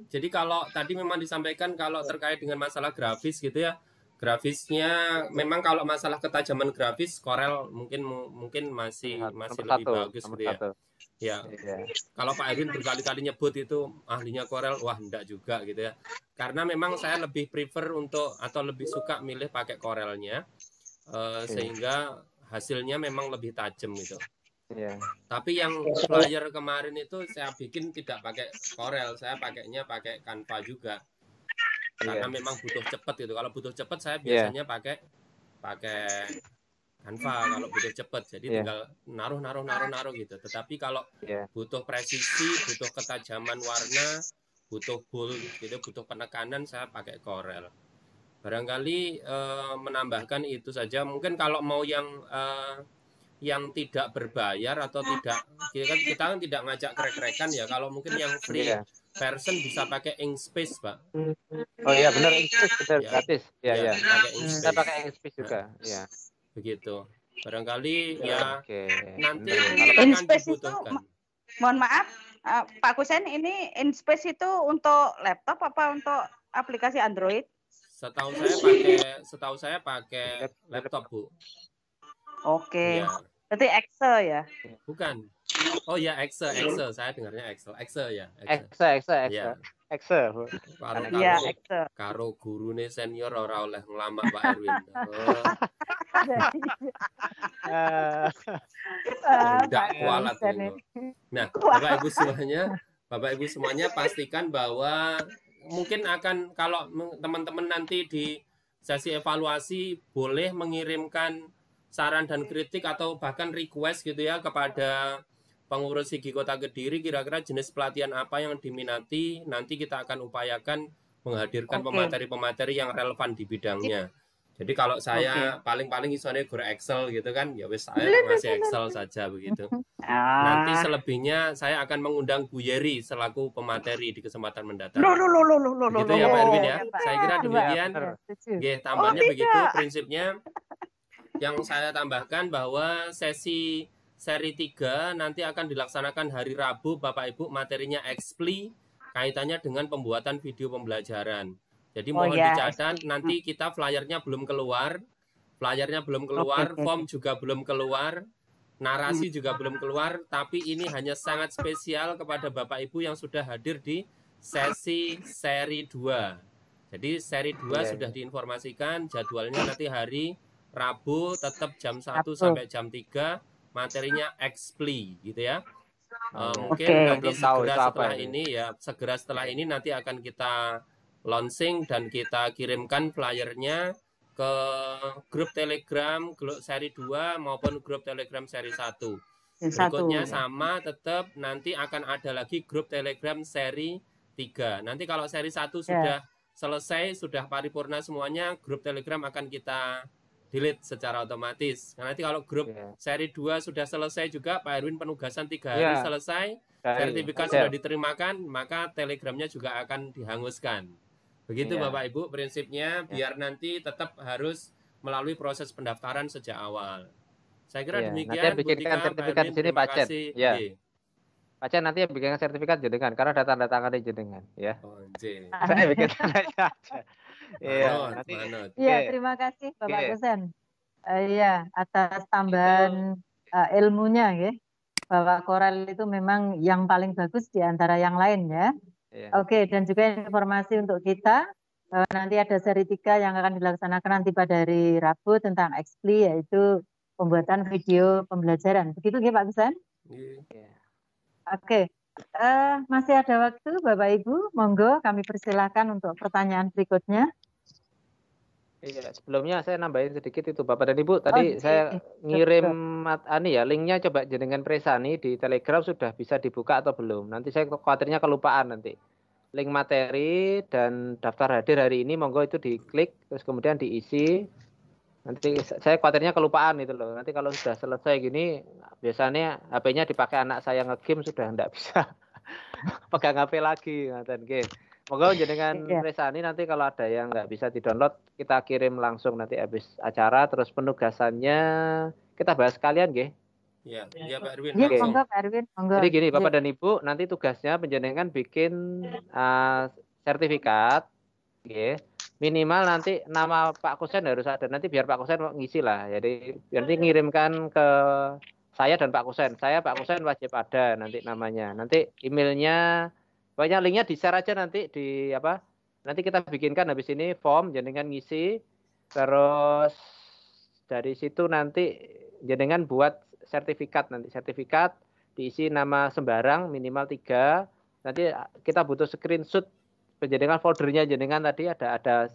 jadi kalau tadi memang disampaikan kalau terkait dengan masalah grafis gitu ya, grafisnya memang kalau masalah ketajaman grafis Corel mungkin masih lebih bagus gitu ya. Ya, kalau Pak Erwin berkali-kali nyebut itu ahlinya Corel, wah enggak juga gitu ya. Karena memang saya lebih prefer atau lebih suka milih pakai Corelnya, sehingga hasilnya memang lebih tajam gitu. Tapi yang flyer kemarin itu saya bikin tidak pakai Corel, saya pakainya pakai Canva juga. Karena memang butuh cepat gitu. Kalau butuh cepat saya biasanya pakai Canva kalau butuh cepat. Jadi tinggal naruh gitu. Tetapi kalau butuh presisi, butuh ketajaman warna, butuh bold gitu, butuh penekanan, saya pakai Corel. Barangkali menambahkan itu saja. Mungkin kalau mau yang tidak berbayar atau tidak, kita kan tidak ngajak krek-krekan ya. Kalau mungkin yang free version bisa pakai Inkspace, Pak. Oh iya benar, Inkspace benar gratis. Iya. Kita pakai Inkspace juga. Ya. Begitu. Barangkali nanti Inkspace itu, mohon maaf, Pak Kusen, ini Inkspace itu untuk laptop apa untuk aplikasi Android? Setahu saya pakai laptop, Bu. Oke. Berarti Excel ya? Bukan. Oh ya, Excel. Saya dengarnya Excel ya. Excel. Iya, Excel. Karo gurune senior ora oleh nglamak Pak Erwin. Tidak kualat. Nah, Bapak Ibu semuanya pastikan bahwa mungkin akan, kalau teman-teman nanti di sesi evaluasi boleh mengirimkan saran dan kritik atau bahkan request gitu ya kepada pengurus SIGI Kota Kediri, kira-kira jenis pelatihan apa yang diminati, nanti kita akan upayakan menghadirkan pemateri-pemateri yang relevan di bidangnya. Jadi kalau saya paling-paling isone guru Excel gitu kan, ya wis saya masih Excel saja begitu. Nanti selebihnya saya akan mengundang Bu Yeri selaku pemateri di kesempatan mendatang. Gitu ya Pak Erwin ya. Saya kira demikian. Tambahnya begitu prinsipnya. Yang saya tambahkan bahwa sesi seri 3 nanti akan dilaksanakan hari Rabu, Bapak Ibu, materinya Expli, kaitannya dengan pembuatan video pembelajaran. Jadi mohon dicatat, nanti kita flyernya belum keluar, form juga belum keluar, narasi juga belum keluar, tapi ini hanya sangat spesial kepada Bapak Ibu yang sudah hadir di sesi seri 2. Jadi seri 2 sudah diinformasikan, jadwalnya nanti hari Rabu tetap jam 1 sampai jam 3, materinya expli gitu ya. Mungkin nanti segera setelah ini nanti akan kita launching dan kita kirimkan flyernya ke grup Telegram seri 2 maupun grup Telegram seri 1. Berikutnya sama tetap nanti akan ada lagi grup Telegram seri 3. Nanti kalau seri 1 sudah selesai, sudah paripurna semuanya, grup Telegram akan kita delete secara otomatis. Nah, nanti kalau grup seri 2 sudah selesai juga, Pak Erwin penugasan 3 hari selesai, sertifikat sudah diterimakan, maka Telegramnya juga akan dihanguskan. Begitu Bapak Ibu prinsipnya, biar nanti tetap harus melalui proses pendaftaran sejak awal. Saya kira demikian. Nanti bikinkan sertifikat di sini Pak Cen. Pak Cen nanti bikinkan sertifikat jenengan karena data tangan jenengan ya. Saya bikinkan aja. Iya, terima kasih Bapak Kusen. Iya, atas tambahan ilmunya ya. Bahwa Corel itu memang yang paling bagus di antara yang lain ya. Oke, dan juga informasi untuk kita bahwa nanti ada seri 3 yang akan dilaksanakan nanti pada hari Rabu tentang expli, yaitu pembuatan video pembelajaran. Begitu ya Pak Kusen? Oke. Masih ada waktu Bapak Ibu, monggo kami persilahkan untuk pertanyaan berikutnya. Iya, sebelumnya saya nambahin sedikit itu Bapak dan Ibu. Tadi saya ngirim linknya coba jenengan Presani di Telegram sudah bisa dibuka atau belum. Nanti saya khawatirnya kelupaan nanti. Link materi dan daftar hadir hari ini monggo itu diklik terus kemudian diisi. Nanti saya khawatirnya kelupaan itu loh. Nanti kalau sudah selesai gini biasanya HP-nya dipakai anak saya nge-game sudah enggak bisa pegang HP lagi ngaten nggih. Moga jenengan Presani nanti kalau ada yang nggak bisa di-download kita kirim langsung nanti habis acara, terus penugasannya kita bahas sekalian nggih. Iya, Pak Erwin. Iya, monggo Pak Erwin, monggo. Jadi gini Bapak dan Ibu, nanti tugasnya penjenengan bikin sertifikat nggih. Minimal nanti nama Pak Kusen harus ada, nanti biar Pak Kusen ngisi lah. Jadi nanti ngirimkan ke saya dan Pak Kusen. Pak Kusen wajib ada nanti namanya. Nanti emailnya pokoknya linknya di-share aja nanti di apa? Nanti kita bikinkan habis ini form jenengan ngisi. Terus dari situ nanti jenengan buat sertifikat nanti. Sertifikat diisi nama sembarang minimal 3. Nanti kita butuh screenshot penjenengan foldernya jenengan tadi ada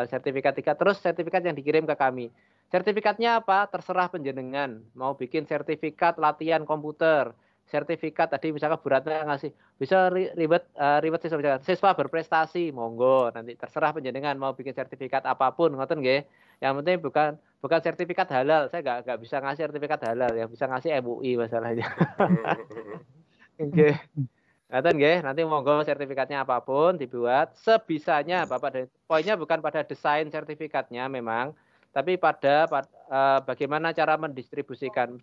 sertifikat 3 terus sertifikat yang dikirim ke kami. Sertifikatnya apa? Terserah penjenengan. Mau bikin sertifikat latihan komputer. Sertifikat tadi misalkan Bu Ratna ngasih bisa ribet siswa berprestasi monggo nanti terserah penjenengan mau bikin sertifikat apapun ngoten nggih. Yang penting bukan sertifikat halal. Saya nggak bisa ngasih sertifikat halal, yang bisa ngasih MUI masalahnya. Nggih. Ngoten nggih, nanti monggo sertifikatnya apapun dibuat sebisanya Bapak dan poinnya bukan pada desain sertifikatnya memang, tapi pada bagaimana cara mendistribusikan.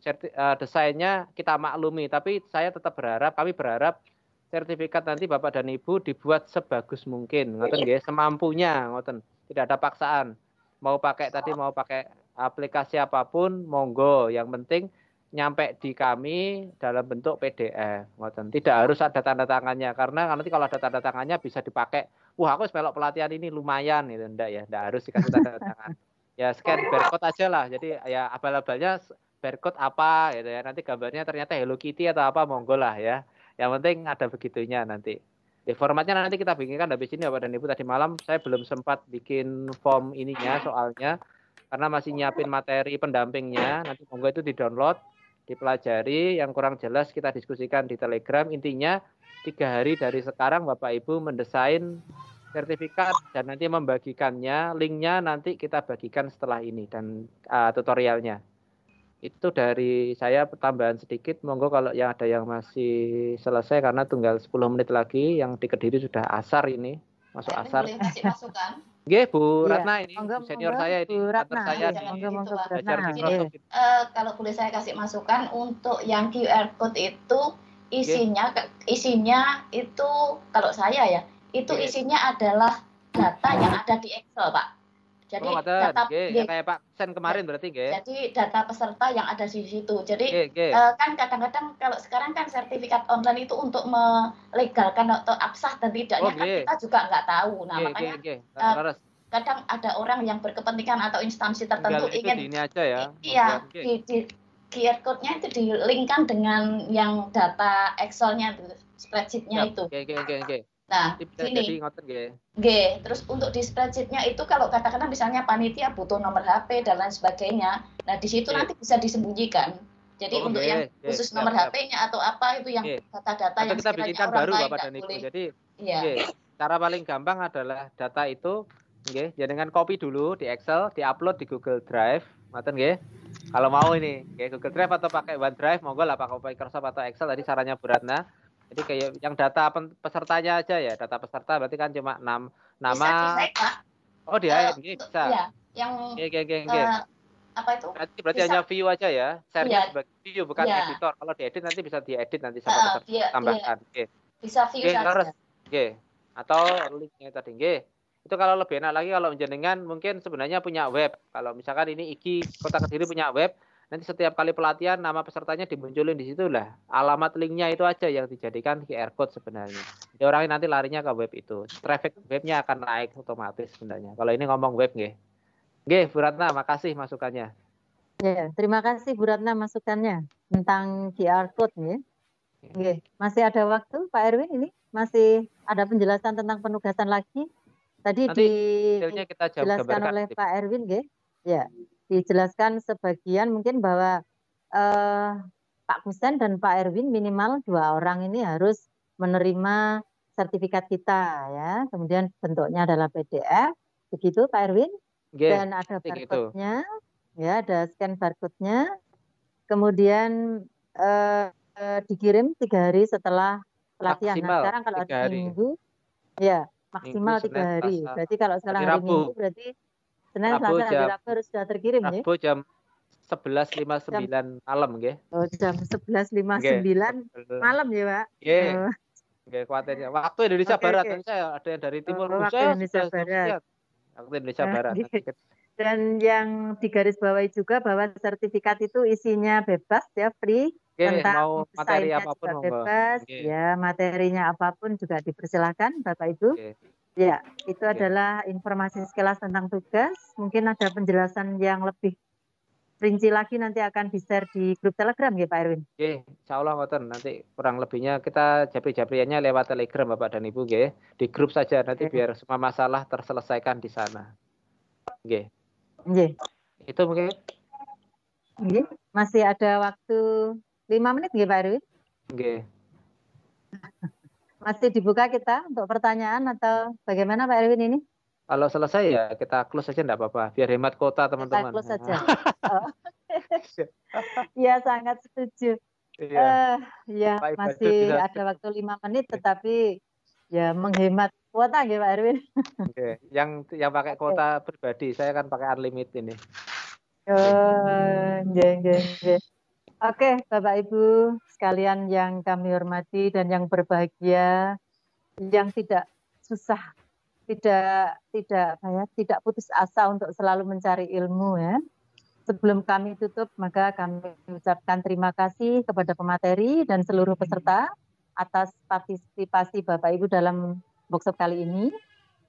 Desainnya kita maklumi, tapi kami berharap sertifikat nanti Bapak dan Ibu dibuat sebagus mungkin, ngoten nggih, semampunya, ngoten. Tidak ada paksaan. Mau pakai aplikasi apapun, monggo. Yang penting nyampe di kami dalam bentuk PDF, ngoten. Tidak harus ada tanda tangannya, karena nanti kalau ada tanda tangannya bisa dipakai. Wah, aku melok pelatihan ini lumayan, gitu. Enggak harus dikasih tanda tangan. Ya scan barcode aja lah. Jadi ya abal-abalnya barcode apa gitu ya. Nanti gambarnya ternyata Hello Kitty atau apa monggo lah ya. Yang penting ada begitunya nanti. Di formatnya nanti kita bikinkan habis ini Bapak dan Ibu. Tadi malam saya belum sempat bikin form ininya soalnya karena masih nyiapin materi pendampingnya. Nanti monggo itu di-download, dipelajari, yang kurang jelas kita diskusikan di Telegram. Intinya 3 hari dari sekarang Bapak Ibu mendesain sertifikat dan nanti membagikannya, linknya nanti kita bagikan setelah ini dan tutorialnya. Itu dari saya tambahan sedikit, monggo kalau yang ada yang masih selesai karena tinggal 10 menit lagi, yang di Kediri sudah asar ini, masuk asar. Boleh kasih masukan? Nggih, Bu Ratna ini senior saya ini, partner saya belajar Microsoft. Kalau boleh saya kasih masukan untuk yang QR code itu isinya itu kalau saya ya itu isinya adalah data yang ada di Excel, Pak. Jadi data kayak Pak Sen kemarin berarti nggih. Jadi data peserta yang ada di situ. Jadi kan kadang-kadang kalau sekarang kan sertifikat online itu untuk melegalkan atau absah dan tidaknya kan kita juga nggak tahu. Nah, makanya kadang ada orang yang berkepentingan atau instansi tertentu ingin ini aja ya. Iya, QR code-nya itu di-linkkan dengan yang data Excel-nya itu, spreadsheet-nya itu. Oke. Nah, gini. Terus untuk di spreadsheet-nya itu kalau katakanlah misalnya panitia butuh nomor HP dan lain sebagainya, nah di situ nanti bisa disembunyikan. Jadi untuk yang khusus nomor HP-nya atau apa itu yang data-data yang kita bikinkan baru Bapak dan Ibu. Jadi cara paling gampang adalah data itu dengan copy dulu di Excel, di-upload di Google Drive, ngoten nggih. Kalau mau ini, Google Drive atau pakai OneDrive, monggo lah pakai Microsoft atau Excel tadi sarannya Bu Ratna. Jadi kayak yang data pesertanya aja ya, data peserta berarti kan cuma nama. Bisa di-hack, Pak. Oh, di-hack bisa. Iya, yang apa itu? Berarti hanya view aja ya, share-nya sebagai view bukan editor. Kalau diedit nanti bisa diedit nanti sama peserta tambahkan. Bisa view saja. Atau linknya tadi itu kalau lebih enak lagi kalau jenengan mungkin sebenarnya punya web. Kalau misalkan ini IGI Kota Kediri punya web, nanti setiap kali pelatihan nama pesertanya dimunculin di situ lah. Alamat linknya itu aja yang dijadikan QR code sebenarnya. Jadi orang ini nanti larinya ke web itu. Traffic webnya akan naik otomatis sebenarnya. Kalau ini ngomong web Bu Ratna, makasih masukannya. Ya, terima kasih Bu Ratna masukannya tentang QR code Masih ada waktu Pak Erwin ini? Masih ada penjelasan tentang penugasan lagi? Tadi dijelaskan oleh Pak Erwin, ya, dijelaskan sebagian mungkin bahwa Pak Kusen dan Pak Erwin minimal 2 orang ini harus menerima sertifikat kita, ya. Kemudian bentuknya adalah PDF, begitu Pak Erwin, dan ada barcode-nya, ya, ada scan barcode-nya. Kemudian dikirim 3 hari setelah pelatihan. Nah, sekarang kalau hari Minggu, ya. Maksimal 3 hari. Berarti kalau sekarang hari Minggu berarti Senin, Selasa, hari Rabu harus sudah terkirim ya? Rabu jam 11.59 malam Oh, jam 11.59 malam ya, Pak? Khawatirnya. Waktu Indonesia Barat. Saya ada yang dari timur. Waktu Indonesia Barat. Waktu Indonesia Barat. Dan yang digarisbawahi juga bahwa sertifikat itu isinya bebas ya, free. Tentang mau materi apapun bebas, ya, materinya apapun juga dipersilakan Bapak Ibu. Ya, itu adalah informasi sekilas tentang tugas. Mungkin ada penjelasan yang lebih rinci lagi nanti akan di-share di grup Telegram ya Pak Erwin. Insya Allah nanti kurang lebihnya kita japri-japriannya lewat Telegram Bapak dan Ibu di grup saja nanti biar semua masalah terselesaikan di sana. Itu mungkin. Masih ada waktu 5 menit Pak Erwin? Masih dibuka kita untuk pertanyaan atau bagaimana Pak Erwin ini? Kalau selesai ya kita close saja enggak apa-apa, biar hemat kuota teman-teman. Kita close saja. Ya, sangat setuju. Ya, masih ada waktu 5 menit tetapi ya menghemat kuota Pak Erwin. Yang pakai kuota pribadi, saya kan pakai unlimited ini. Oke, Bapak Ibu sekalian yang kami hormati dan yang berbahagia, yang tidak susah, tidak putus asa untuk selalu mencari ilmu ya. Sebelum kami tutup, maka kami ucapkan terima kasih kepada pemateri dan seluruh peserta atas partisipasi Bapak Ibu dalam workshop kali ini.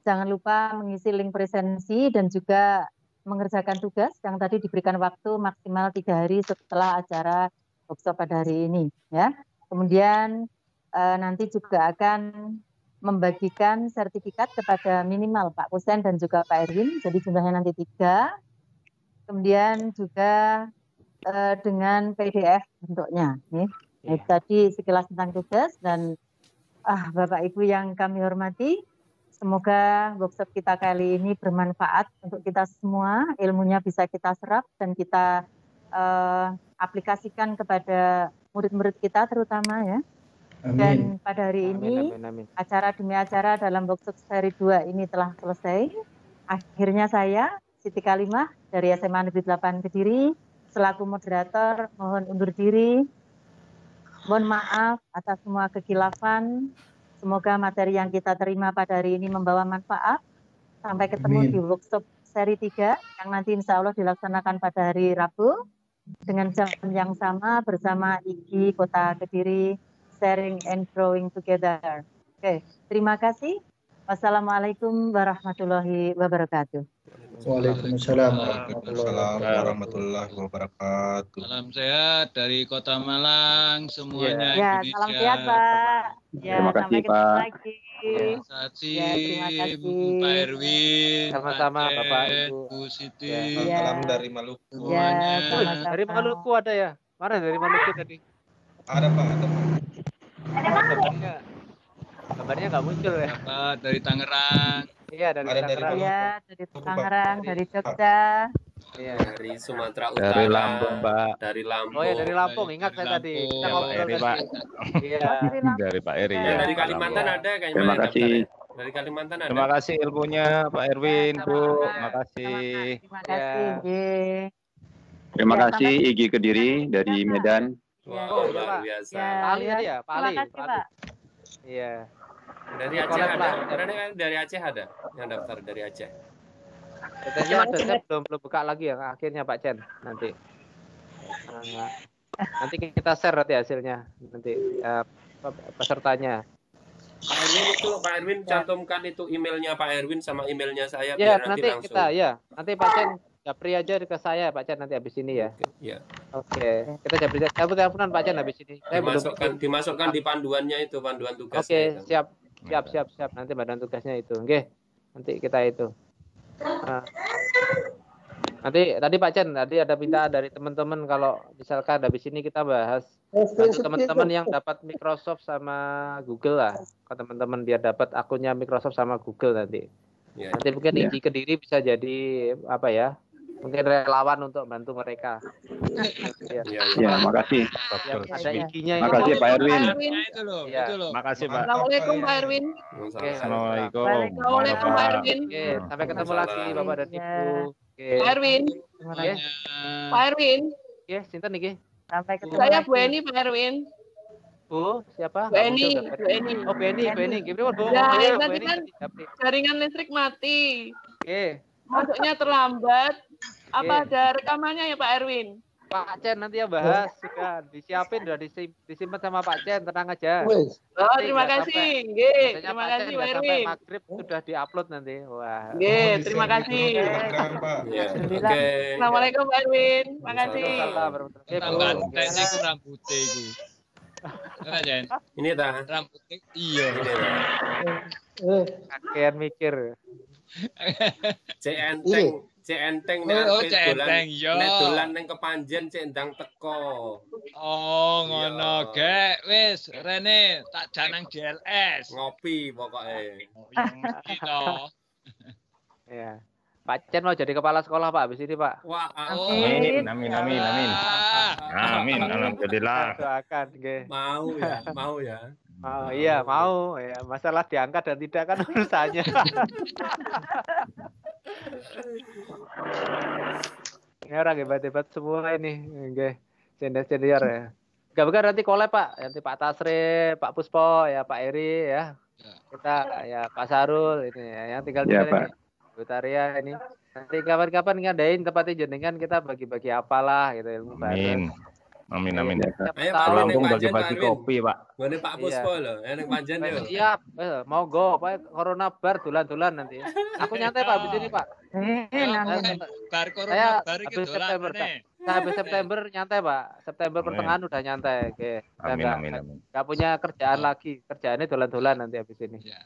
Jangan lupa mengisi link presensi dan juga mengerjakan tugas yang tadi diberikan waktu maksimal 3 hari setelah acara workshop pada hari ini ya. Kemudian nanti juga akan membagikan sertifikat kepada minimal Pak Kusen dan juga Pak Erwin, jadi jumlahnya nanti 3. Kemudian juga dengan PDF bentuknya tadi sekilas tentang tugas. Dan Bapak Ibu yang kami hormati, semoga workshop kita kali ini bermanfaat untuk kita semua, ilmunya bisa kita serap dan kita aplikasikan kepada murid-murid kita terutama ya. Dan pada hari ini acara demi acara dalam workshop seri 2 ini telah selesai. Akhirnya saya Siti Kalimah dari SMA Negeri 8 Kediri selaku moderator mohon undur diri. Mohon maaf atas semua kekhilafan. Semoga materi yang kita terima pada hari ini membawa manfaat. Sampai ketemu di workshop seri 3 yang nanti insya Allah dilaksanakan pada hari Rabu dengan jam yang sama bersama IGI Kota Kediri, sharing and growing together. Oke, terima kasih. Wassalamualaikum warahmatullahi wabarakatuh. Waalaikumsalam warahmatullahi wabarakatuh. Salam sehat dari Kota Malang semuanya Ya, Indonesia. salam sehat Pak. Ya, Terima kasih, sampai ketemu Pak. lagi. Sati, Ya, terima kasih. Pak Erwin, Sama-sama Pak Bapak Ed, Ibu. Bu Siti, Ya. Salam dari Maluku. semuanya. sama-sama. Dari Maluku ada ya? Mana dari Maluku tadi? Ada Pak, ada Pak. Kabarnya nggak muncul ya? Bapak dari Tangerang. Iya, dari Ada dari Tangerang. Ya, dari Tangerang, dari Jogja. Iya. Dari Sumatera Utara. Dari Lampung, Pak. Dari Lampung. Oh ya, dari Lampung. Ingat saya tadi. Lampung. Kita Ya, Pak ngobrol Eri, tadi. Pak. Iya. Dari Pak Eri Ya, ya. dari Kalimantan ada kayaknya. Terima yang kasih. daftar ya? Dari Kalimantan ada. Terima kasih ilmunya Pak Erwin, Bu. Terima kasih. Terima kasih. Ye. Terima Ya, kasih sampai- Igi Kediri dari Medan. Wow, Ya, luar Pak. biasa. Ya, Ali tadi ya, Pak terima Ali. kasih Pak Ali. Pak. Iya. Dari Ini Aceh collab ada. lah. Dari Aceh ada yang daftar dari Aceh. Katanya ada saya belum buka lagi ya akhirnya Pak Chen nanti. Nanti kita share nanti hasilnya nanti pesertanya. Pak Erwin itu, Pak Erwin cantumkan itu emailnya Pak Erwin sama emailnya saya Ya biar nanti langsung. kita ya nanti Pak Chen japri aja ke saya Pak Chen nanti habis ini ya. Ya. Oke kita japri aja. Saya teleponan Pak Chen habis ini. Saya belum. Dimasukkan di panduannya itu, panduan tugasnya. Oke itu. siap nanti badan tugasnya itu. Oke nanti kita itu. Nanti tadi Pak Chen tadi ada minta dari teman-teman kalau misalkan habis ini kita bahas bantu teman-teman yang dapat Microsoft sama Google lah, ke teman-teman biar dapat akunnya Microsoft sama Google nanti. Ya. Nanti mungkin Igi Kediri bisa jadi apa ya? Mungkin relawan untuk bantu mereka. Ya, makasih. Ada IG-nya itu. Makasih Pak Erwin. Itu loh, Ya. itu loh. Makasih Pak. Assalamualaikum Pak Erwin. Oke, Assalamualaikum. Assalamualaikum Pak Erwin. Oke, sampai ketemu lagi Bapak dan Ibu. Oke. Pak Erwin. Oke. Pak Erwin. Oke, sinten niki? Sampai ketemu Saya lagi. Bu Eni Pak Erwin. Bu, siapa? Bu Eni, Bu Eni. Oh, Bu Eni. Gimana, Bu? Ya, Oh, iya, Bu tadi Eni. kan jaringan listrik mati. Oke. Masuknya terlambat. Apa Oke. ada rekamannya ya Pak Erwin? Pak Chen nanti ya bahas sudah disiapin udah disimpan sama Pak Chen, tenang aja. Oh, terima kasih. Nggih, Biasanya terima Pak kasih Chen Pak nggak sampai Erwin. maghrib sudah diupload nanti. Wah. Nggih, terima kasih. Ya. Oke. Assalamualaikum Pak Erwin. Terima kasih. Waalaikumsalam warahmatullahi Tambahan wabarakatuh. teknik ku rambutnya iku. Ora Jen. Ini ta. Rambutnya iya. Ini ta. Kakean mikir. Cek enteng Oh, cek enteng, yo. Nek dolan ning Kepanjen cek ndang teko. Oh, ngono gek. Wis, Rene tak janang DLS. Ngopi pokoke. Yang mesti to. Ya. Pak Chen mau jadi kepala sekolah Pak habis ini Pak. Wah, Amin. Amin. Alhamdulillah. Doakan, nggih. Mau ya. Oh iya mau ya masalah diangkat dan tidak kan urusannya. Ini orang hebat-hebat semua ini, nggih. Senior ya. Gak nanti collab Pak, nanti Pak Tasri, Pak Puspo, ya Pak Eri ya. Kita ya Pak Sarul ini ya, yang tinggal Ya, ini. Pak. Bu Taria ini. Nanti kapan-kapan ngadain tempatnya jenengan kita bagi-bagi apalah gitu ilmu baru. Amin. Ayo Ke Pak Lampung Erwin, bagi-bagi kopi, Pak. Ngene Pak Puspo lho, ning Panjen yo. Siap, monggo, Pak. Corona bar dolan-dolan nanti. Aku nyantai Pak habis ini Pak. Bar corona bar iki habis dolan September, meneh. Saya habis September nyantai Pak. September pertengahan udah nyantai. Oke. Amin. Nggak punya kerjaan lagi. Kerjaannya dolan-dolan nanti habis ini. Ya.